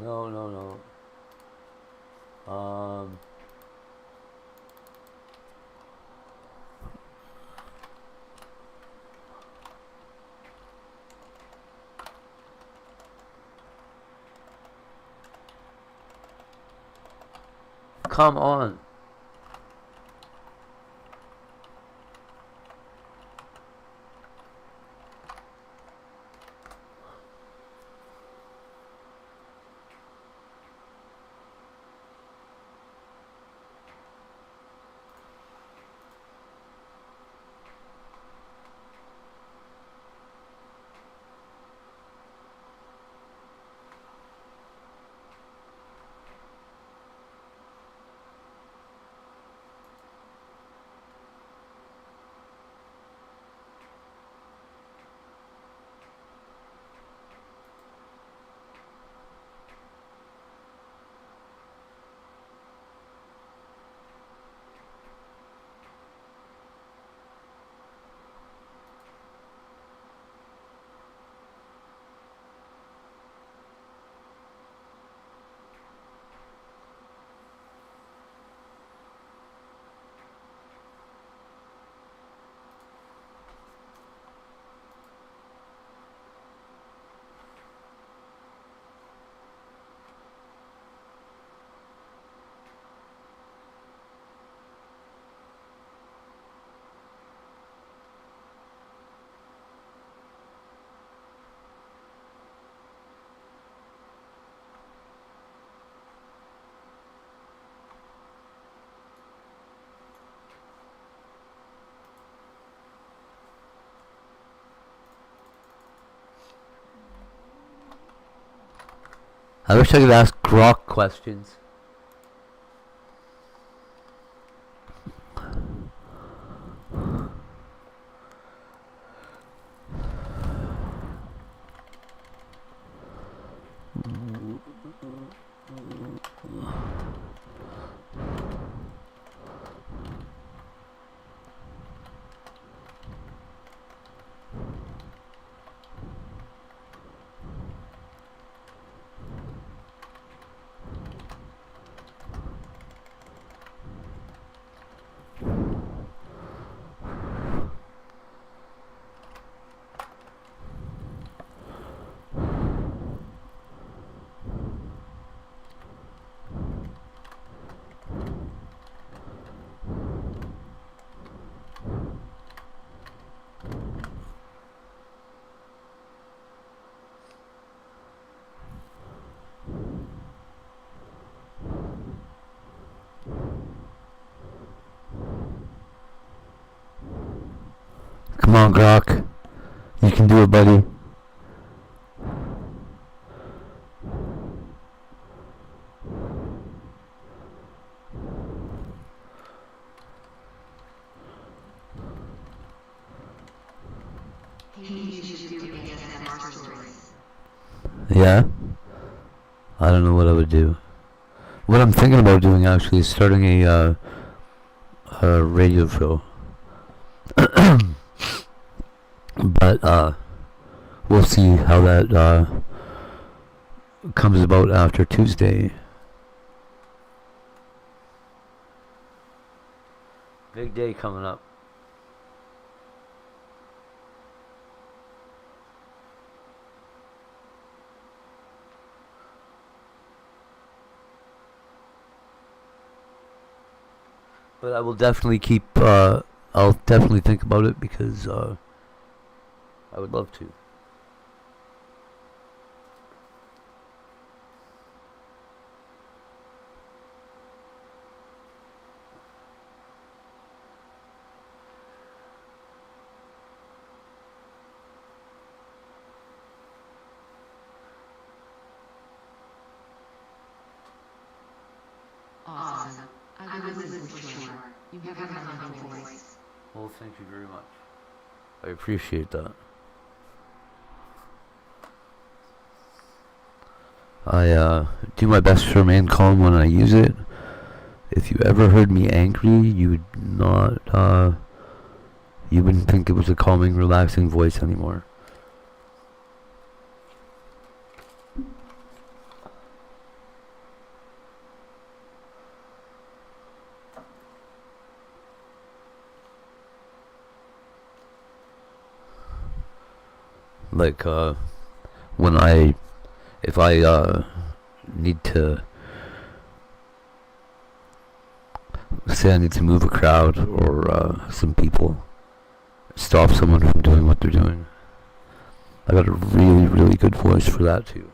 Speaker 1: No. Come on. I wish I could ask Grok questions. Come on, Grok. You can do it, buddy. Yeah? I don't know what I would do. What I'm thinking about doing actually is starting a radio show. But we'll see how that comes about after Tuesday. Big day coming up. But I will definitely keep, I'll definitely think about it because I would love to.
Speaker 2: Awesome. I would listen for sure. You have a wonderful voice.
Speaker 1: Well, thank you very much. I appreciate that. I do my best to remain calm when I use it. If you ever heard me angry, you would not, you wouldn't think it was a calming, relaxing voice anymore. Like, if I need to, say I need to move a crowd or some people, stop someone from doing what they're doing. I got a really, really good voice for that too.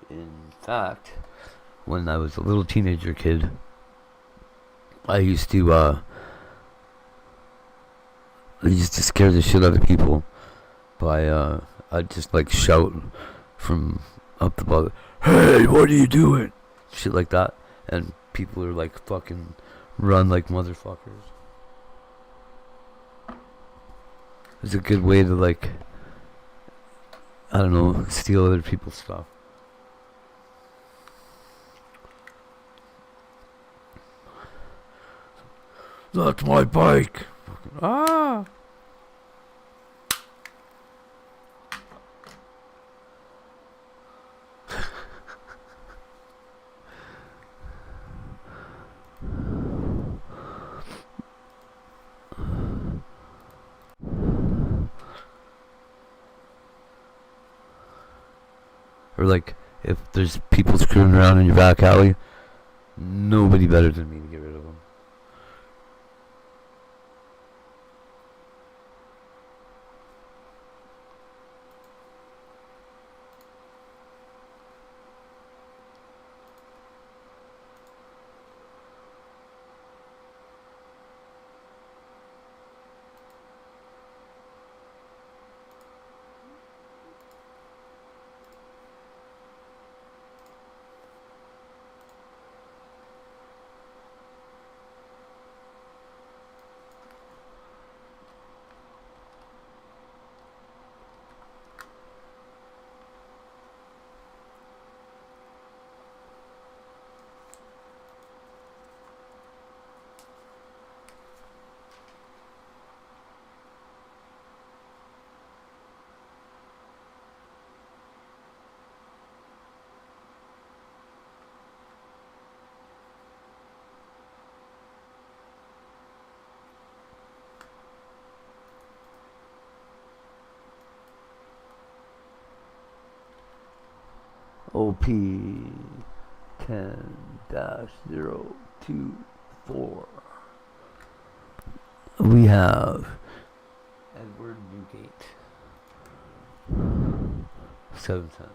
Speaker 1: In fact, when I was a little teenager kid, I used to scare the shit out of people by I'd just like shout from up the bar, "Hey, what are you doing?" Shit like that, and people are like fucking run like motherfuckers. It's a good way to, like, I don't know, steal other people's stuff. That's my bike. Ah. Or like, if there's people screwing around in your back alley, nobody better than me to get rid of them. OP 10-024. We have Edward Newgate. 7 cents.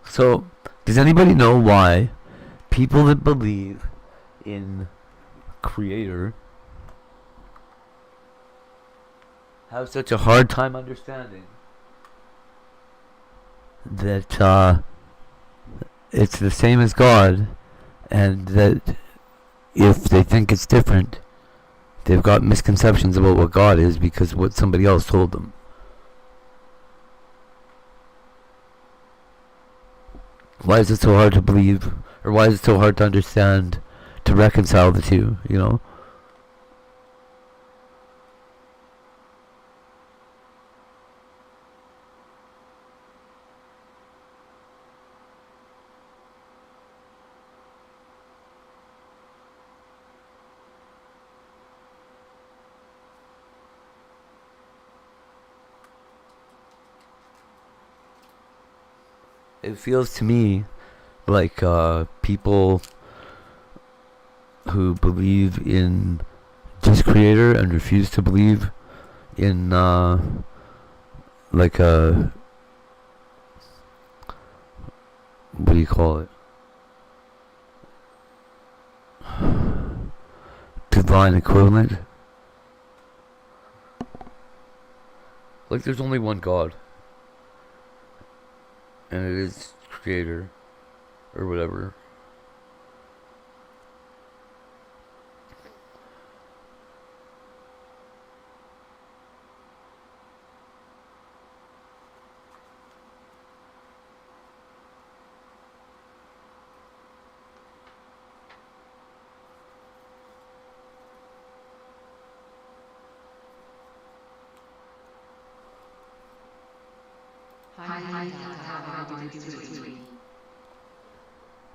Speaker 1: So, does anybody know why people that believe in Creator have such a hard time understanding that it's the same as God, and that if they think it's different, they've got misconceptions about what God is because of what somebody else told them? Why is it so hard to believe, or why is it so hard to understand, to reconcile the two, you know? it feels to me like people who believe in this creator and refuse to believe in like a, what do you call it, divine equivalent. Like there's only one God, and it is creator or whatever.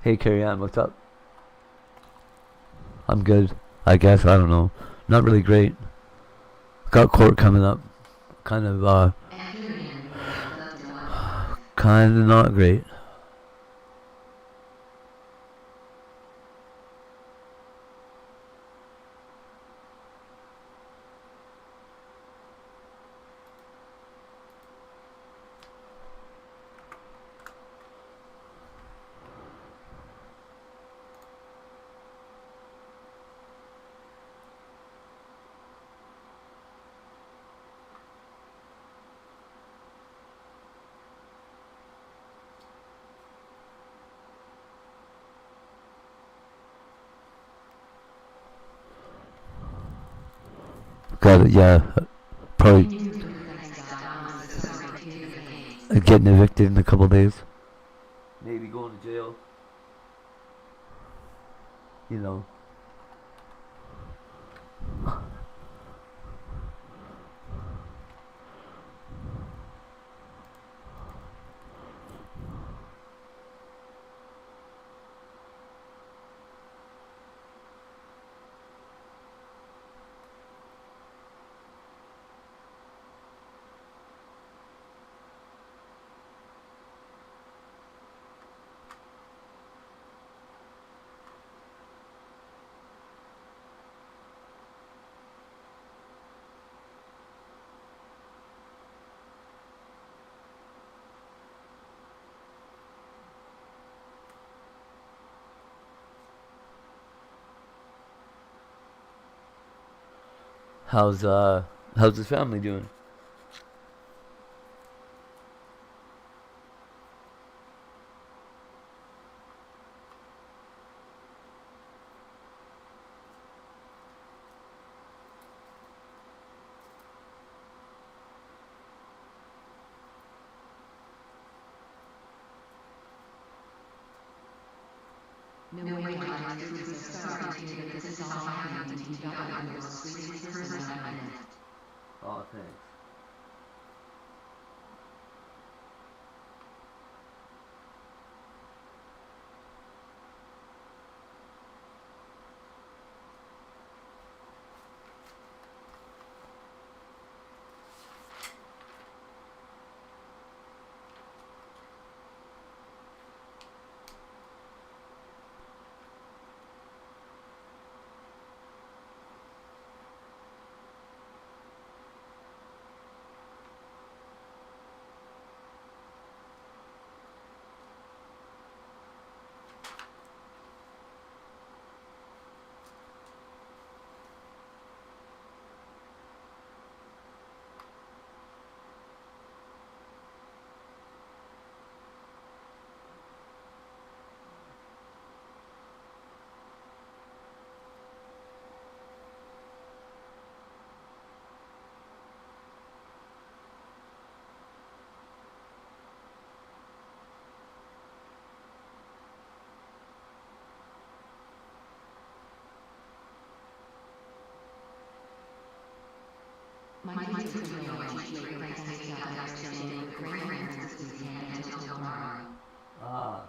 Speaker 1: Hey Carrie Ann, what's up? I'm good, I guess. I don't know. Not really great. Got court coming up. Kind of not great. Got it, yeah. Probably getting evicted in a couple days. Maybe going to jail. You know. How's the family doing?
Speaker 2: No way I was so sorry to hear that this is all happening to you. I'm the most sweetest person I've met.
Speaker 1: Oh, thanks.
Speaker 2: My kids are going to late Wednesday after staying with grandparents this weekend until tomorrow.
Speaker 1: Ah.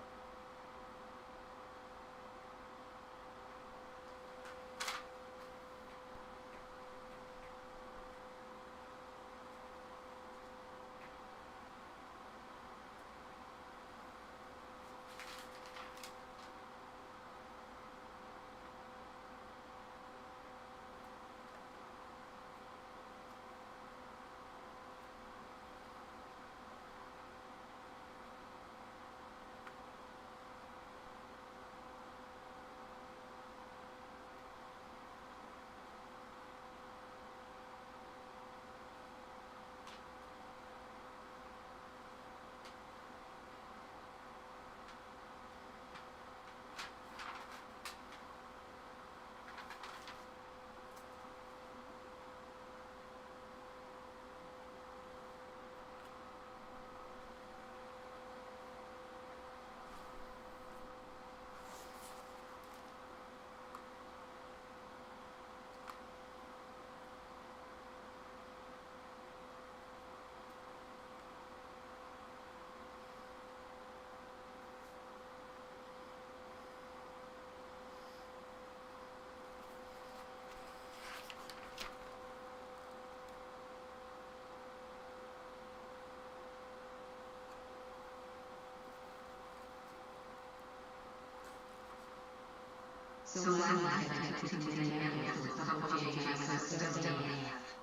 Speaker 2: So loudly I had to continue with the whole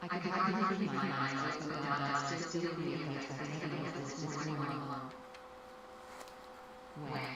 Speaker 2: I could hardly keep my eyes open to still be affected of this morning alone. Way.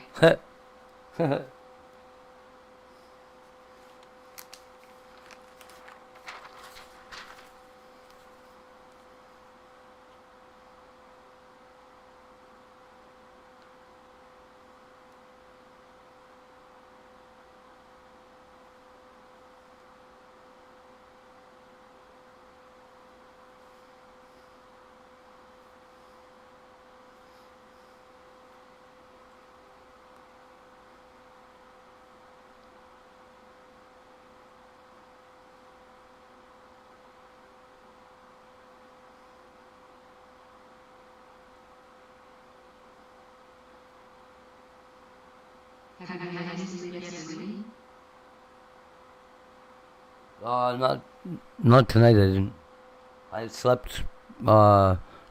Speaker 2: Have you had any sleep yesterday?
Speaker 1: Not tonight. I didn't. I slept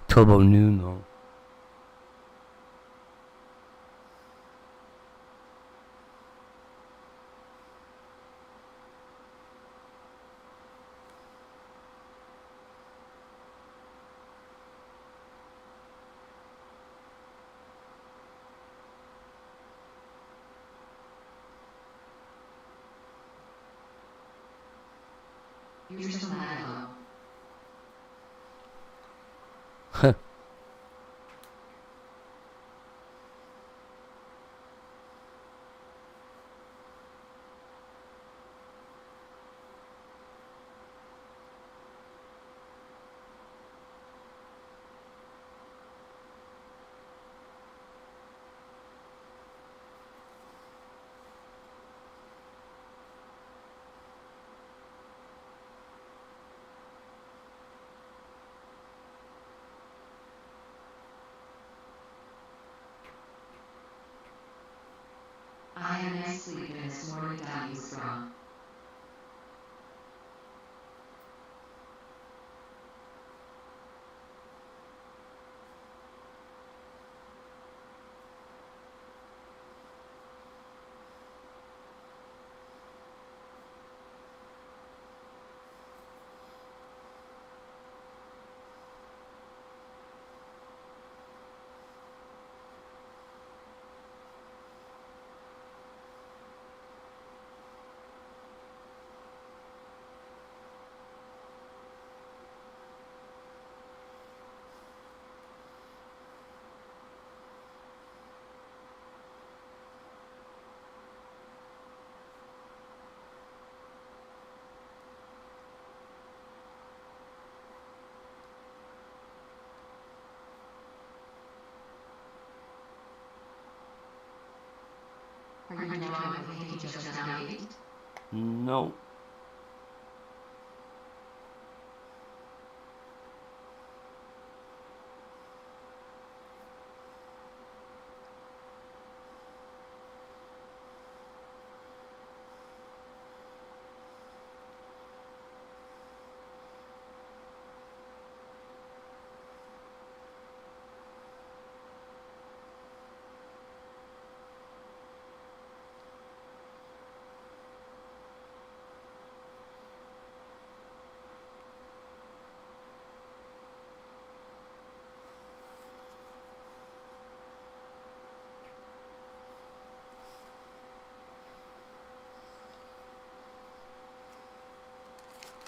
Speaker 1: till about noon though.
Speaker 2: You're so mellow. I am asleep in this morning dying straw. Are you drawing a page just now, Nate?
Speaker 1: No.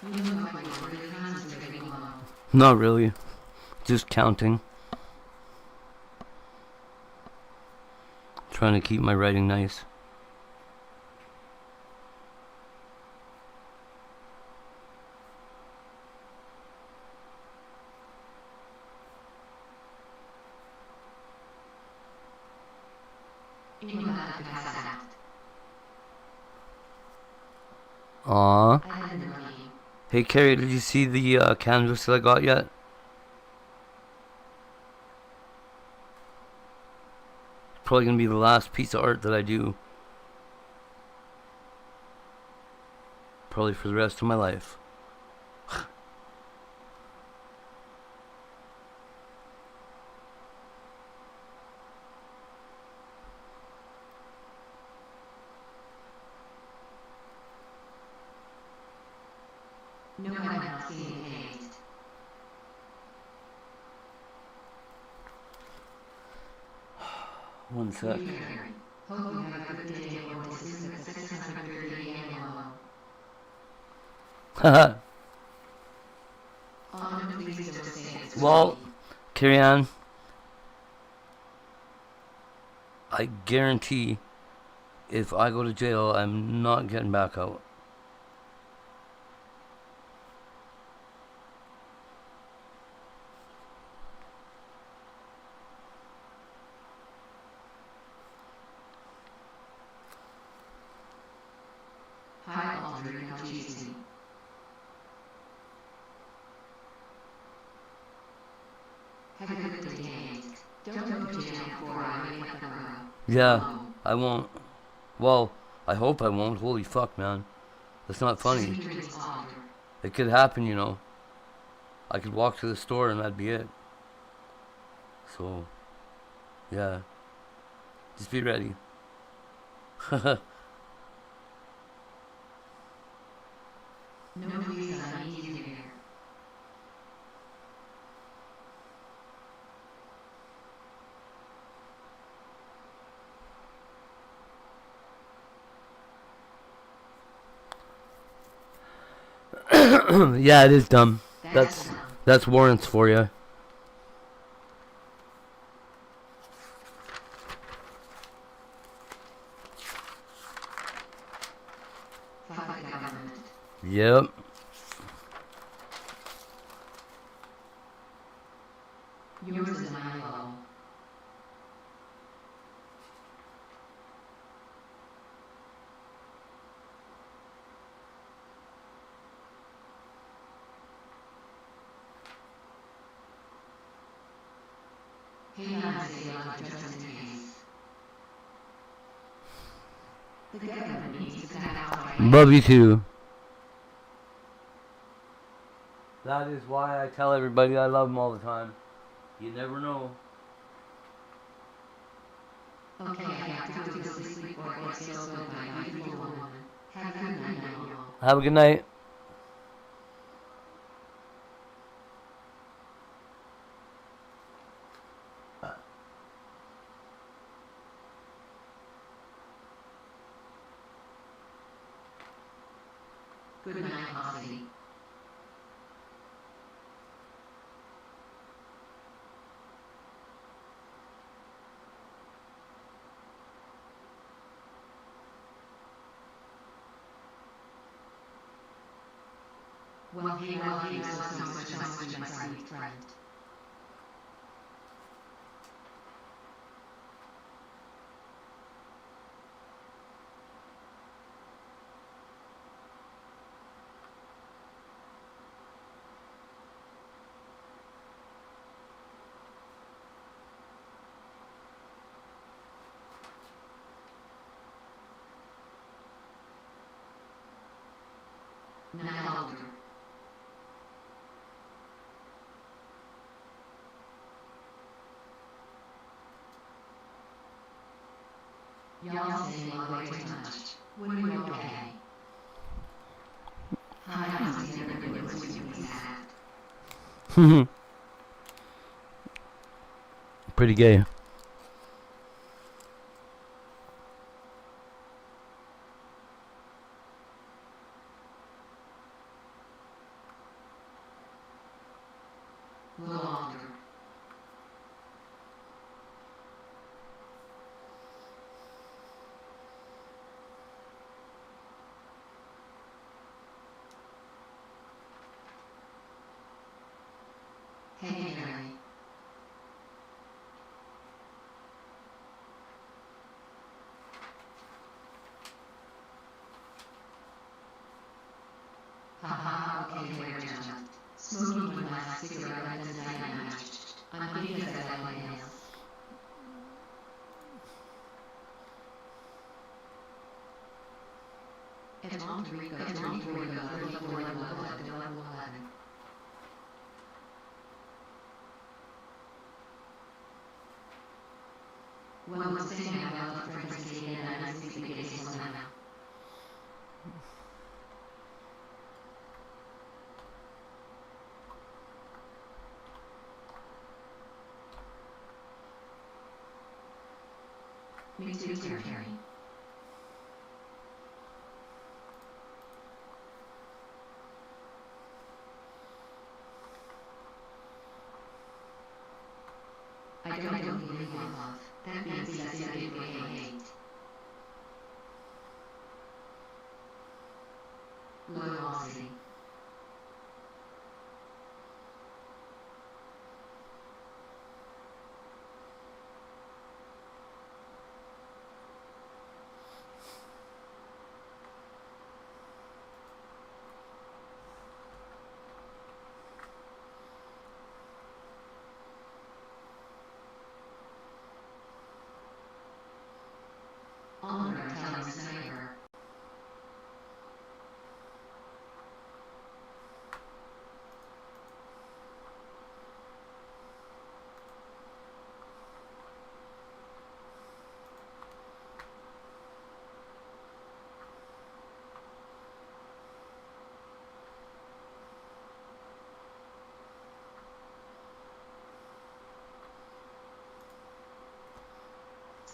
Speaker 2: You look like you're really concentrating alone.
Speaker 1: Not really. Just counting. Trying to keep my writing nice.
Speaker 2: You know how to pass that.
Speaker 1: Aww.
Speaker 2: I didn't know you.
Speaker 1: Hey Carrie, did you see the canvas that I got yet? Probably gonna be the last piece of art that I do. Probably for the rest of my life. One sec.
Speaker 2: Hope you have a good day or this is the 630 AMO.
Speaker 1: Haha.
Speaker 2: Autumn, please don't say it's
Speaker 1: Well,
Speaker 2: raining.
Speaker 1: carry on. I guarantee if I go to jail, I'm not getting back out.
Speaker 2: Hi, Alder, how cheesy. Have a good day, Hank. Don't go to jail before I wake up tomorrow.
Speaker 1: Yeah, I won't. Well, I hope I won't. Holy fuck, man. That's not funny.
Speaker 2: Sweet dreams, Alder.
Speaker 1: It could happen, you know. I could walk to the store and that'd be it. So, yeah. Just be ready.
Speaker 2: No visa needed here.
Speaker 1: Yeah, it is dumb. That's warrants for you.
Speaker 2: Fuck the government.
Speaker 1: Yep.
Speaker 2: Yours is my law. Hey, Nancy, I'm just in case. The government needs to back out.
Speaker 1: Love you too. That is why I tell everybody I love them all the time. You never know.
Speaker 2: Okay, I have to go to sleep or get killed by my evil woman. Have a good night, y'all.
Speaker 1: Have a good night.
Speaker 2: Good night, Ozzy. Well, he was so much fun, my sweet friend. Now, Alder. Y'all say my way too much. When we okay? Hi, Ozzy, everybody was doing that.
Speaker 1: Pretty gay.
Speaker 2: Little Alder. Hey, Harry. Haha, okay, Harry jumped. Smoking my last cigarette right as I matched. I'm big as I like nails. It's on Rico, it's on Rico, 34 level 11. Well, I'm saying about the frequency and I think the case is now. Military. I don't believe in love. That means that's the way I hate. Loyalty. Honor tells neighbor.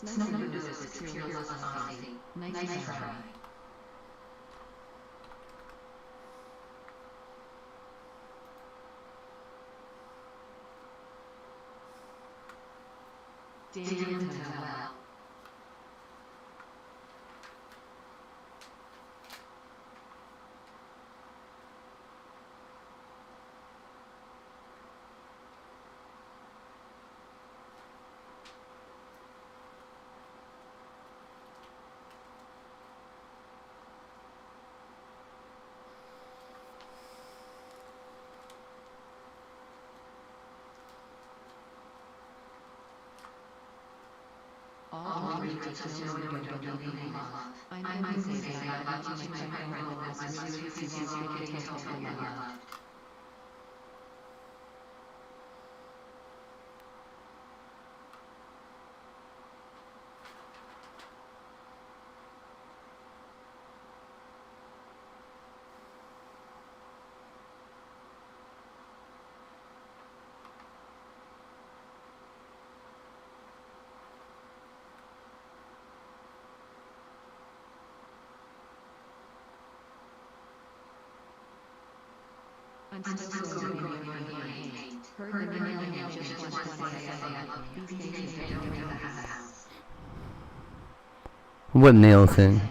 Speaker 2: Snow noodles is curiosity. Nice try. Damn to well. All readers know you don't believe in love. I might say that I love you my grandma was really getting totally loved. I'm still going to hate. Heard the name just want to say I love you. These days they don't know the house.
Speaker 1: What nail thing?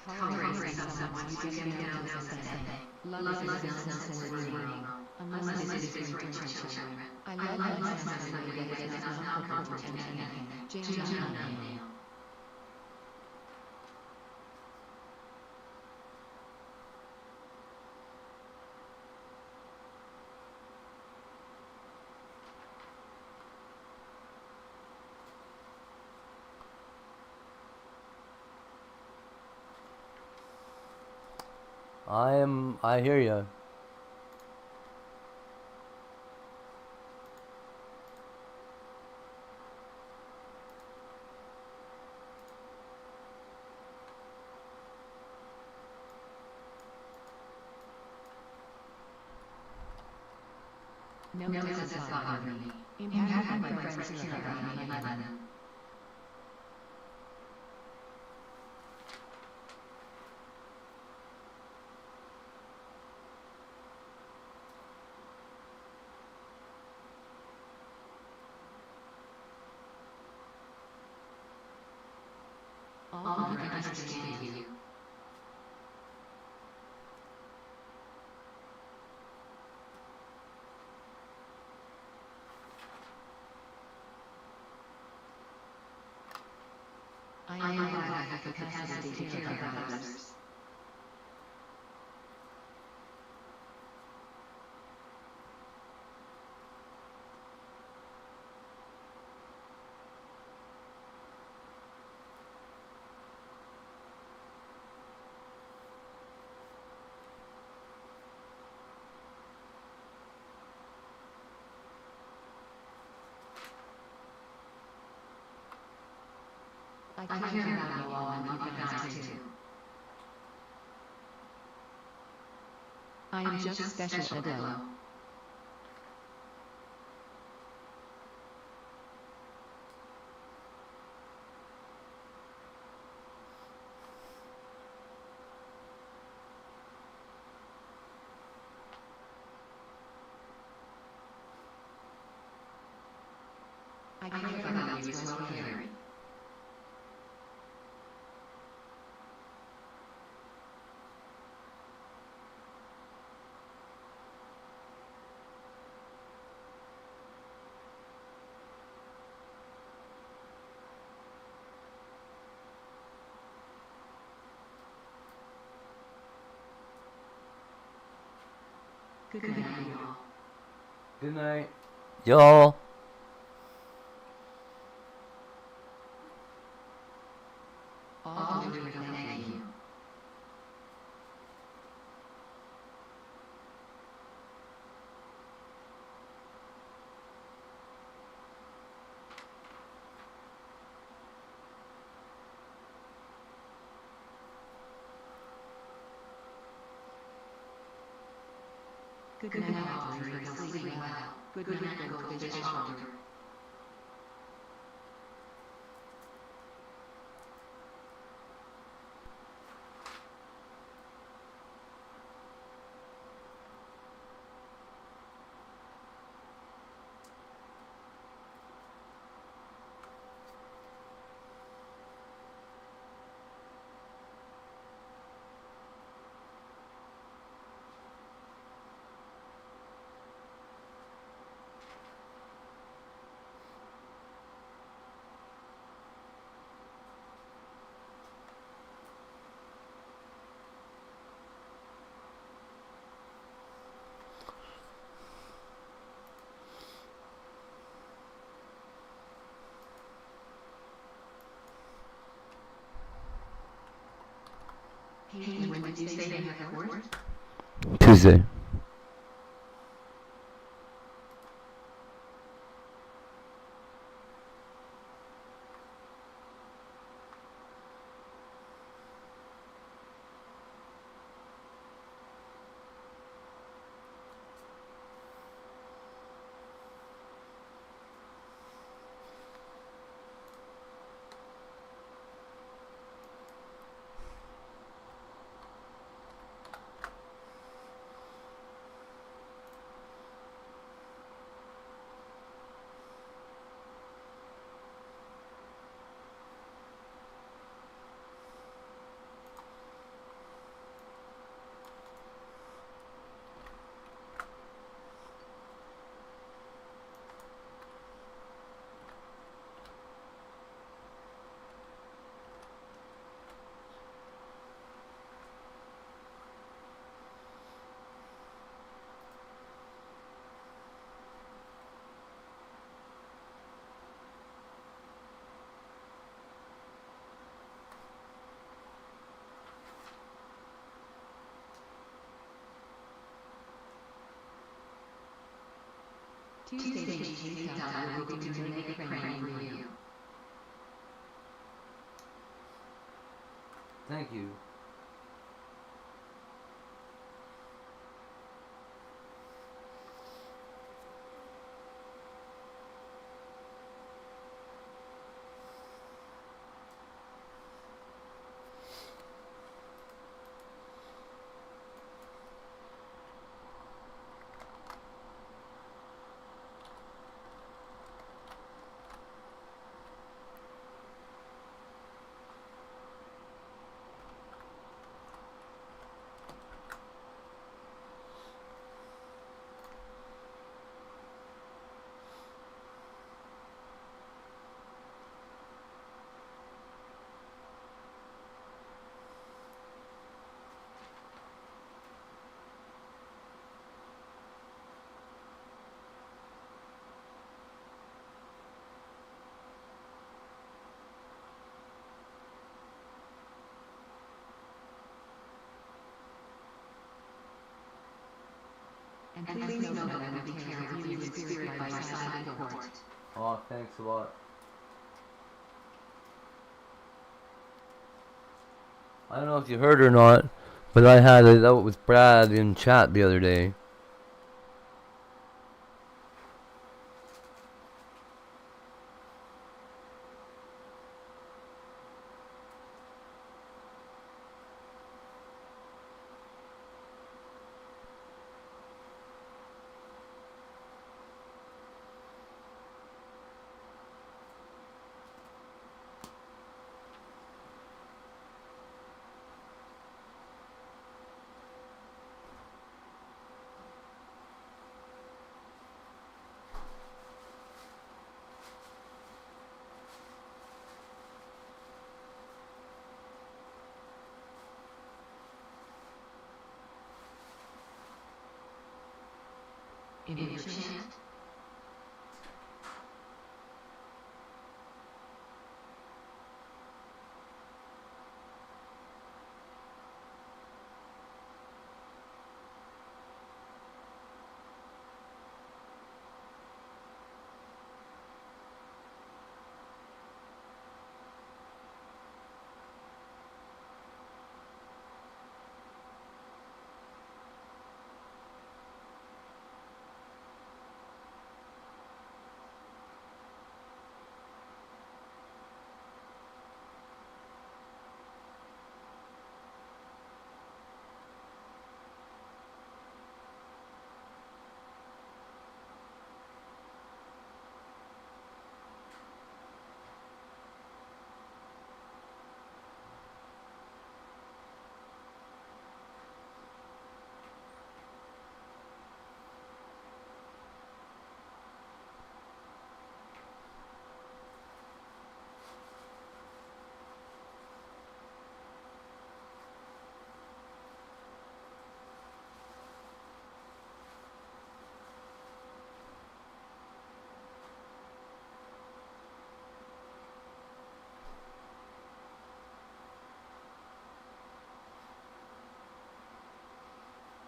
Speaker 2: Tolerating someone once you get to know them. Love is nonsense and wrong. Unless it is for children. I love somebody that is not comfortable to anything. Jane Nail.
Speaker 1: I hear ya.
Speaker 2: No doesn't bother me. In having my friends care about me and them. All understand you. I know I have the capacity to care about others. I care about you all and you guys too. I am just special, Adele. I care about you as well, Harry. Good night, y'all.
Speaker 1: Good night, y'all.
Speaker 2: All do it, thank you. Good night, Audrey. Sleep well. Good night, Goldfish Alder. Hey, when did you say they have court?
Speaker 1: Tuesday.
Speaker 2: Tuesday, Tuesday, Donna will be doing a crane review.
Speaker 1: Thank you.
Speaker 2: And please know that I will take care of you in spirit by your side in court.
Speaker 1: Oh, thanks a lot. I don't know if you heard or not, but I had it out with Brad in chat the other day.
Speaker 2: In your chant.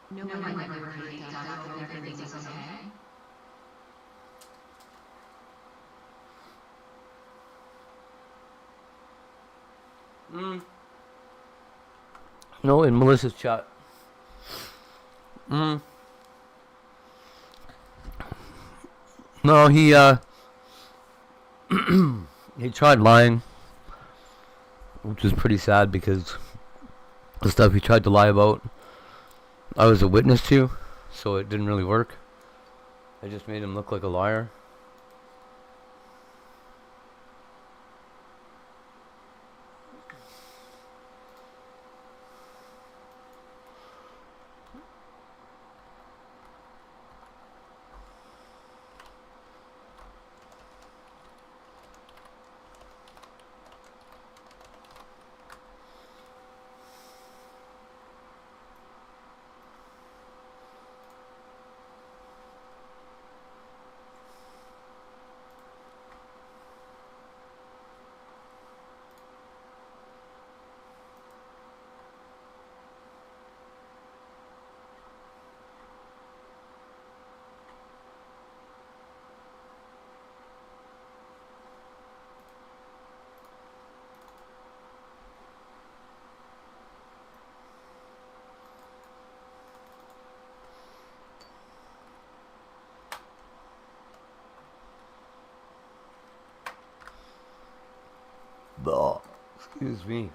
Speaker 2: No one ever really does hope everything is okay.
Speaker 1: No, in Melissa's chat. No, he he tried lying, which was pretty sad because the stuff he tried to lie about, I was a witness to, so it didn't really work. I just made him look like a liar. Excuse me.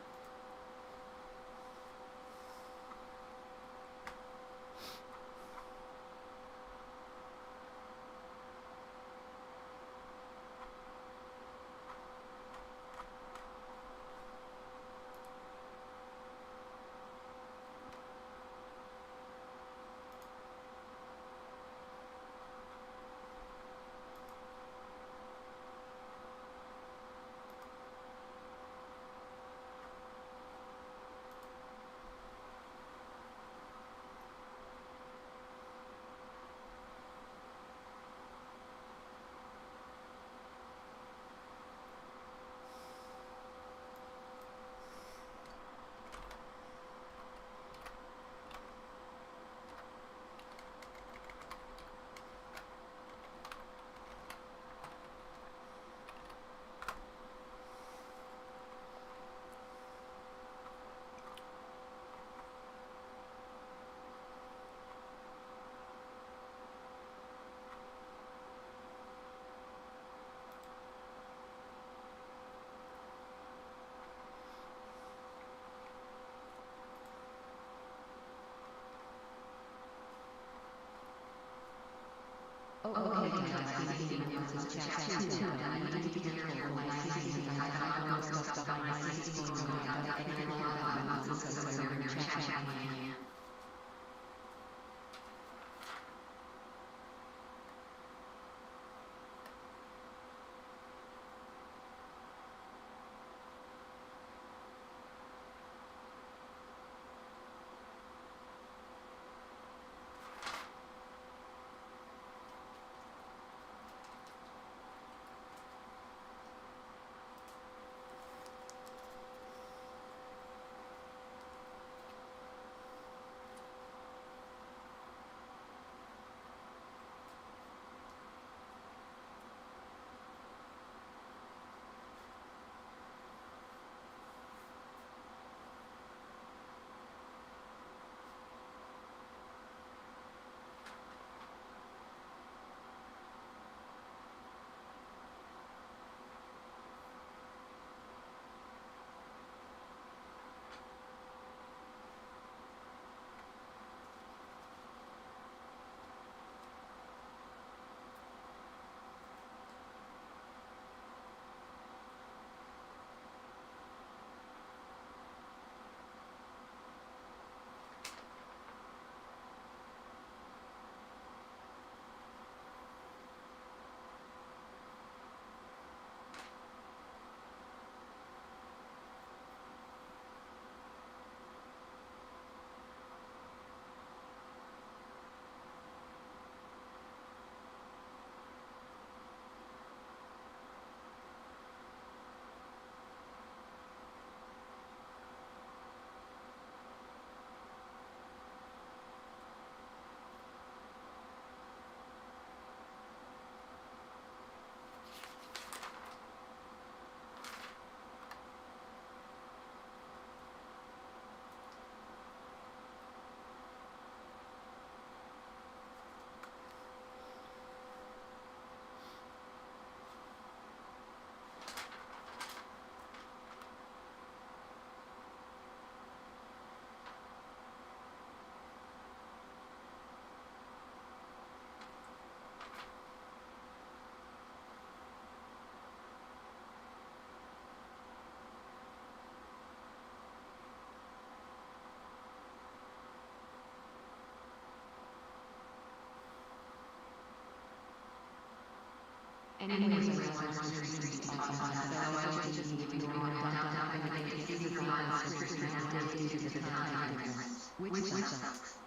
Speaker 2: Anyways, I was on which sucks.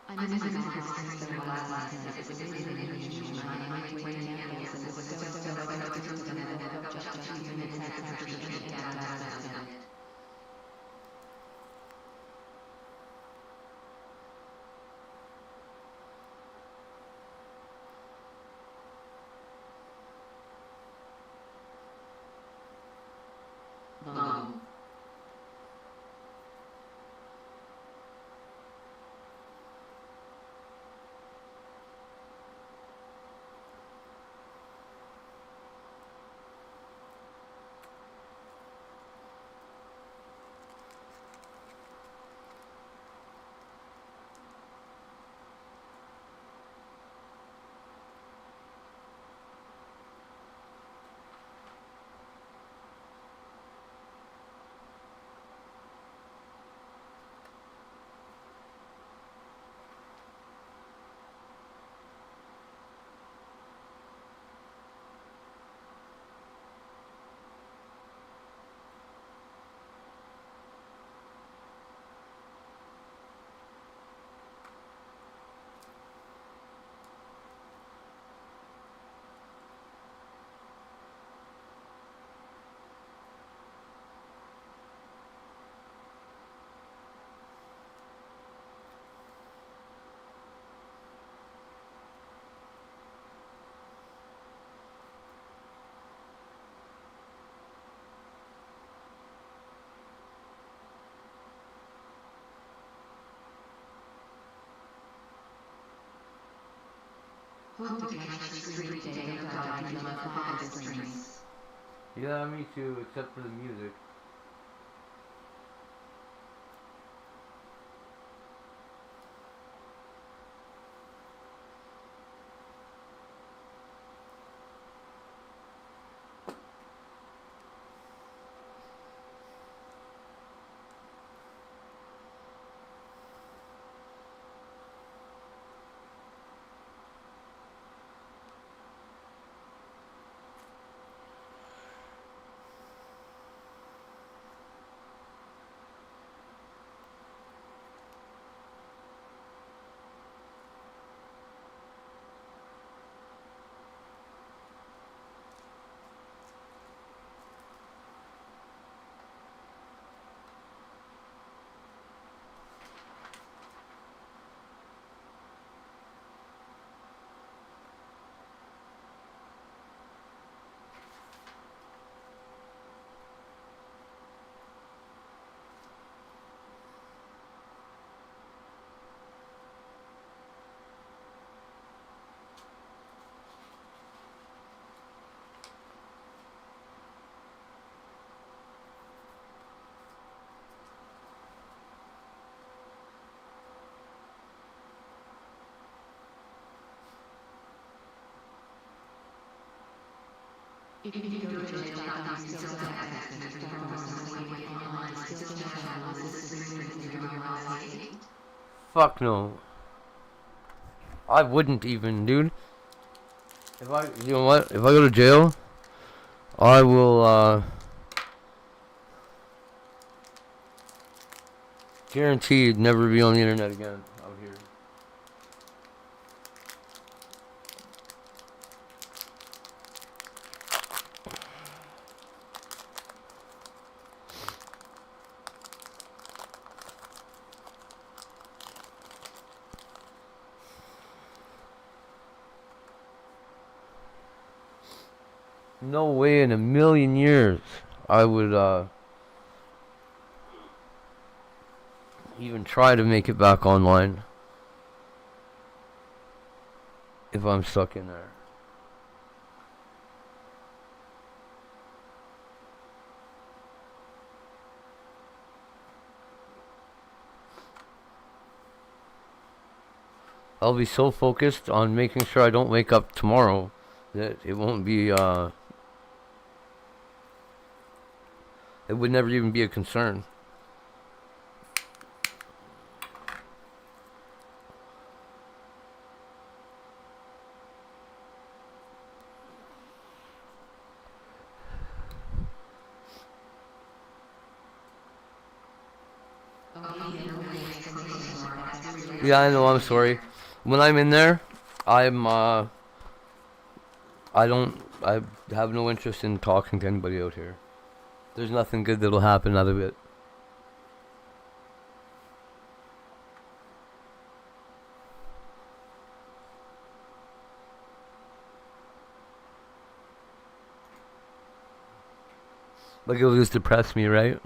Speaker 2: I'm missing all this things that were last night. It was really unusual. I might wait candles and was so I went to them and then woke up just a few minutes after she came down last night. Long. Hope to catch the street day of God you love my strings.
Speaker 1: Yeah, me too, except for the music.
Speaker 2: If you go to jail.com, you still have access to information waiting online, still have analysis agreement in your reality.
Speaker 1: Fuck no. I wouldn't even, dude. If I, you know what? If I go to jail, I will, guaranteed never be on the internet again out here. No way in a million years I would even try to make it back online if I'm stuck in there. I'll be so focused on making sure I don't wake up tomorrow that it won't be it would never even be a concern. Yeah, I know, I'm sorry. When I'm in there, I have no interest in talking to anybody out here. There's nothing good that'll happen out of it. Like, it'll just depress me, right?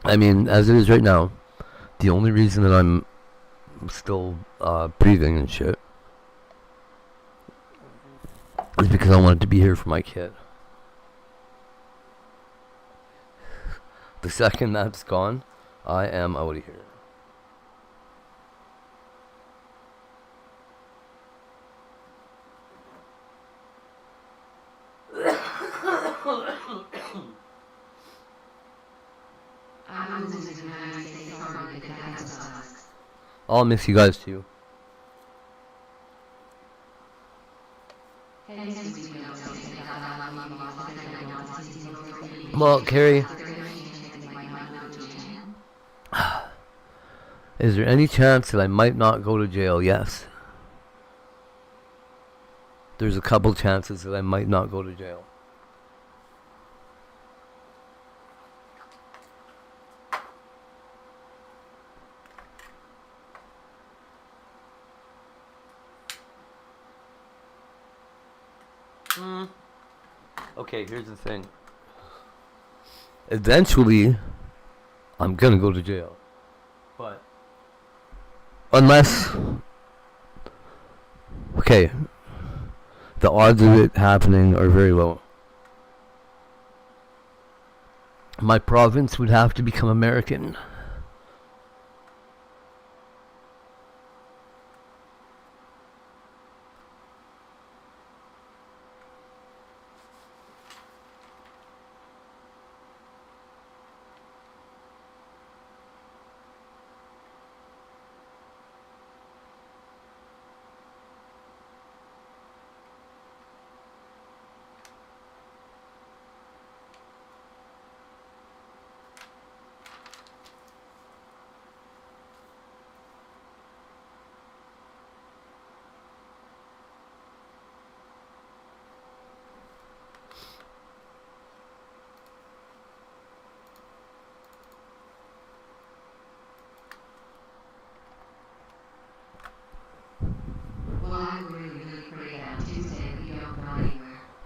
Speaker 1: I mean, as it is right now, the only reason that I'm still breathing and shit is because I wanted to be here for my kid. The second that's gone, I am out of here. I'll miss you guys too. Well, Carrie, is there any chance that I might not go to jail? Yes. There's a couple chances that I might not go to jail. Okay, here's the thing. Eventually, I'm gonna go to jail. But unless, okay, the odds of it happening are very low. My province would have to become American.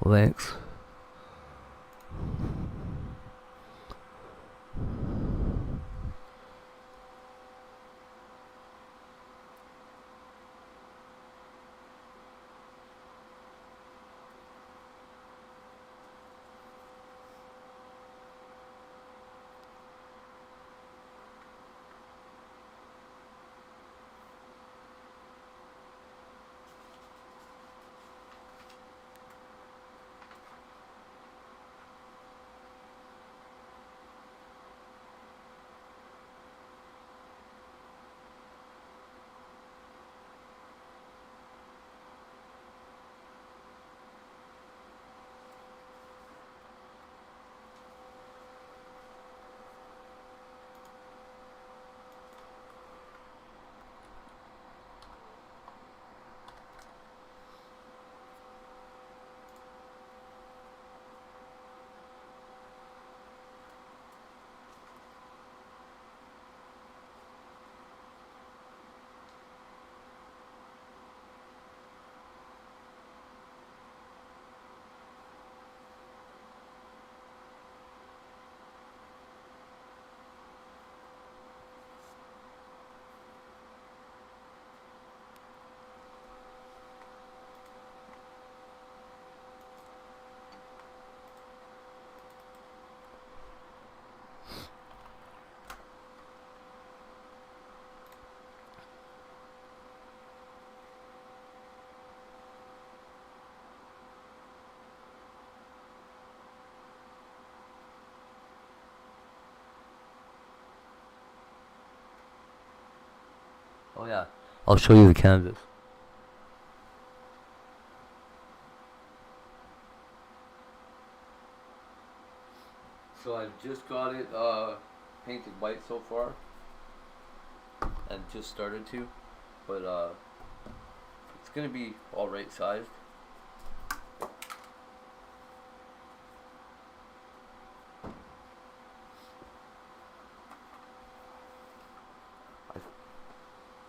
Speaker 1: Thanks. Oh yeah. I'll show you the canvas. So I've just got it painted white so far, and just started to, but it's gonna be all right sized.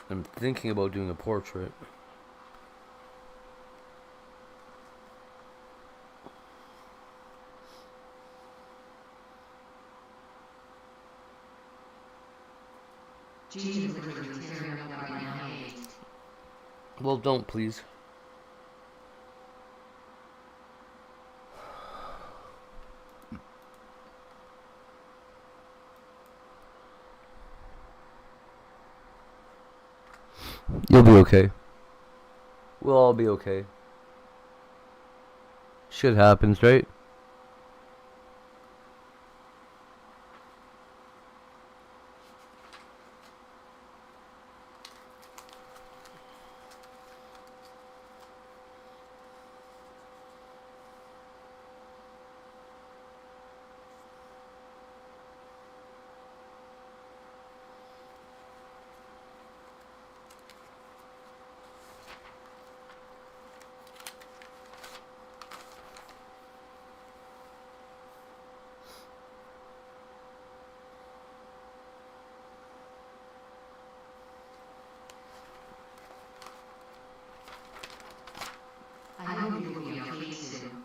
Speaker 1: I'm thinking about doing a portrait. Well, don't please. You'll be okay. We'll all be okay. Shit happens, right?
Speaker 2: I hope you will be okay soon.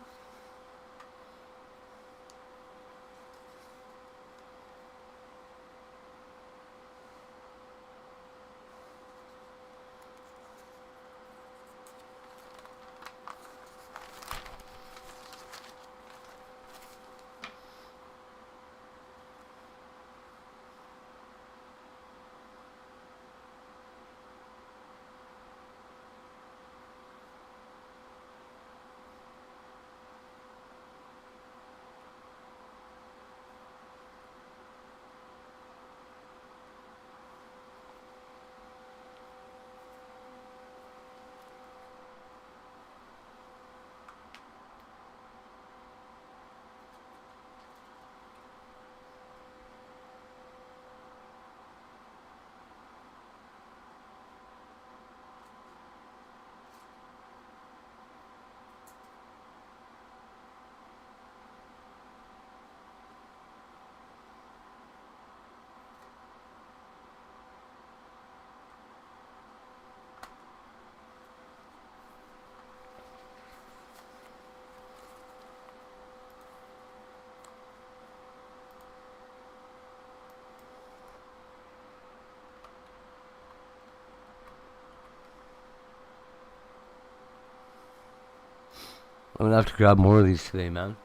Speaker 1: I'm gonna have to grab more of these today, man.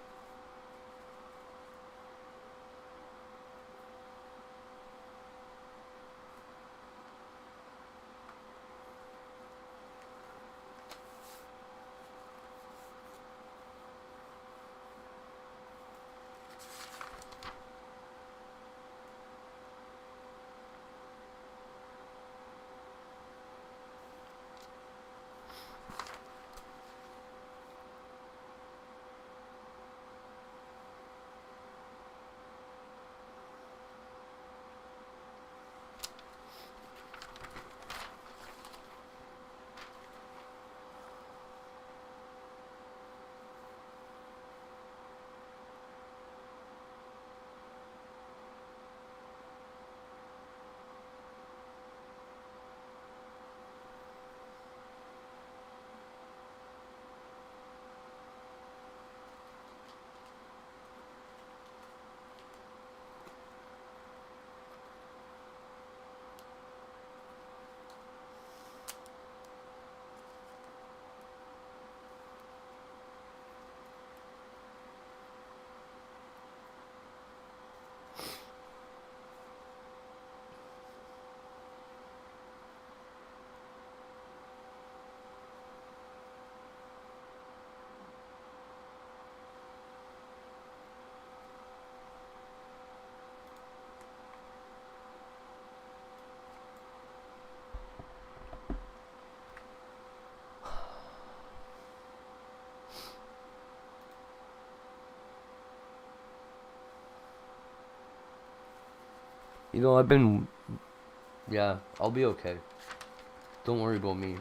Speaker 1: You know, I've been. Yeah, I'll be okay. Don't worry about me.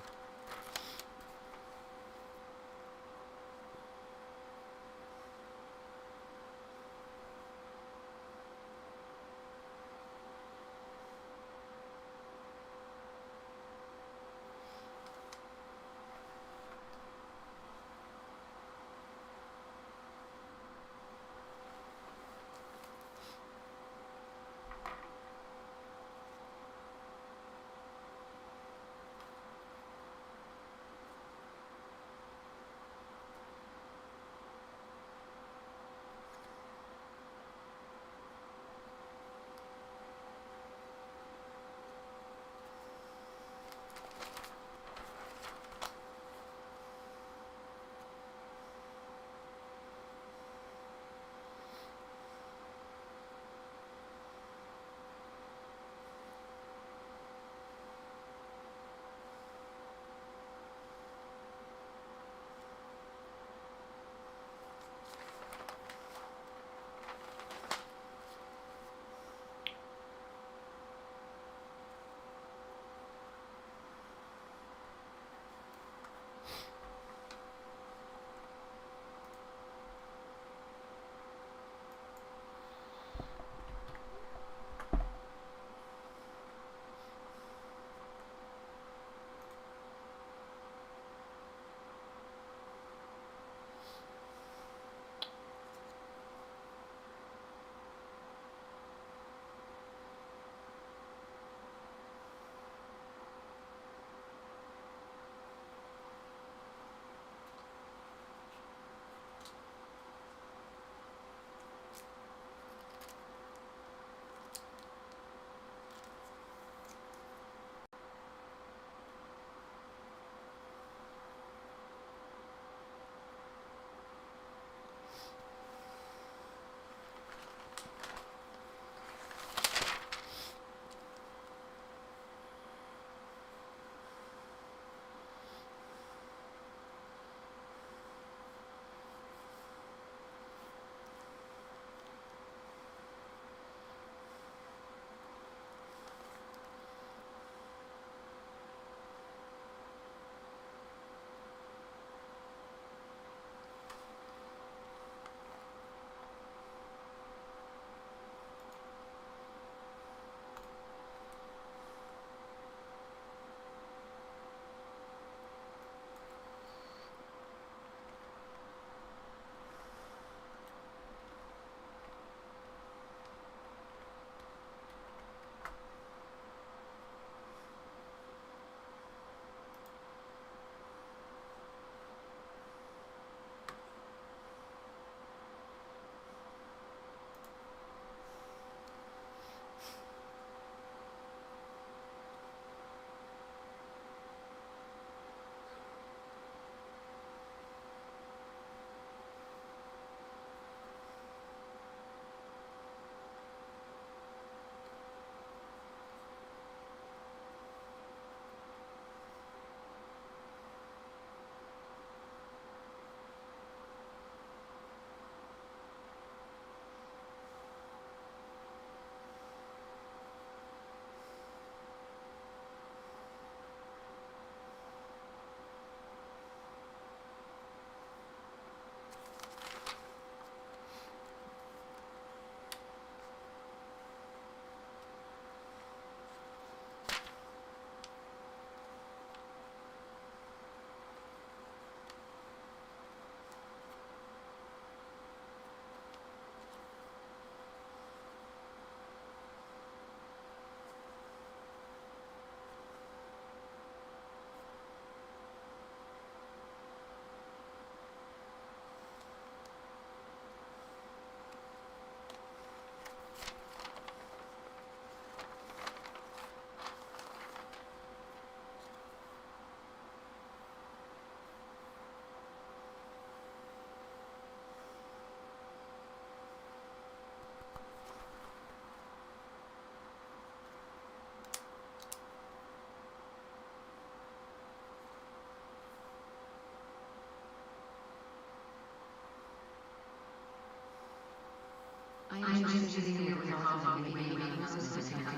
Speaker 2: I am just sitting here with all of you, waiting for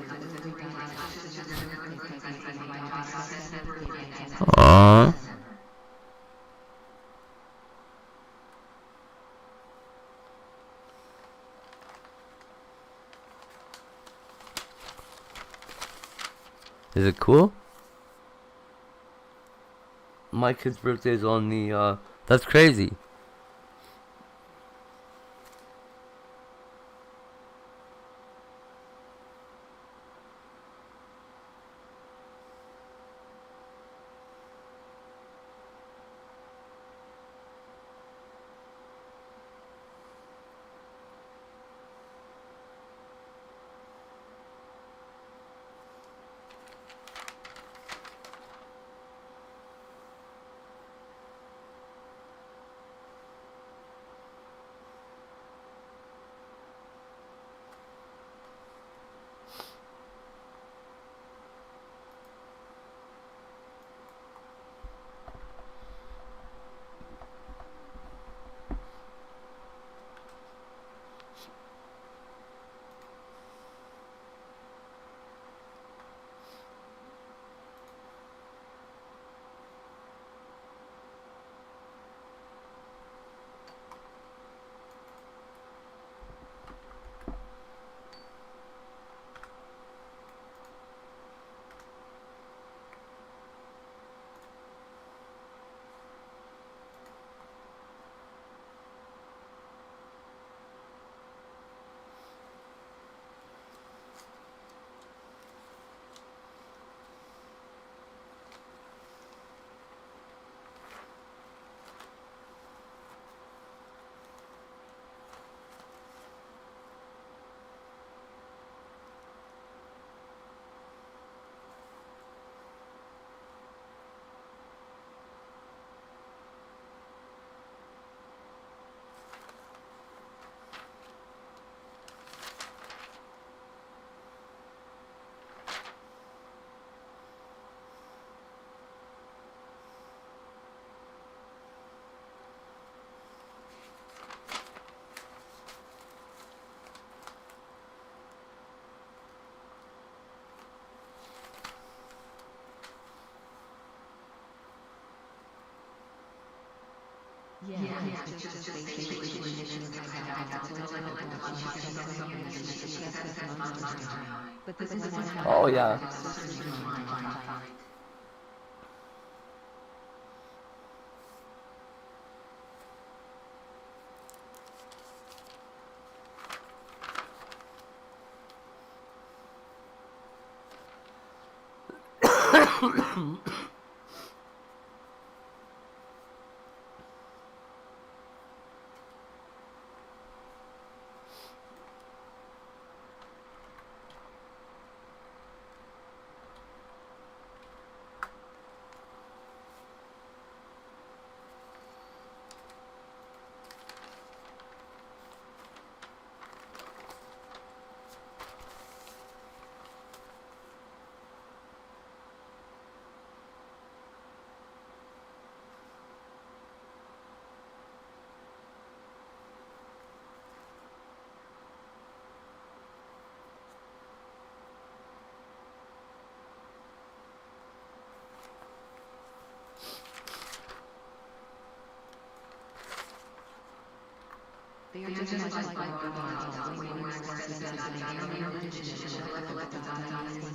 Speaker 1: Aww. Is it cool? My kid's birthday is on the, that's crazy. Oh yeah.
Speaker 2: They are just like robots, way more expensive than any other digital collective hands.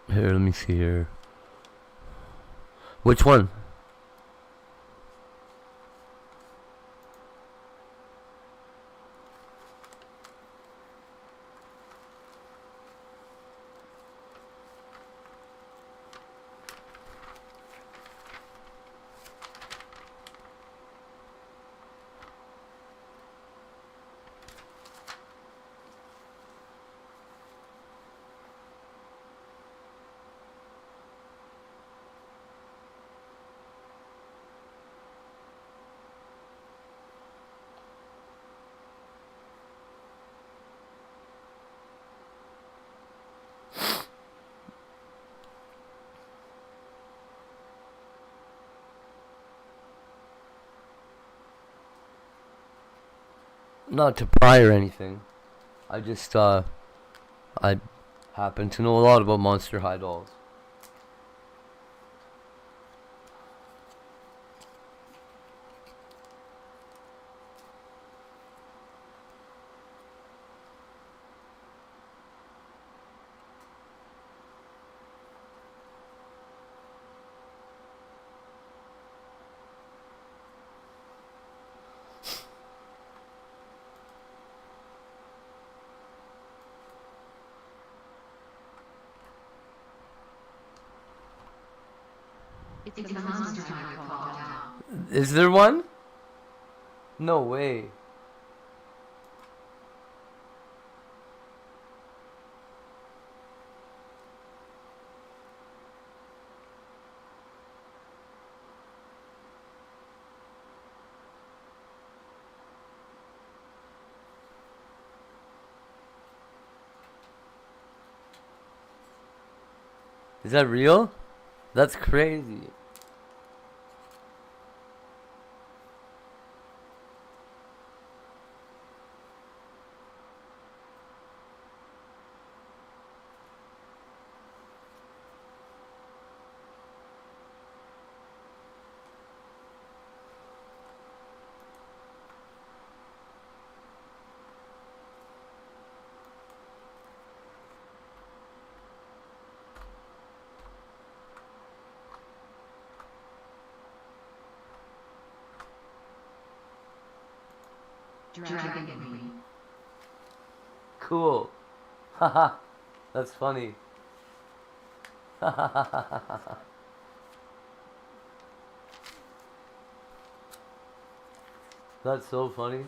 Speaker 1: Here, let me see here. Which one? Not to pry or anything. I just, I happen to know a lot about Monster High dolls.
Speaker 2: It's the monster I called out.
Speaker 1: Is there one? No way. Is that real? That's crazy.
Speaker 2: Dragon Queen.
Speaker 1: Cool. Haha. That's funny. That's so funny.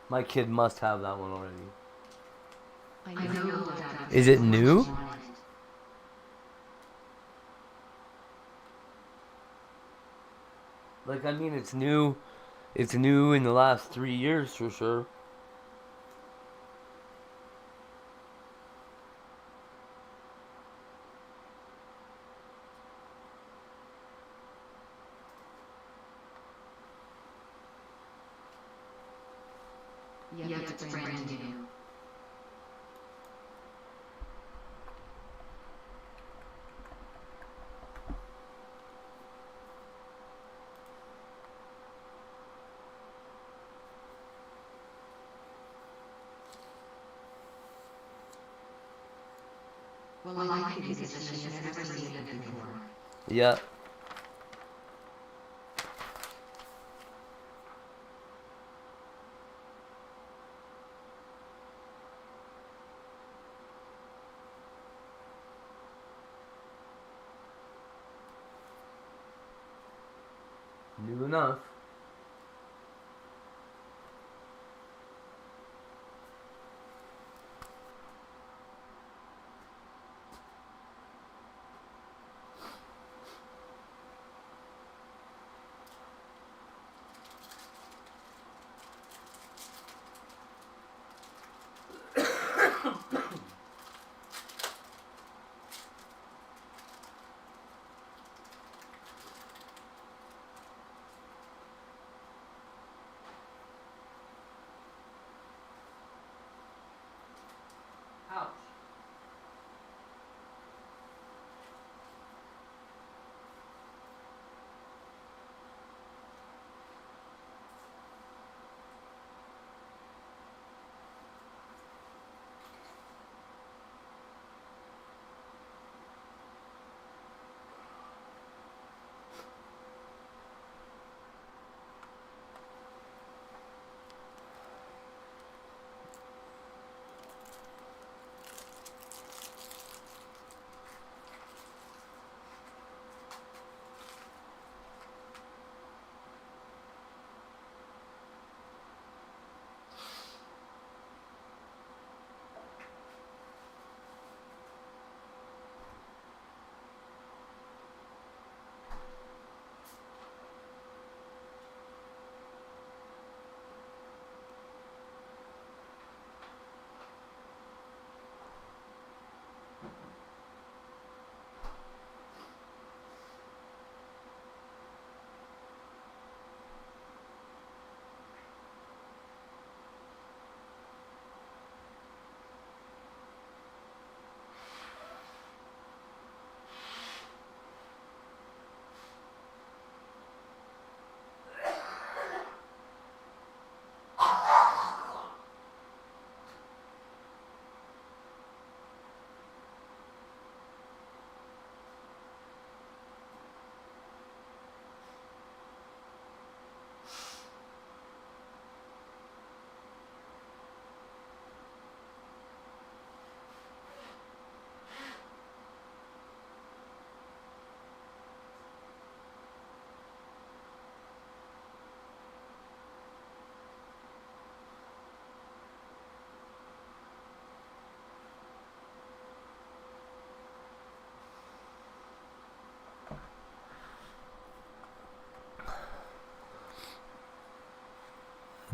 Speaker 1: My kid must have that one already.
Speaker 2: I know that.
Speaker 1: Is it new? Like, I mean, it's new. It's new in the last 3 years for sure.
Speaker 2: Yeah, it's brand new. Well, I like it because she's never seen it before.
Speaker 1: Yeah. New enough.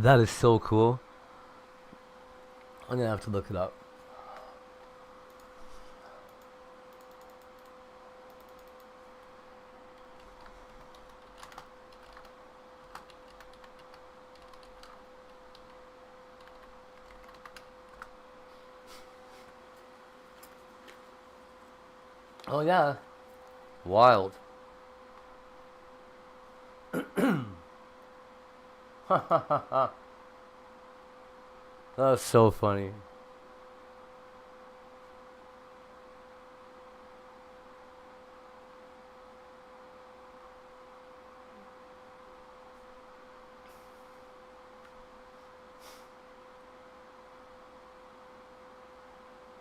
Speaker 1: That is so cool. I'm gonna have to look it up. Oh yeah. Wild. That's so funny.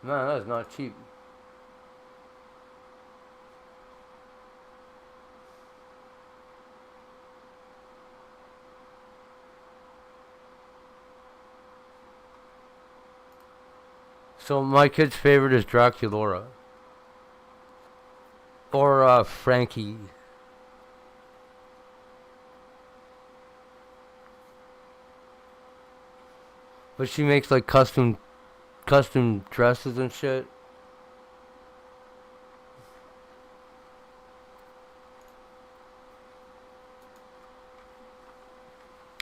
Speaker 1: Man, that is not cheap. So my kid's favorite is Draculaura. Or Frankie. But she makes like custom dresses and shit.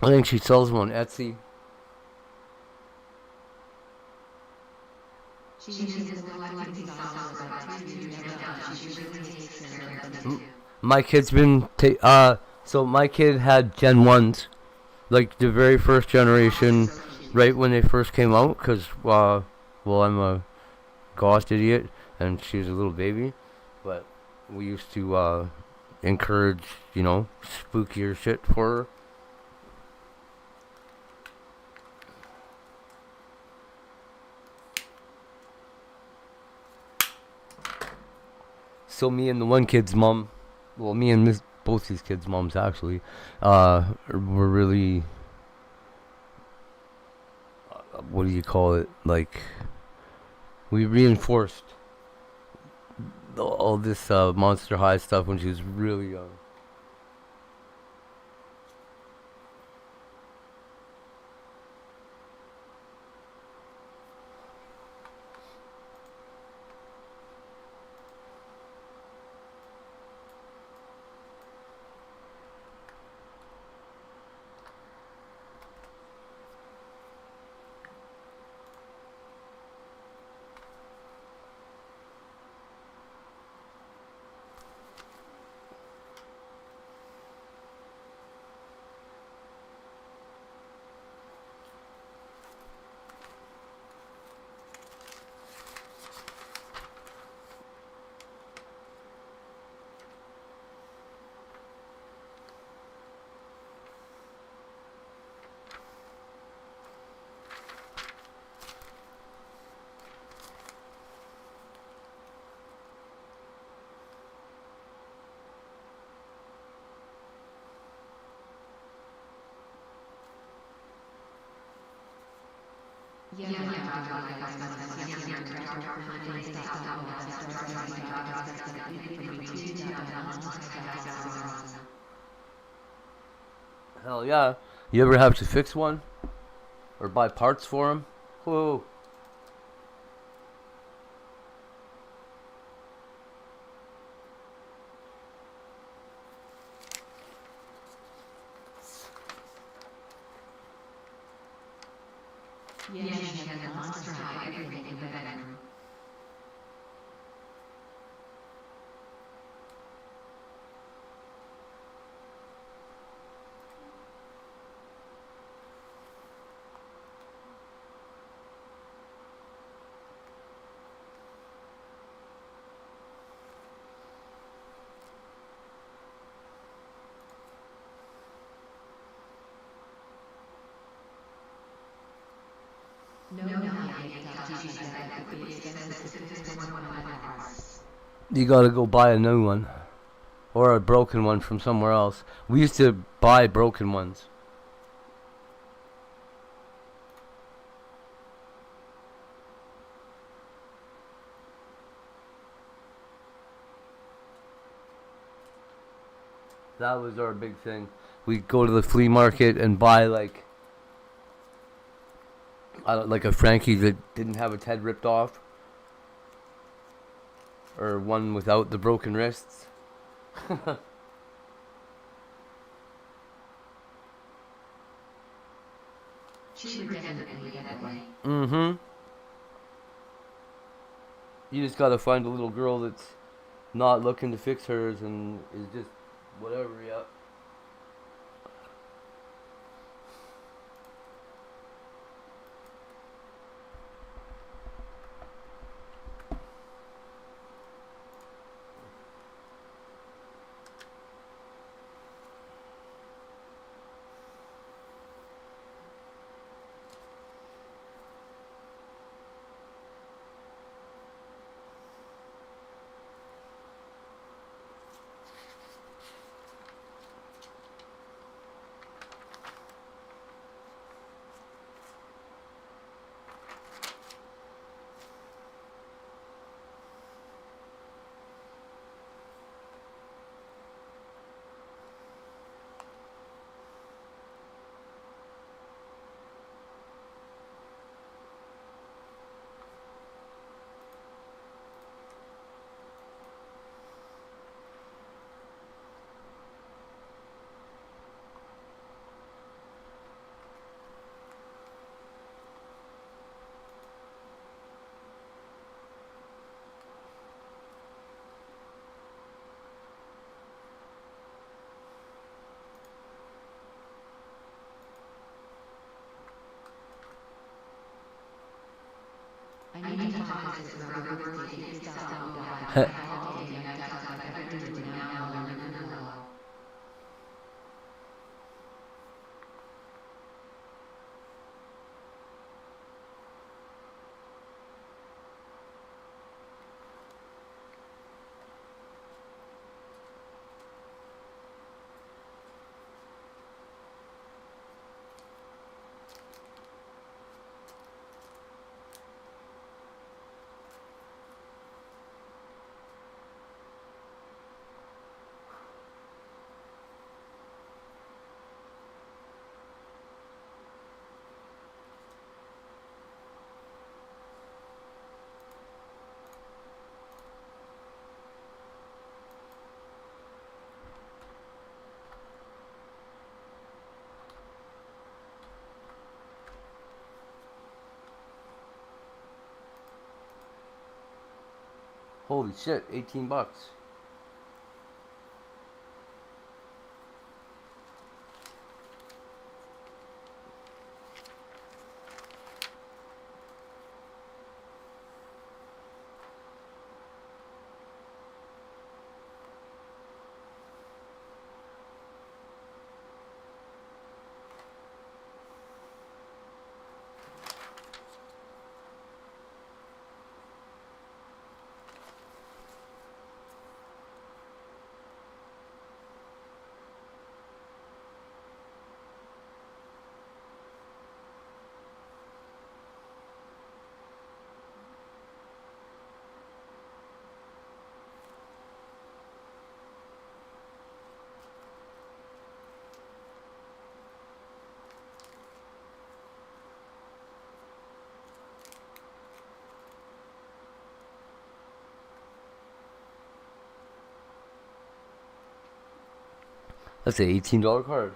Speaker 1: I think she sells them on Etsy. My kid's been so my kid had Gen 1s, like the very first generation, right when they first came out, because well, I'm a goth idiot and she was a little baby, but we used to encourage, you know, spookier shit for her. So me and the one kid's mom, well, me and both these kids' moms actually, were really, what do you call it? Like, we reinforced all this Monster High stuff when she was really young. Hell yeah. You ever have to fix one? Or buy parts for them? Whoa.
Speaker 2: Yeah, she had the Monster High everything in the bedroom.
Speaker 1: You gotta go buy a new one. Or a broken one from somewhere else. We used to buy broken ones. That was our big thing. We'd go to the flea market and buy like like a Frankie that didn't have its head ripped off, or one without the broken wrists.
Speaker 2: She would definitely get away.
Speaker 1: Mm-hmm. You just gotta find a little girl that's not looking to fix hers and is just whatever, yeah.
Speaker 2: I need to talk to this rubber birthday kid style guy. Holiday night got by everything now and hello.
Speaker 1: Holy shit, $18. That's an $18 card.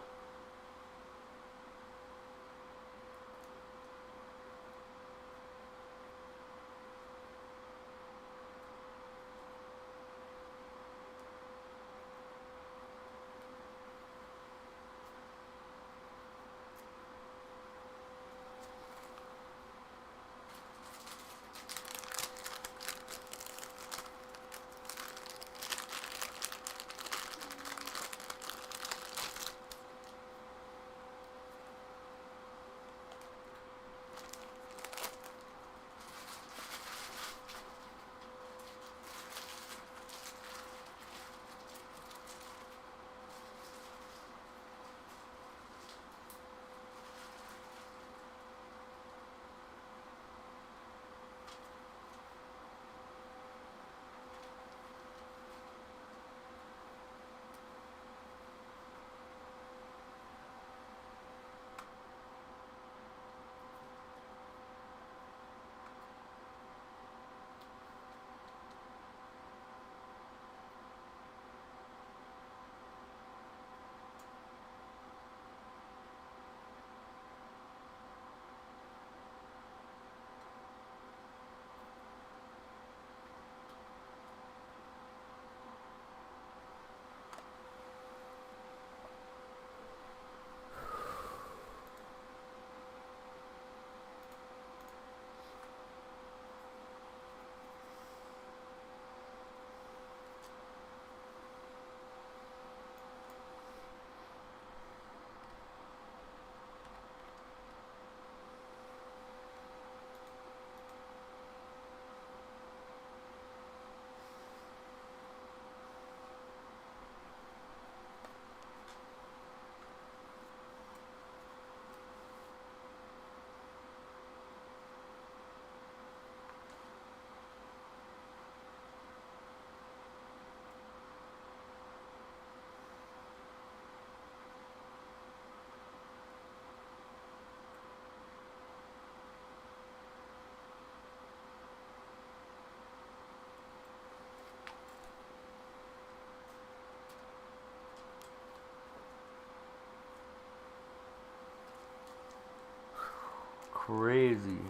Speaker 1: crazy.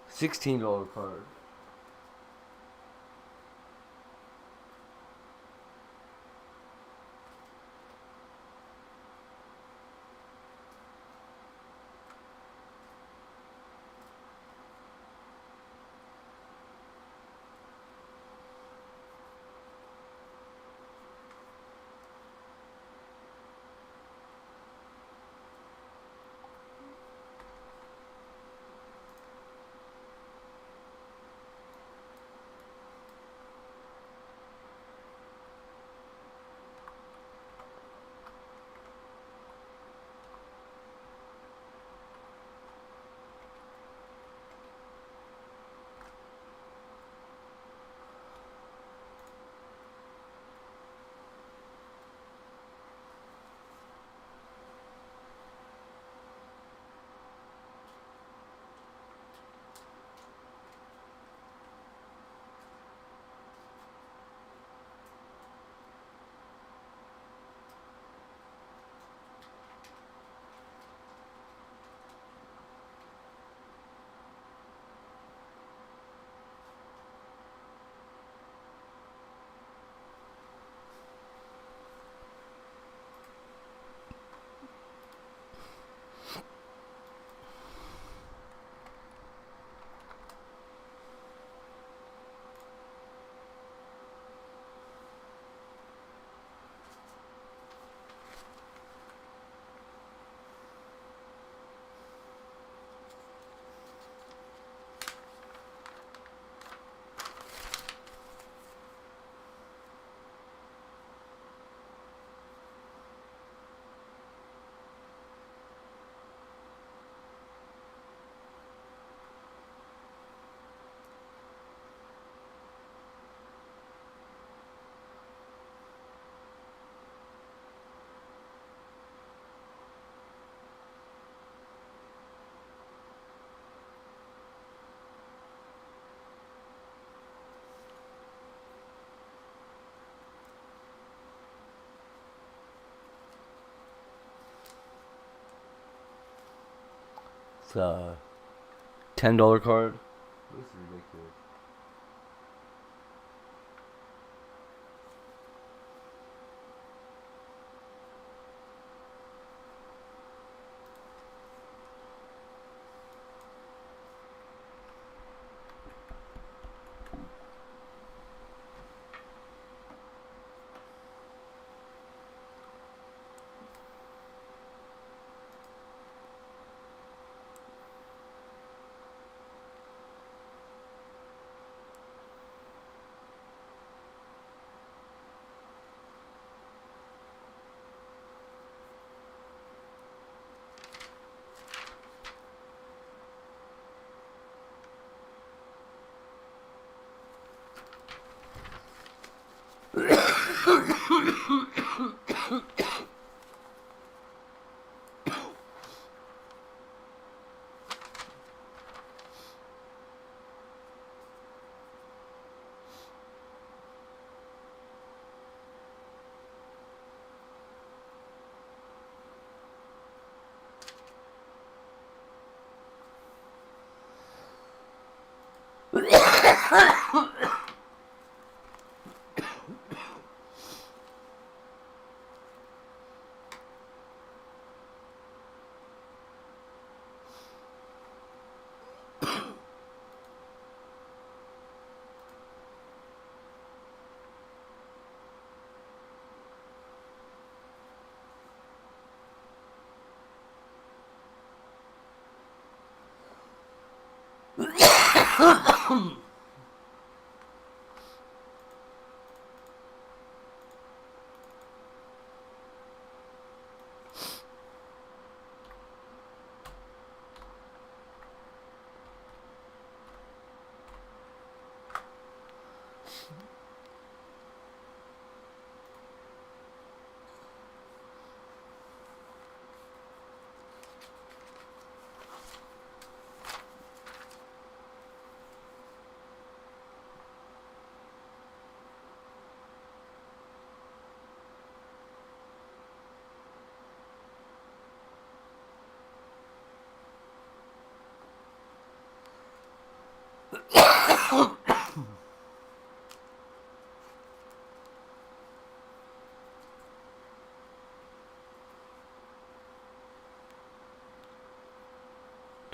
Speaker 1: $16 card. It's a $10 card. This is ridiculous.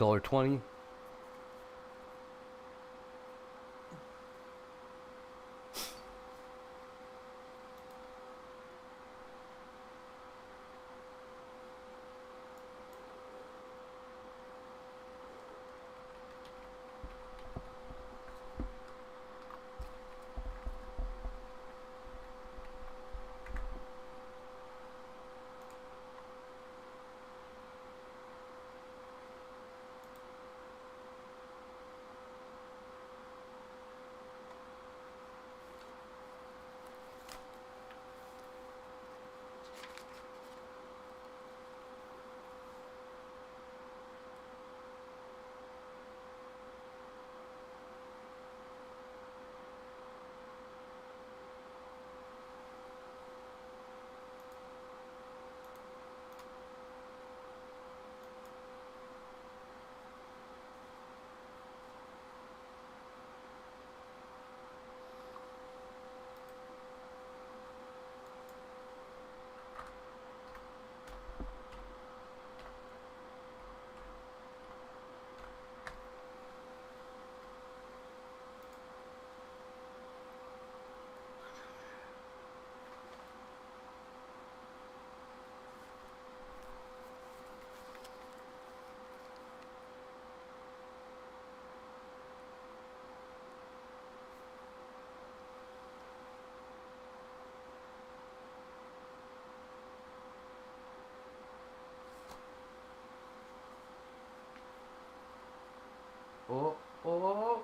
Speaker 1: $1.20. Oh.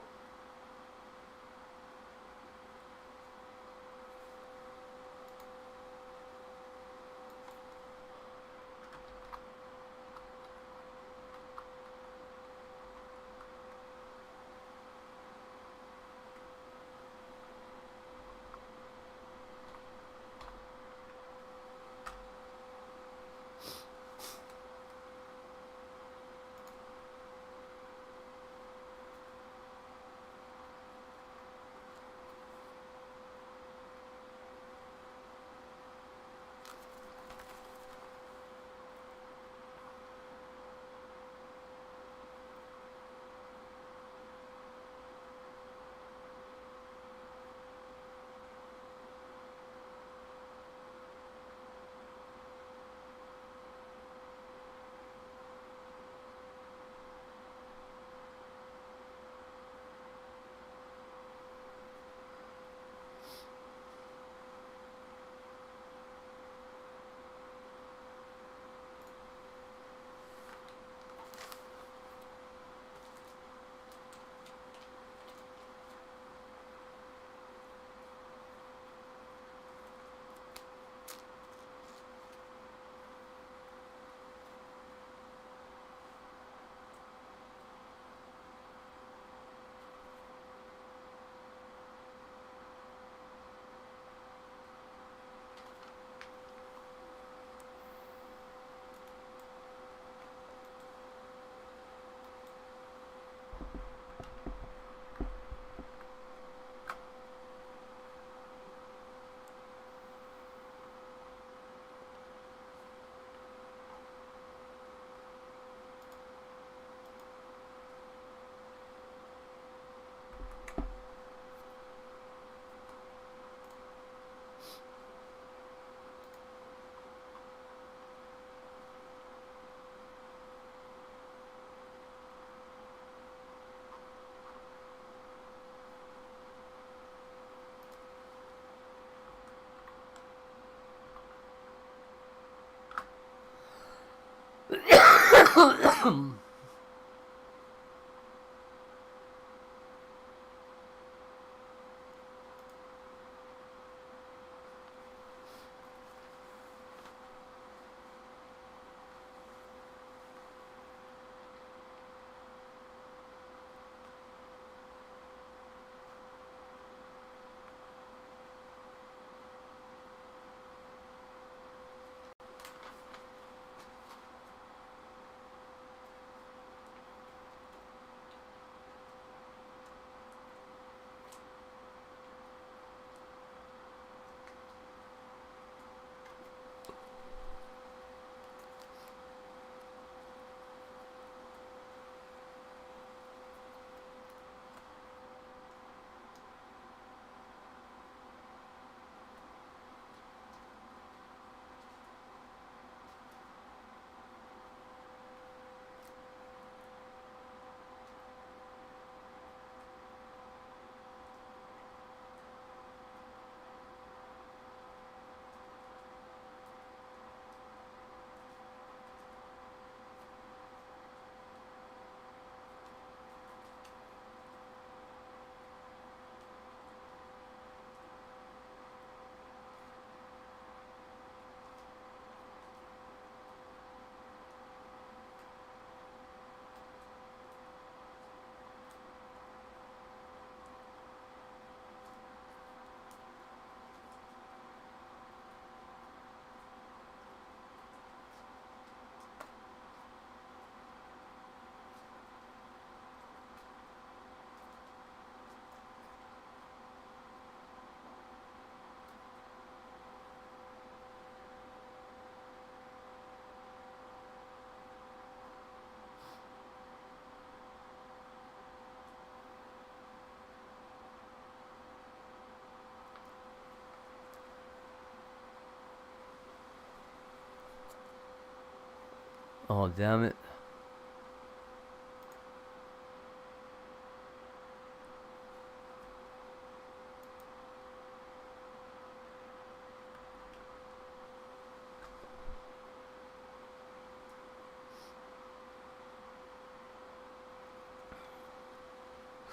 Speaker 1: Oh, damn it.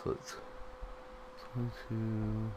Speaker 1: So it's 22.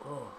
Speaker 1: Oh.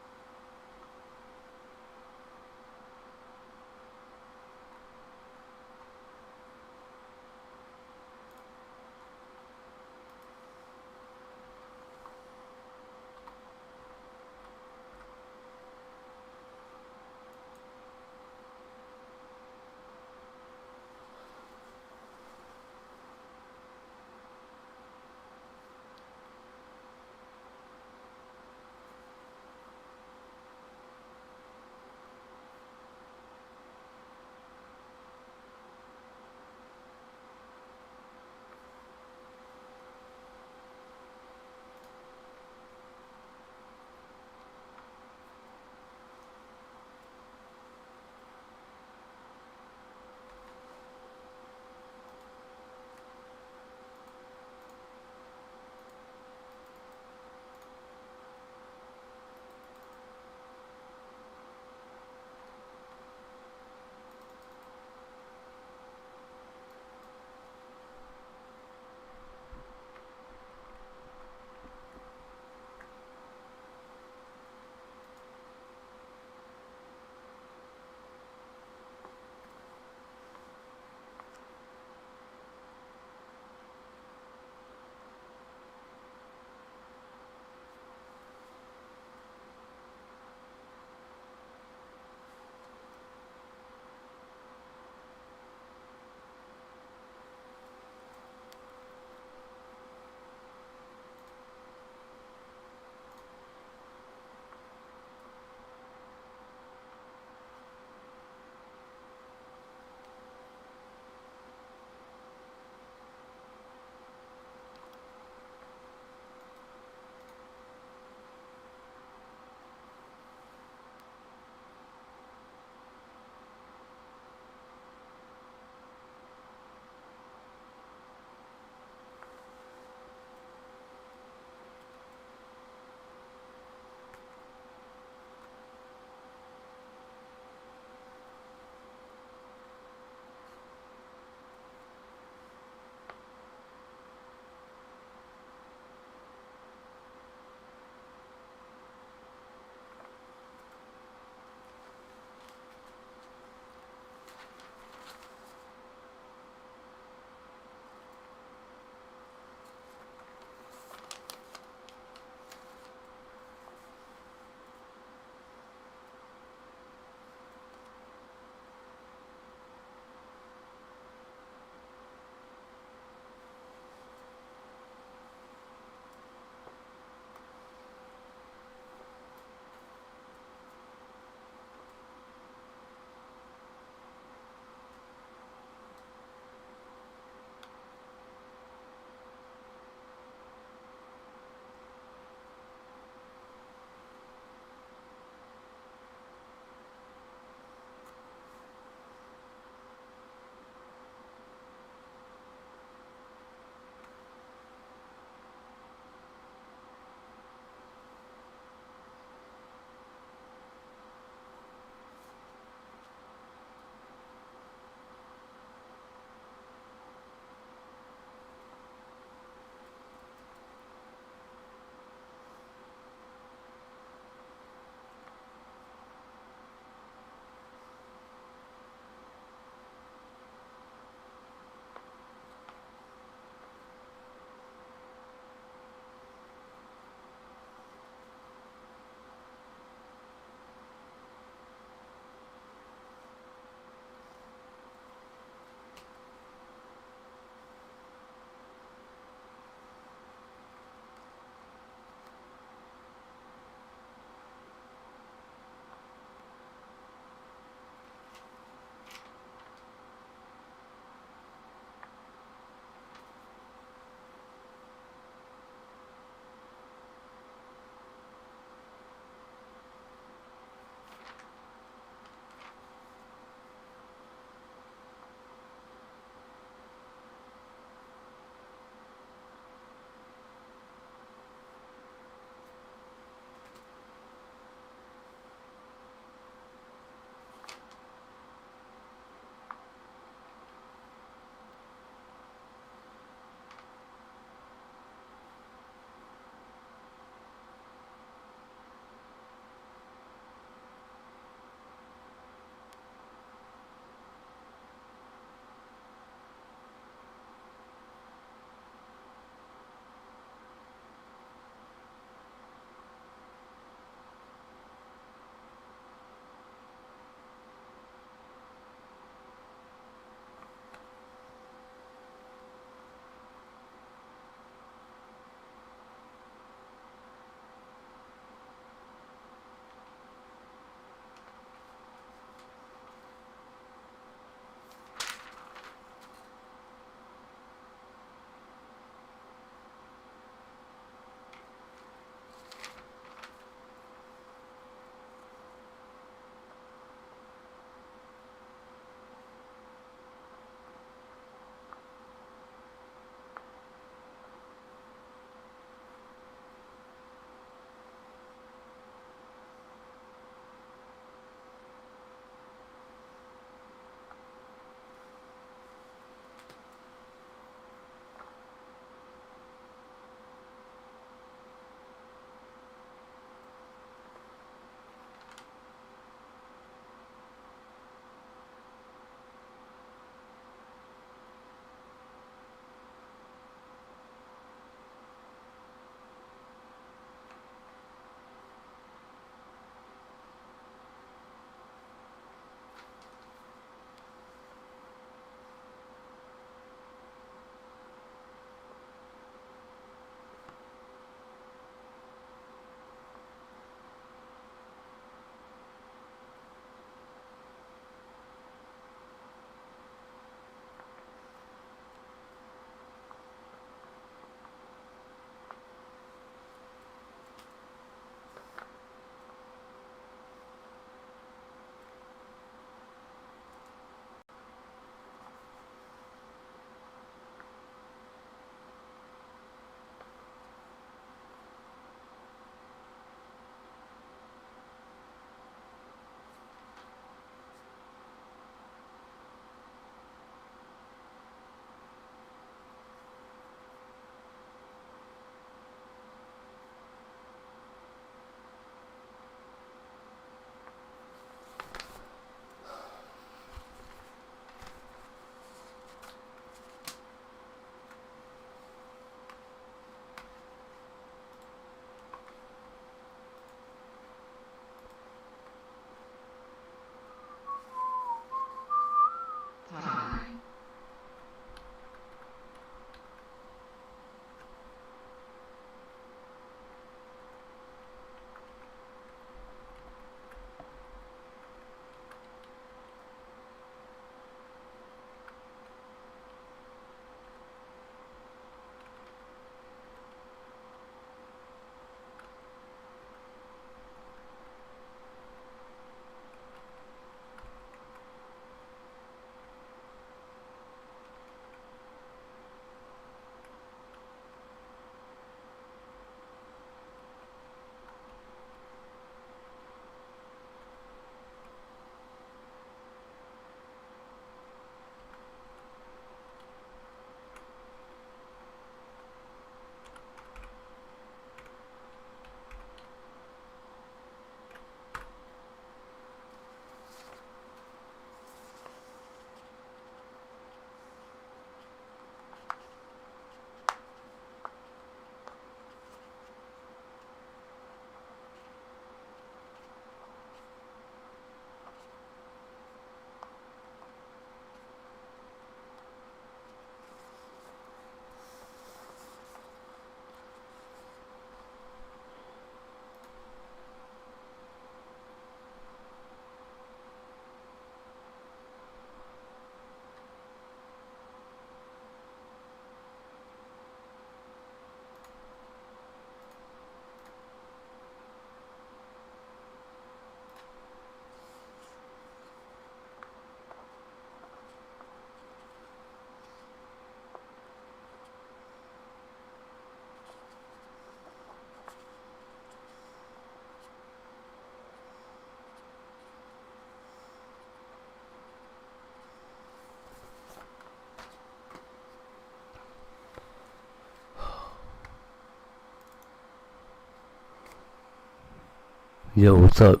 Speaker 1: Yo, what's up?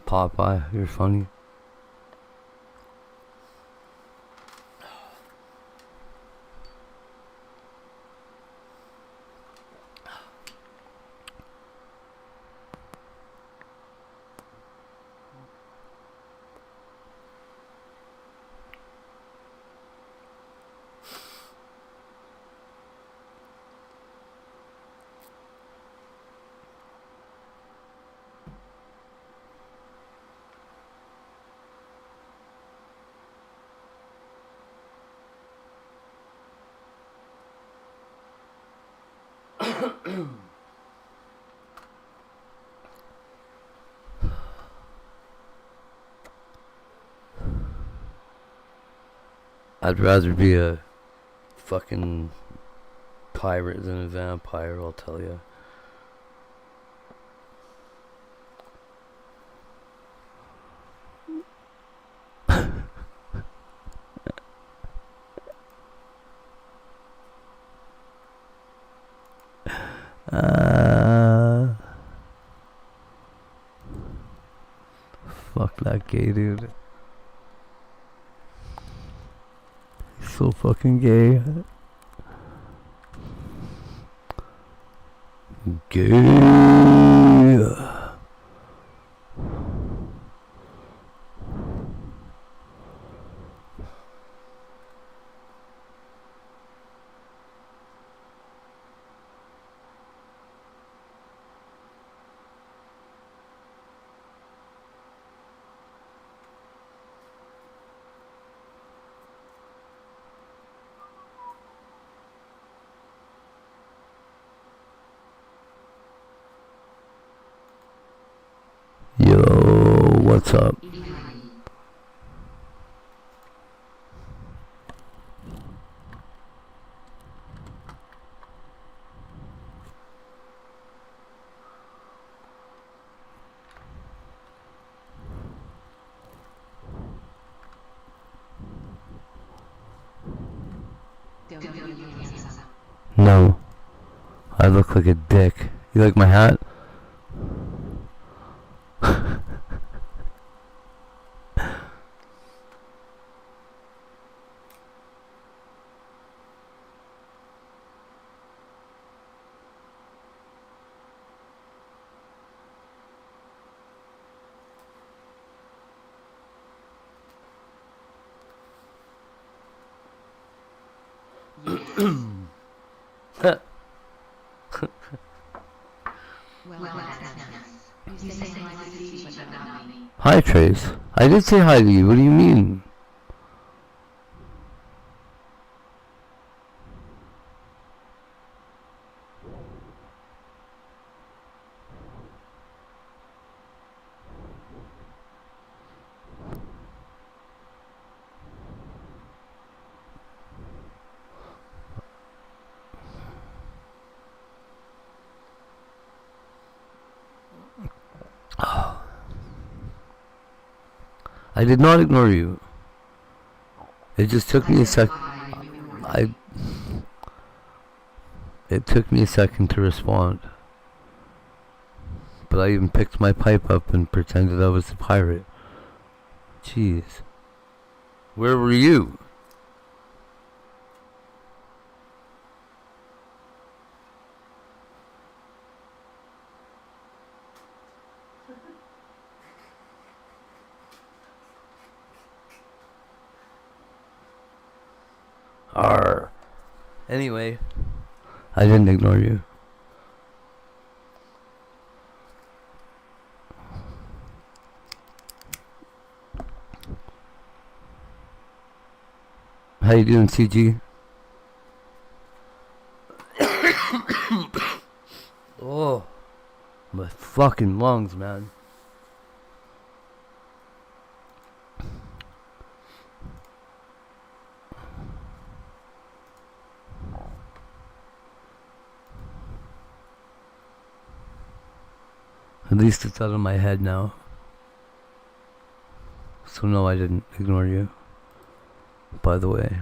Speaker 1: Popeye, you're funny. I'd rather be a fucking pirate than a vampire, I'll tell you. Fuck that gay dude. He's so fucking gay. Gay. Yo, what's up? No, I look like a dick. You like my hat? Hi, Trace. I did say hi to you. What do you mean? I did not ignore you. It just took me a sec. It took me a second to respond. But I even picked my pipe up and pretended I was a pirate. Jeez. Where were you? Arr. Anyway, I didn't ignore you. How you doing, CG? Oh, my fucking lungs, man. At least it's out of my head now. So no, I didn't ignore you. By the way.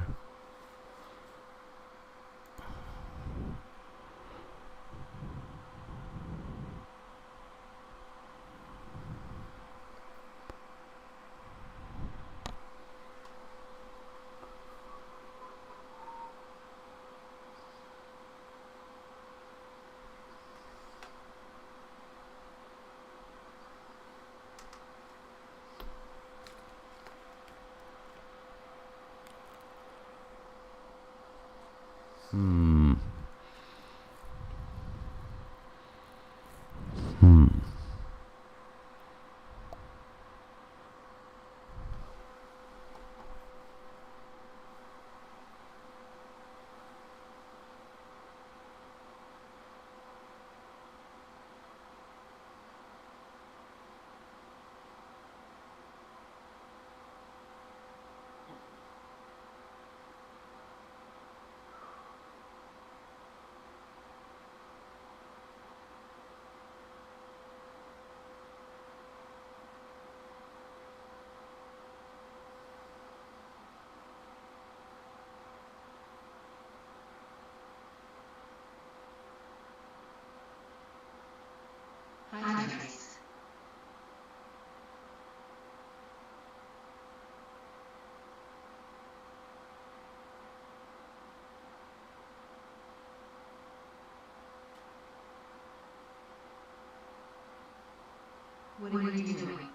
Speaker 2: What are you doing?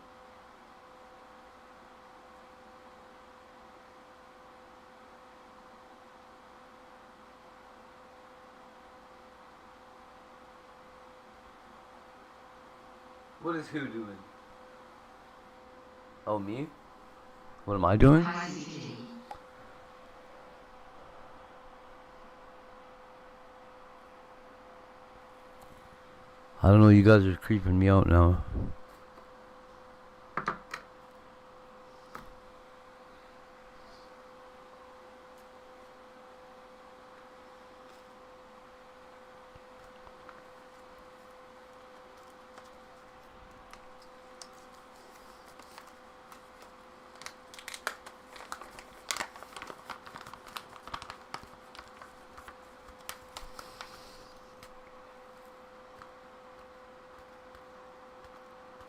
Speaker 1: What is who doing? Oh, me? What am I doing? I don't know, you guys are creeping me out now.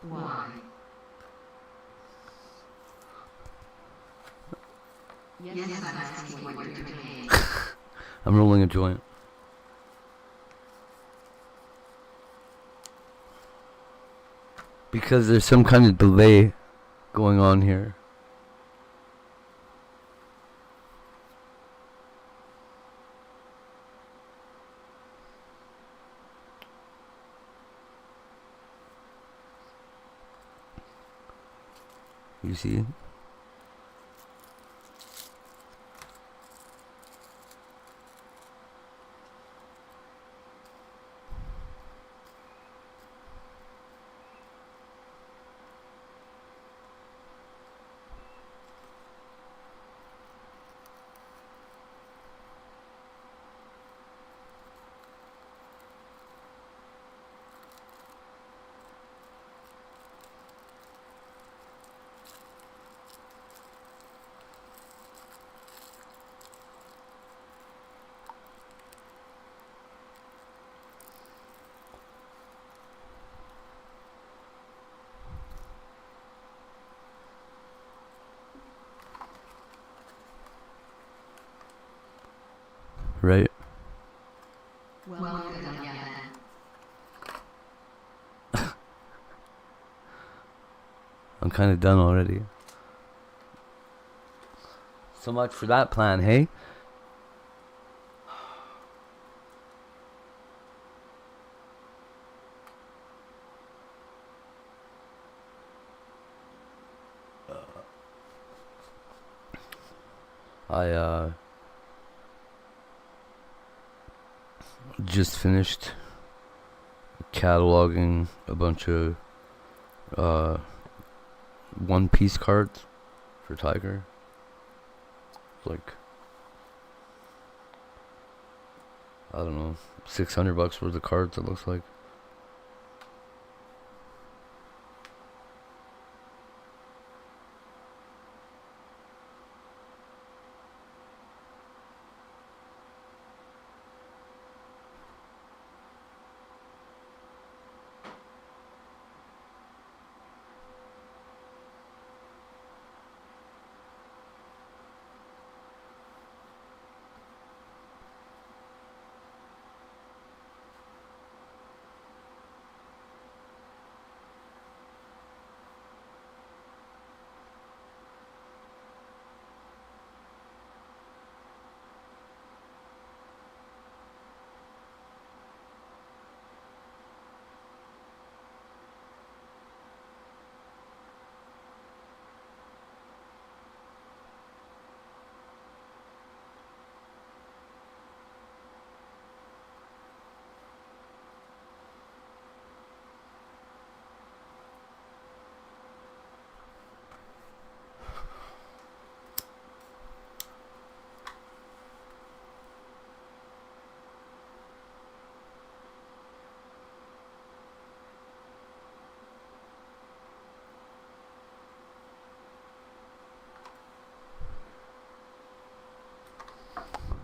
Speaker 2: Why? Yes, I'm asking what you're doing.
Speaker 1: I'm rolling a joint. Because there's some kind of delay going on here. You see? Right?
Speaker 2: Well, good on ya then.
Speaker 1: I'm kind of done already. So much for that plan, hey? I just finished cataloging a bunch of One Piece cards for Tiger. Like, I don't know, $600 worth of cards, it looks like.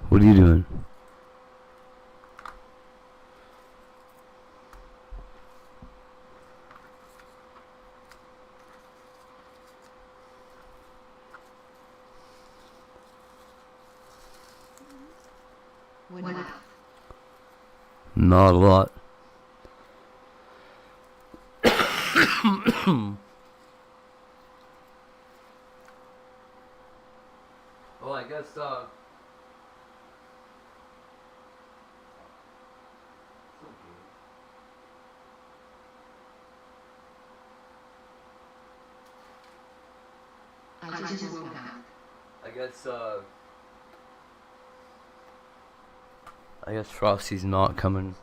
Speaker 1: What are you doing?
Speaker 2: What up?
Speaker 1: Not a lot. Well, I guess,
Speaker 2: I just woke up.
Speaker 1: I guess Frosty's not coming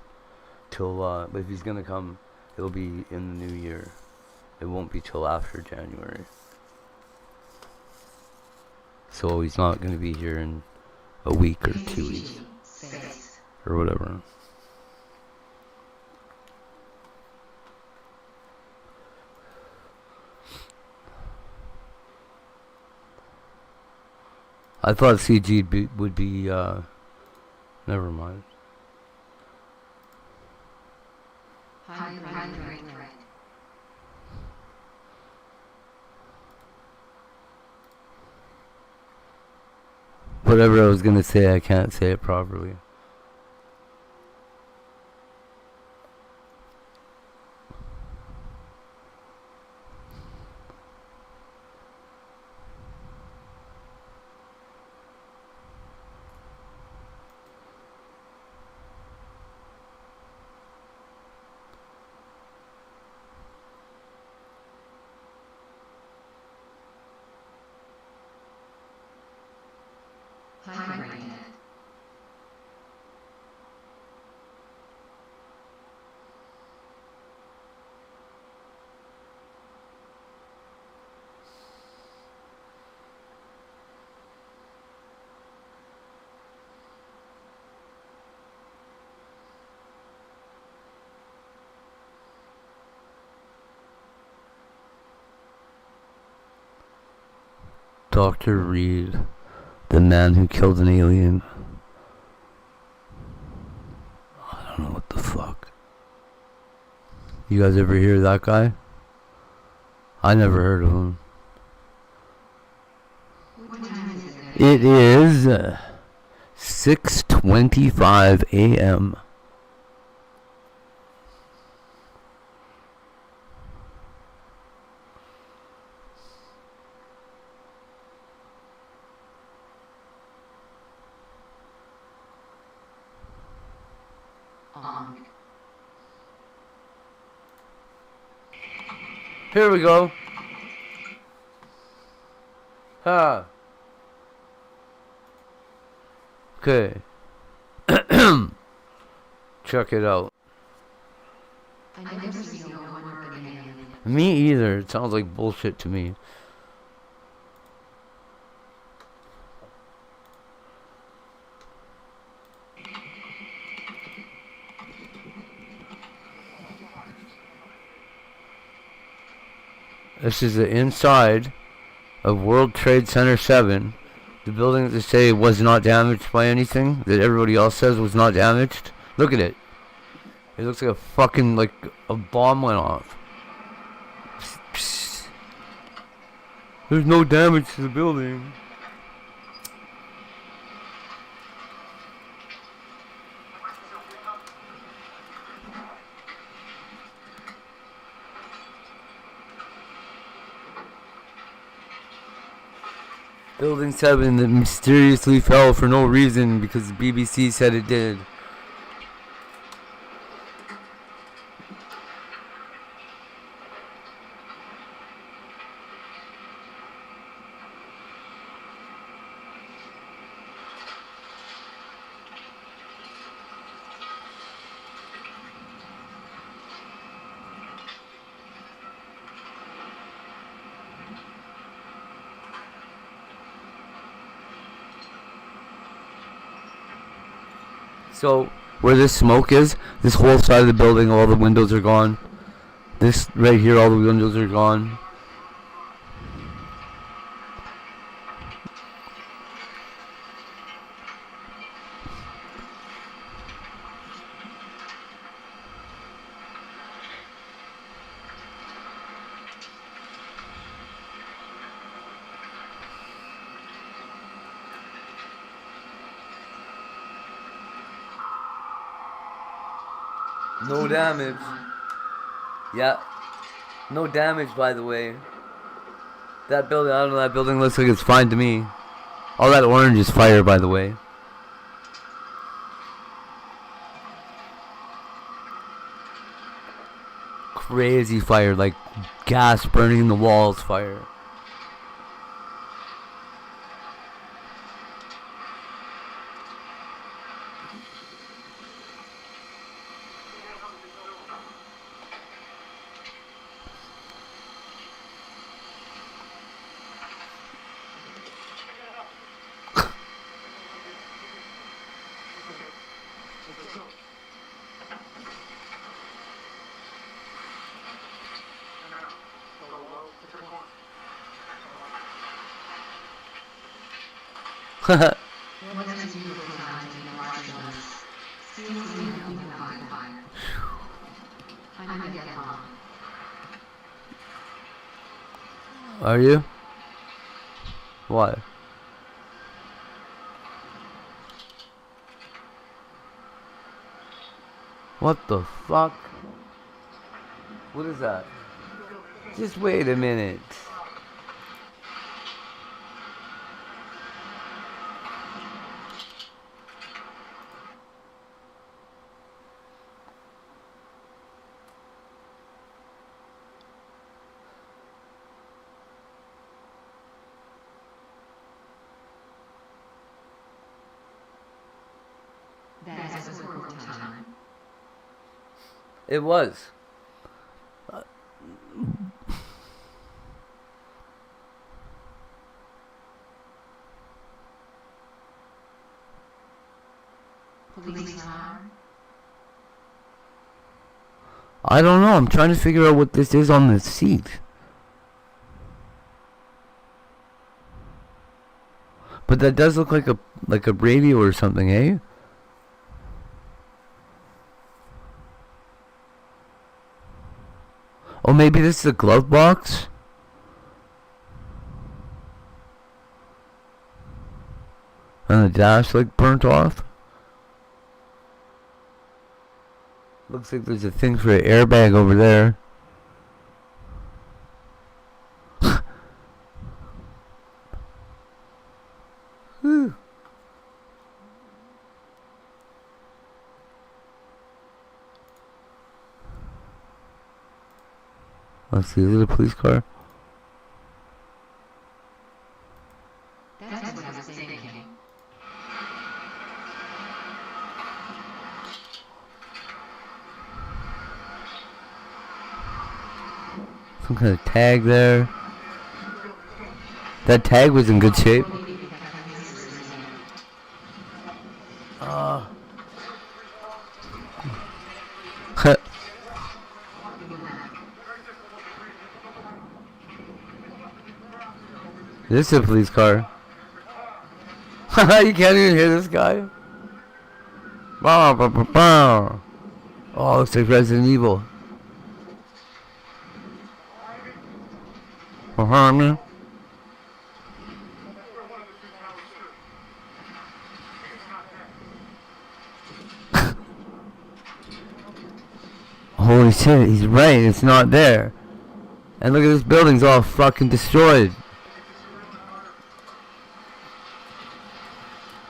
Speaker 1: till, but if he's gonna come, it'll be in the new year. It won't be till after January. So he's not gonna be here in a week or 2 weeks. Or whatever. I thought CG would be, never mind. Whatever I was gonna say, I can't say it properly. Dr. Reed, the man who killed an alien. I don't know what the fuck. You guys ever hear that guy? I never heard of him. It is 6:25 a.m. Here we go. Okay. Check it out. Me either. It sounds like bullshit to me. This is the inside of World Trade Center 7. The building that they say was not damaged by anything, that everybody else says was not damaged. Look at it. It looks like a fucking, like a bomb went off. Psst. There's no damage to the building. Building 7 that mysteriously fell for no reason because the BBC said it did. So, where this smoke is, this whole side of the building, all the windows are gone. This right here, all the windows are gone. No damage. Yeah. No damage, by the way. That building, I don't know, that building looks like it's fine to me. All that orange is fire, by the way. Crazy fire, like gas burning in the walls fire. Are you? What? What the fuck? What is that? Just wait a minute. It was. I don't know. I'm trying to figure out what this is on the seat. But that does look like a radio or something, eh? Oh, maybe this is a glove box? And the dash like burnt off? Looks like there's a thing for an airbag over there. Whew. Let's see, is it a police car?
Speaker 2: That's what I was thinking.
Speaker 1: Some kind of tag there. That tag was in good shape. This is a police car. You can't even hear this guy. Bow, bow, bow, bow. Oh, looks like Resident Evil. Man. Holy shit, he's right, it's not there. And look at this building's all fucking destroyed.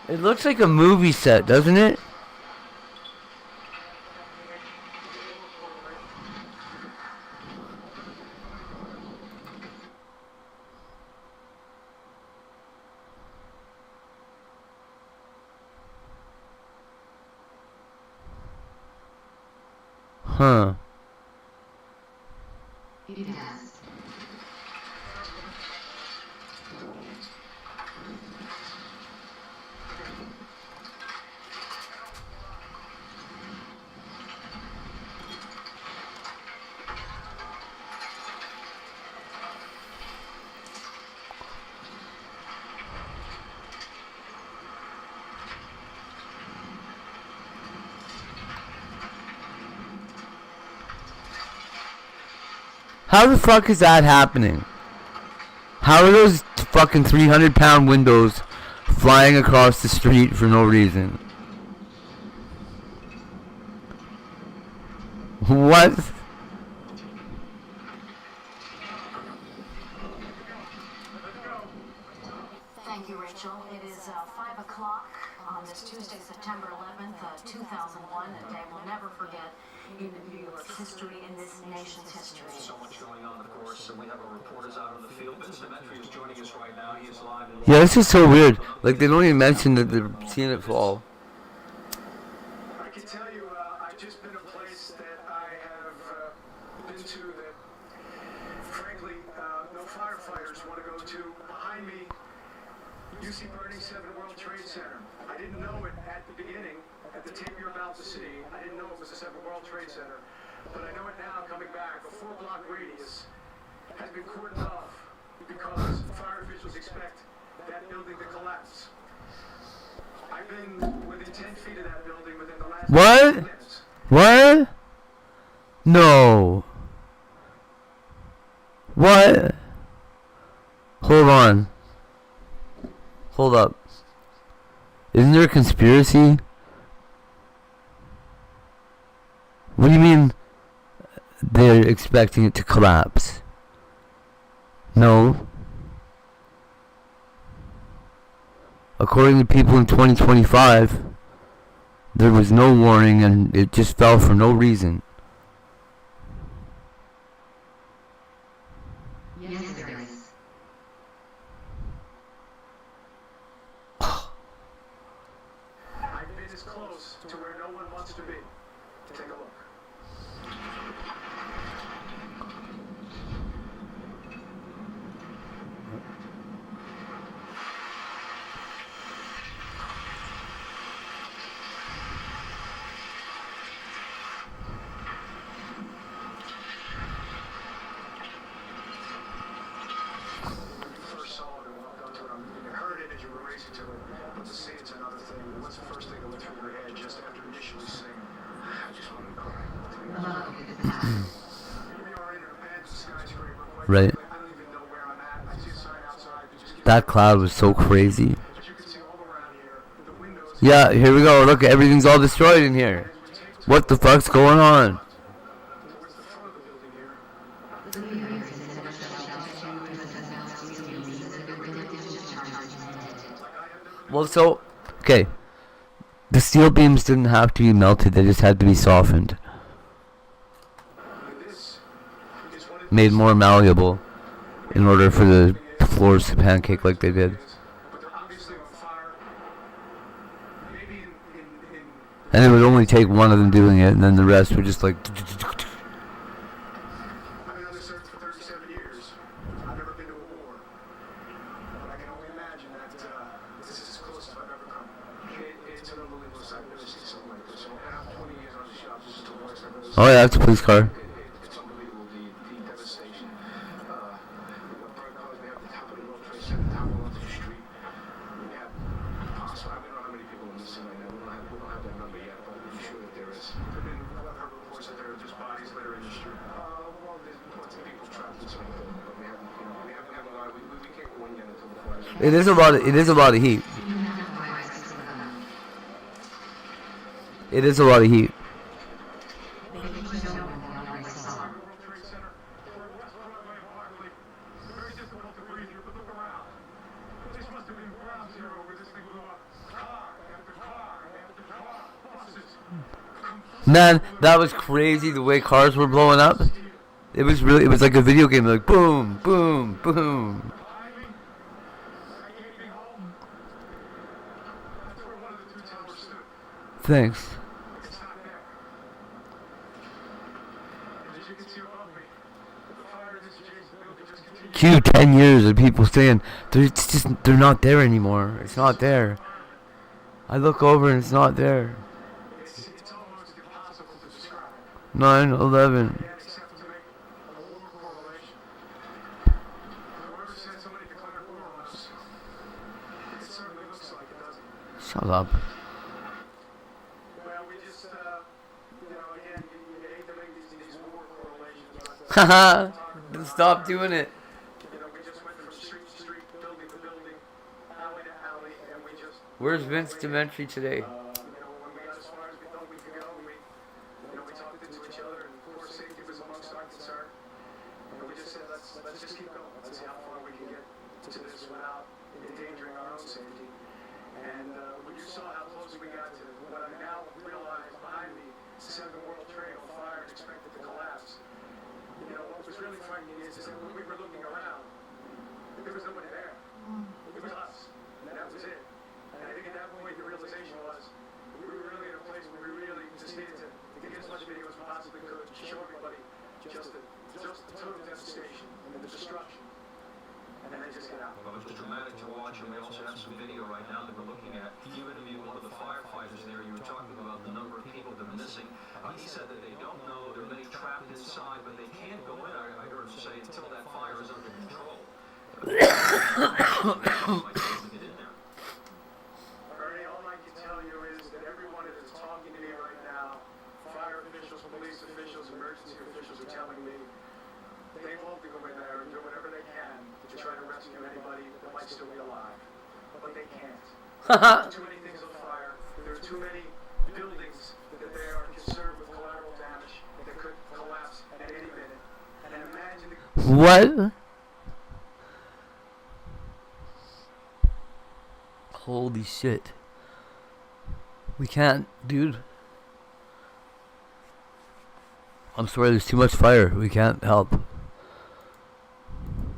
Speaker 1: It looks like a movie set, doesn't it? Huh.
Speaker 2: It has.
Speaker 1: How the fuck is that happening? How are those fucking 300-pound windows flying across the street for no reason? What?
Speaker 3: Thank you, Rachel. It is 5 o'clock on this Tuesday, September 11th, 2001, a day we'll never forget in New York's history, in this nation's history.
Speaker 6: So much going on, of course. So we have our reporters out in the field. Vince Demetri is joining us right now. He is live.
Speaker 1: Yeah, this is so weird. Like, they don't even mention that they're seeing it fall.
Speaker 6: I can tell you, I've just been a place that I have been to that, frankly, no firefighters want to go to. Behind me, you see Burning 7 World Trade Center. I didn't know it at the beginning, at the tape you're about to see. I didn't know it was the 7 World Trade Center. But I know it now, coming back. A 4-block radius has been cordoned off because fire officials expect that building to collapse. I've been within 10 feet of that building within the last 10 minutes.
Speaker 1: What? No. What? Hold on. Hold up. Isn't there a conspiracy? What do you mean they're expecting it to collapse? No. According to people in 2025, there was no warning and it just fell for no reason.
Speaker 2: Yes, there is.
Speaker 6: I've been as close to where no one wants to be. Take a look. First saw it and walked up to it. You heard it as you were racing to it, but to see it's another thing. What's the first thing that went through your head just after initially seeing it? I just wanted to cry. We are in an abandoned skyscraper.
Speaker 1: Right.
Speaker 6: I don't even know where I'm at. I see a sign outside.
Speaker 1: That cloud was so crazy. Yeah, here we go. Look, everything's all destroyed in here. What the fuck's going on? Well, so, okay. The steel beams didn't have to be melted, they just had to be softened. Made more malleable in order for the floors to pancake like they did. And it would only take one of them doing it, and then the rest would just like...
Speaker 6: I've been on this earth for 37 years. I've never been to a war. But I can only imagine that this is as close as I've ever come. It's an unbelievable sight. I've never seen something like this. So after 20 years on the shop, this is the worst I've ever seen.
Speaker 1: Oh yeah, it's a police car.
Speaker 6: It's unbelievable, the devastation. What burned cars, we have the top of the World Trade Center, top of the street. We have possibly, I don't know how many people are missing right now. We don't have that number yet, but I'm sure that there is. I've heard reports that there are just bodies littering the street. Well, there's lots of people trapped inside the building, but we haven't a lot. We can't go in yet until the fires.
Speaker 1: It is a lot of heat. It is a lot of heat. Man, that was crazy the way cars were blowing up. It was like a video game, like boom, boom, boom. Thanks. Q, 10 years of people saying they're not there anymore. It's not there. I look over and it's not there. 9/11. Shut up. Haha. Stop doing it. Where's Vince Demetri today?
Speaker 6: Let's just keep going. Let's see how far we can get to this without endangering our own safety. And when you saw how close we got to what I now realize behind me, 7 World Trade on fire and expected to collapse. You know, what was really frightening is that when we were looking around, there was nobody there. It was us, and that was it. And I think at that point the realization was we were really in a place where we really just needed to get as much video as we possibly could to show everybody just the total devastation and the destruction. And then they just get out.
Speaker 4: Well, it was dramatic to watch, and we also have some video right now that we're looking at. You interviewed one of the firefighters there. You were talking about the number of people that are missing. He said that they don't know. There are many trapped inside, but they can't go in. I heard him say until that fire is under control.
Speaker 6: Ernie, all I can tell you is that everyone that is talking to me right now, fire officials, police officials, emergency officials are telling me they hope to go in there and do whatever they can to try to rescue anybody that might still be alive. But they can't. There are too many things on fire. There are too many buildings that they are concerned with collateral damage that could collapse at any minute. And imagine the...
Speaker 1: What? Holy shit. We can't, dude. I'm sorry, there's too much fire. We can't help.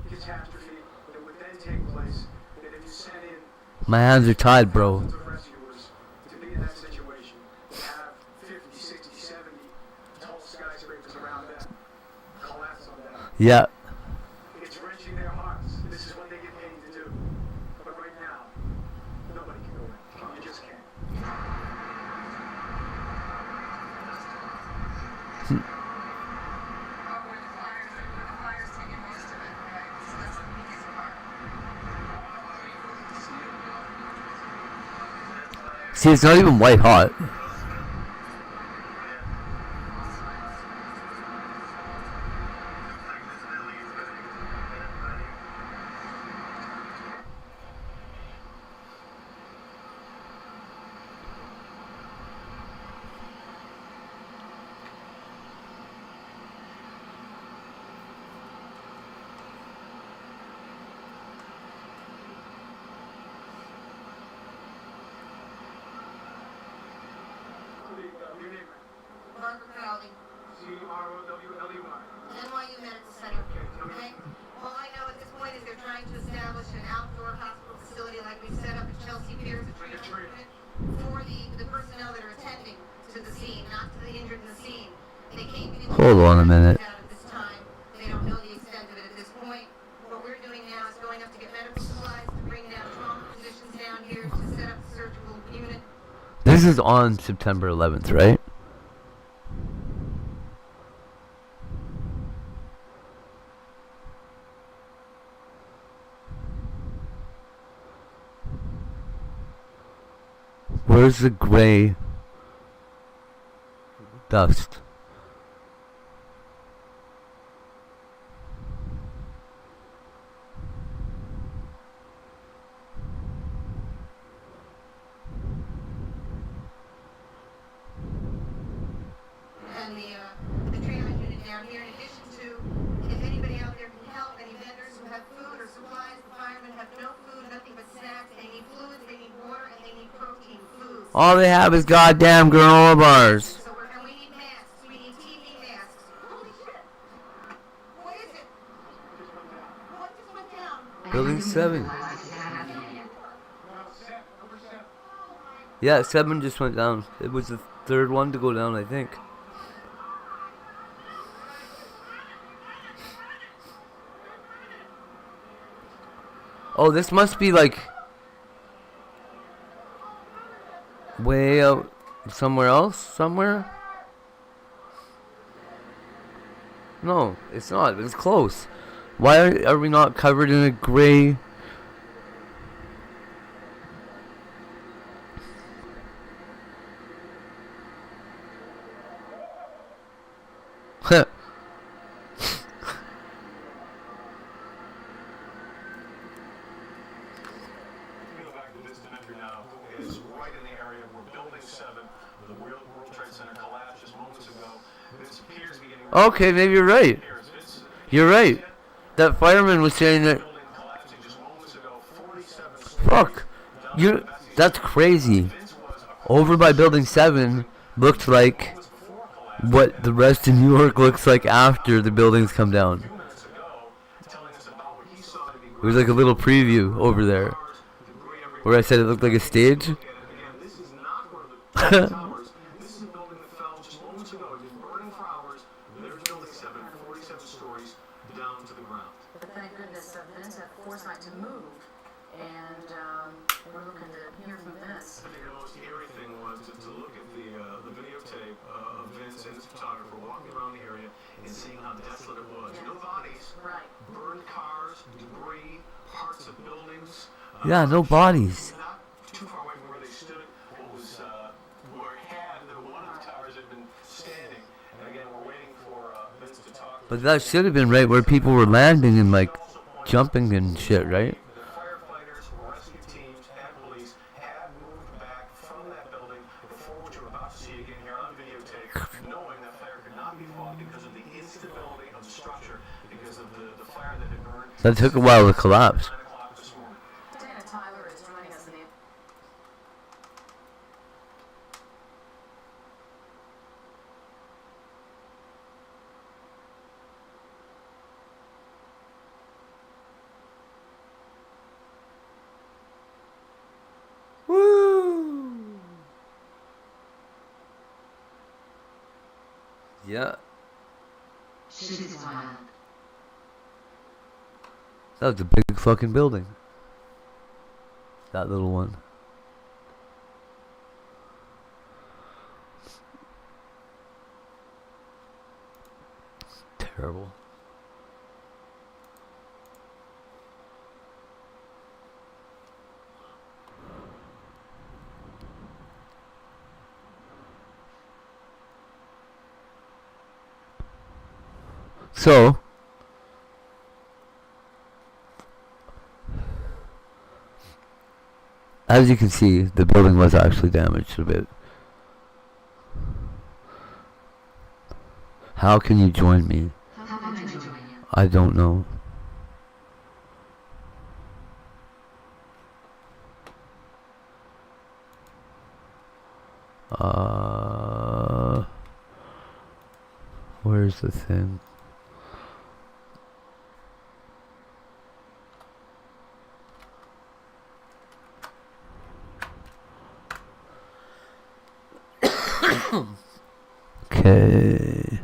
Speaker 6: catastrophe that would then take place, that if you sent in
Speaker 1: My hands are tied, bro.
Speaker 6: rescuers to be in that situation, to have 50, 60, 70 tall skyscrapers around them, collapse on them.
Speaker 1: Yeah.
Speaker 6: It's wrenching their hearts. This is what they get paid to do. But right now, nobody can go in. You just can't.
Speaker 1: See, it's not even white hot.
Speaker 3: Margaret Crowley.
Speaker 6: C-R-O-W-L-E-Y.
Speaker 3: NYU Medical Center. Okay? All I know at this point is they're trying to establish an outdoor hospital facility like we set up at Chelsea Piers, a treatment unit for the personnel that are attending to the scene, not to the injured in the scene. They can't get
Speaker 1: Hold on a minute.
Speaker 3: out at this time. They don't know the extent of it at this point. What we're doing now is going up to get medical supplies, to bring down trauma physicians down here, to set up the surgical unit.
Speaker 1: This is on September 11th, right? Where's the gray dust?
Speaker 3: And the treatment unit down here, in addition to, if anybody out there can help, any vendors who have food or supplies, the firemen have no food, nothing but snacks, they need fluids, they need water, and they need protein foods.
Speaker 1: All they have is goddamn granola bars.
Speaker 3: So and we need masks, we need TV masks. Holy shit! What is it? What just went down?
Speaker 1: Building 7. Yeah, 7 just went down. It was the third one to go down, I think. Oh, this must be like way out somewhere else? Somewhere? No, it's not. It's close. Why are we not covered in a gray? Huh.
Speaker 6: Is right in the area where Building 7, the World Trade Center collapsed just moments ago. This appears to be getting
Speaker 1: Okay, maybe you're right. You're right. That fireman was saying that.
Speaker 6: collapsing just moments ago. 47
Speaker 1: Fuck. That's crazy. Over by Building 7 looked like what the rest of New York looks like after the buildings come down. It was like a little preview over there, where I said it looked like a stage.
Speaker 4: This is a building that fell just moments ago. It was burning for hours. There's Building 7, 47 stories down to the ground.
Speaker 3: But thank goodness Vince had foresight to move, and we're looking to hear from Vince.
Speaker 4: I think the most eerie thing was to look at the videotape of Vince and his photographer walking around the area and seeing how desolate it was. No bodies, burned cars, debris, parts of buildings.
Speaker 1: Yeah, no bodies.
Speaker 4: Not too far away from where they stood, what was one of the towers had been standing. And again, we're waiting for Vince to talk.
Speaker 1: But that should have been right where people were landing and like jumping and shit, right?
Speaker 4: The firefighters, rescue teams, and police had moved back from that building before what you're about to see again here on videotape, knowing that fire could not be fought because of the instability of the structure, because of the fire that had burned.
Speaker 1: That took a while to collapse.
Speaker 3: Dana Tyler is joining us in the
Speaker 1: Woo! Yeah.
Speaker 2: Shit is wild.
Speaker 1: That was a big fucking building. That little one. Terrible. So, as you can see, the building was actually damaged a bit. How can you join me?
Speaker 2: How can I join you?
Speaker 1: I don't know. Where's the thing? Okay.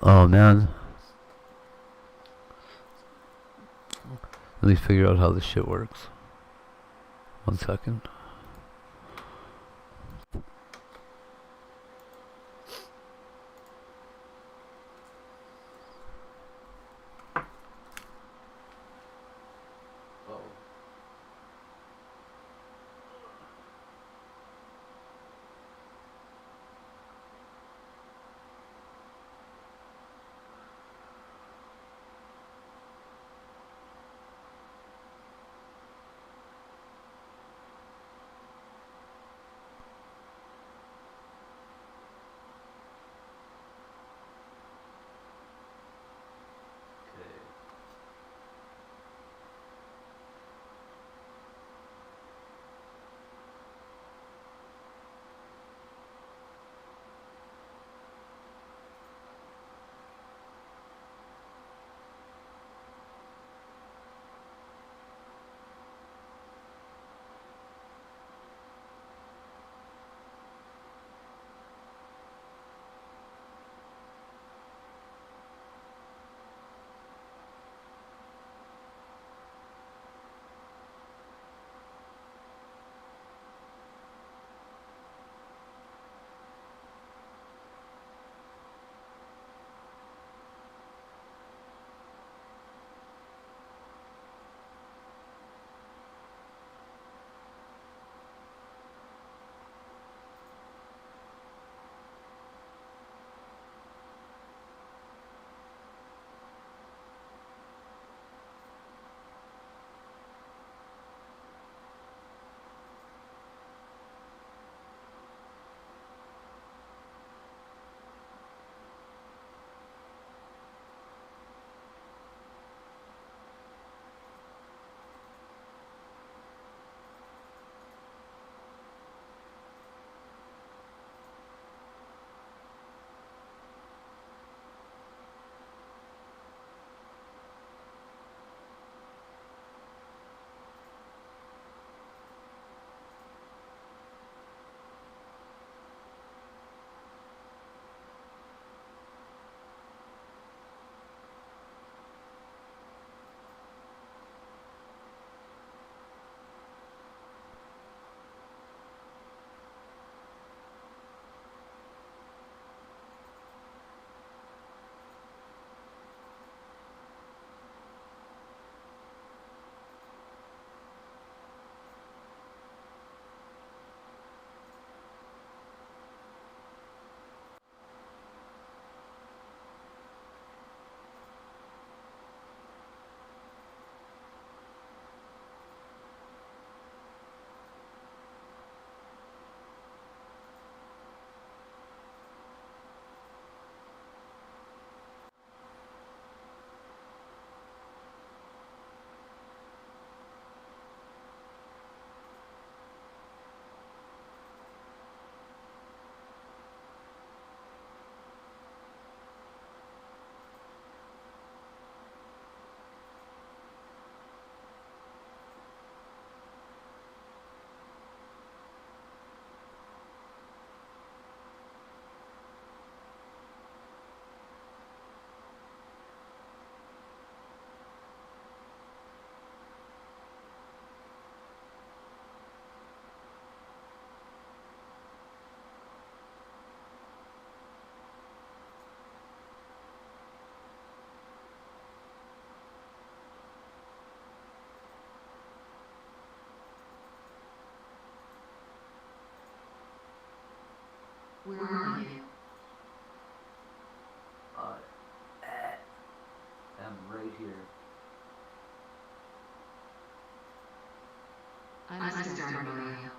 Speaker 1: Oh man. Let me figure out how this shit works. 1 second.
Speaker 2: Where are you?
Speaker 1: I'm right here.
Speaker 2: I'm a starter, Mario.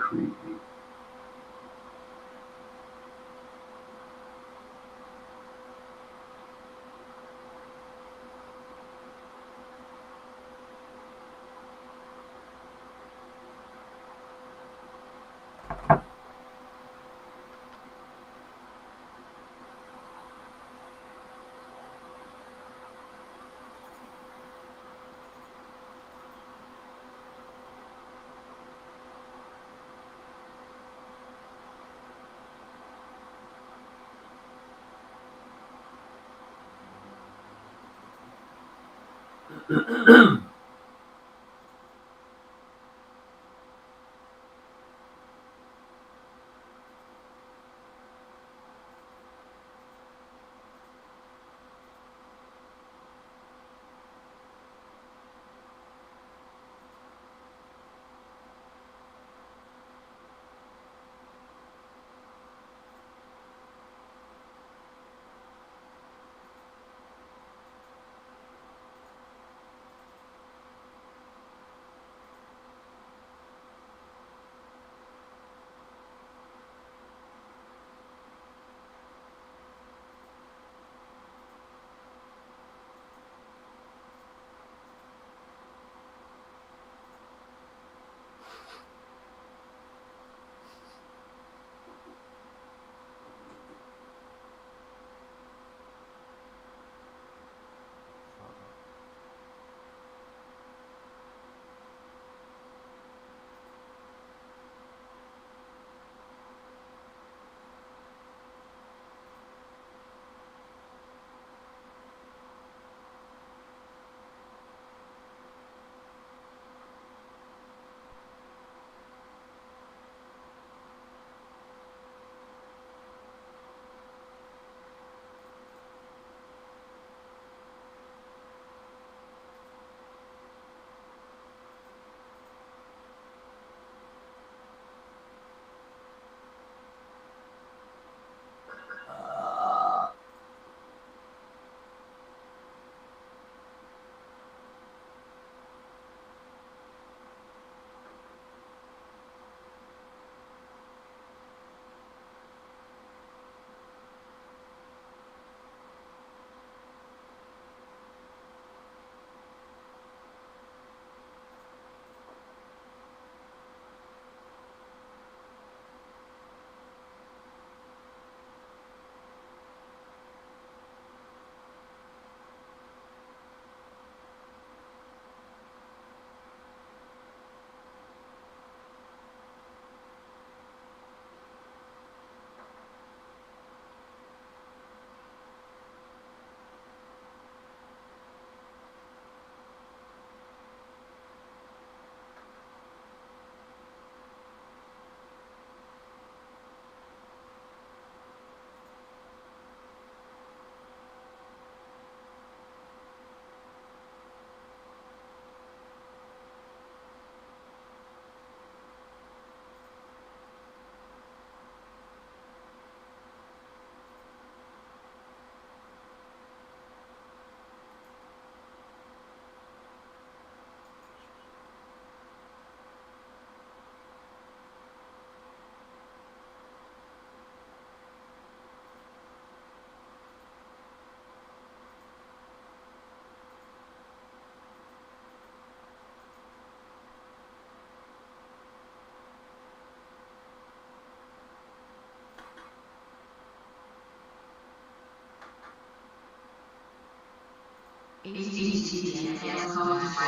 Speaker 1: creepy.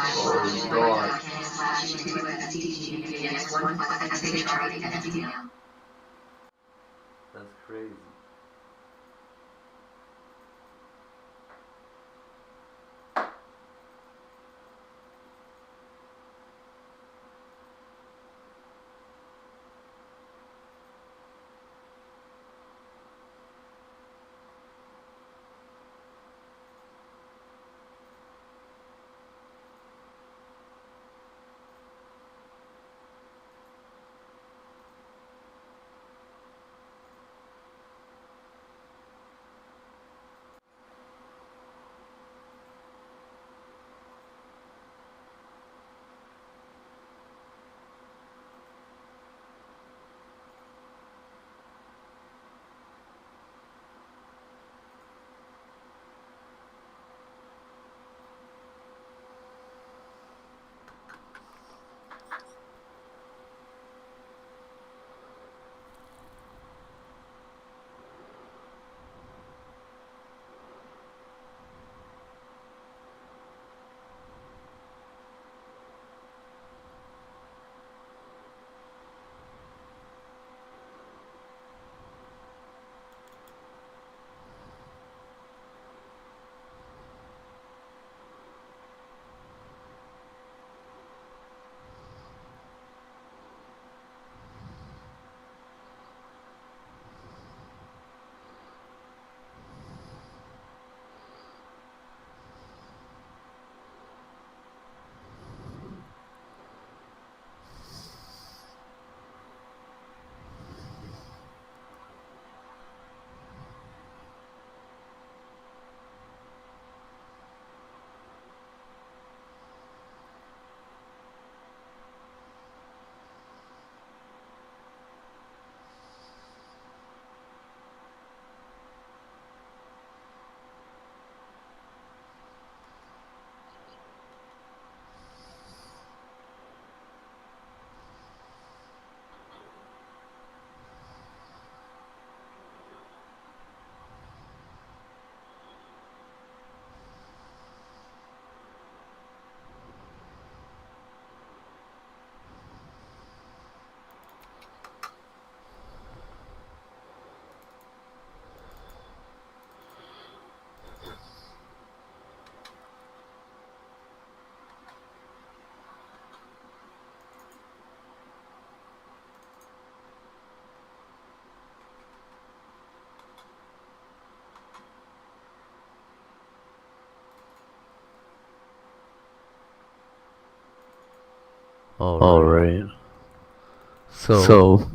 Speaker 2: Oh, God.
Speaker 1: That's crazy. All right. So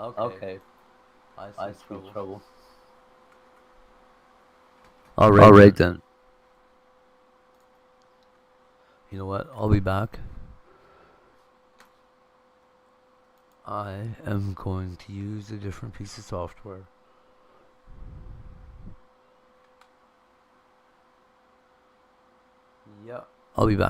Speaker 1: okay. I see trouble. All right then. You know what? I'll be back. I am going to use a different piece of software. Yeah. I'll be back.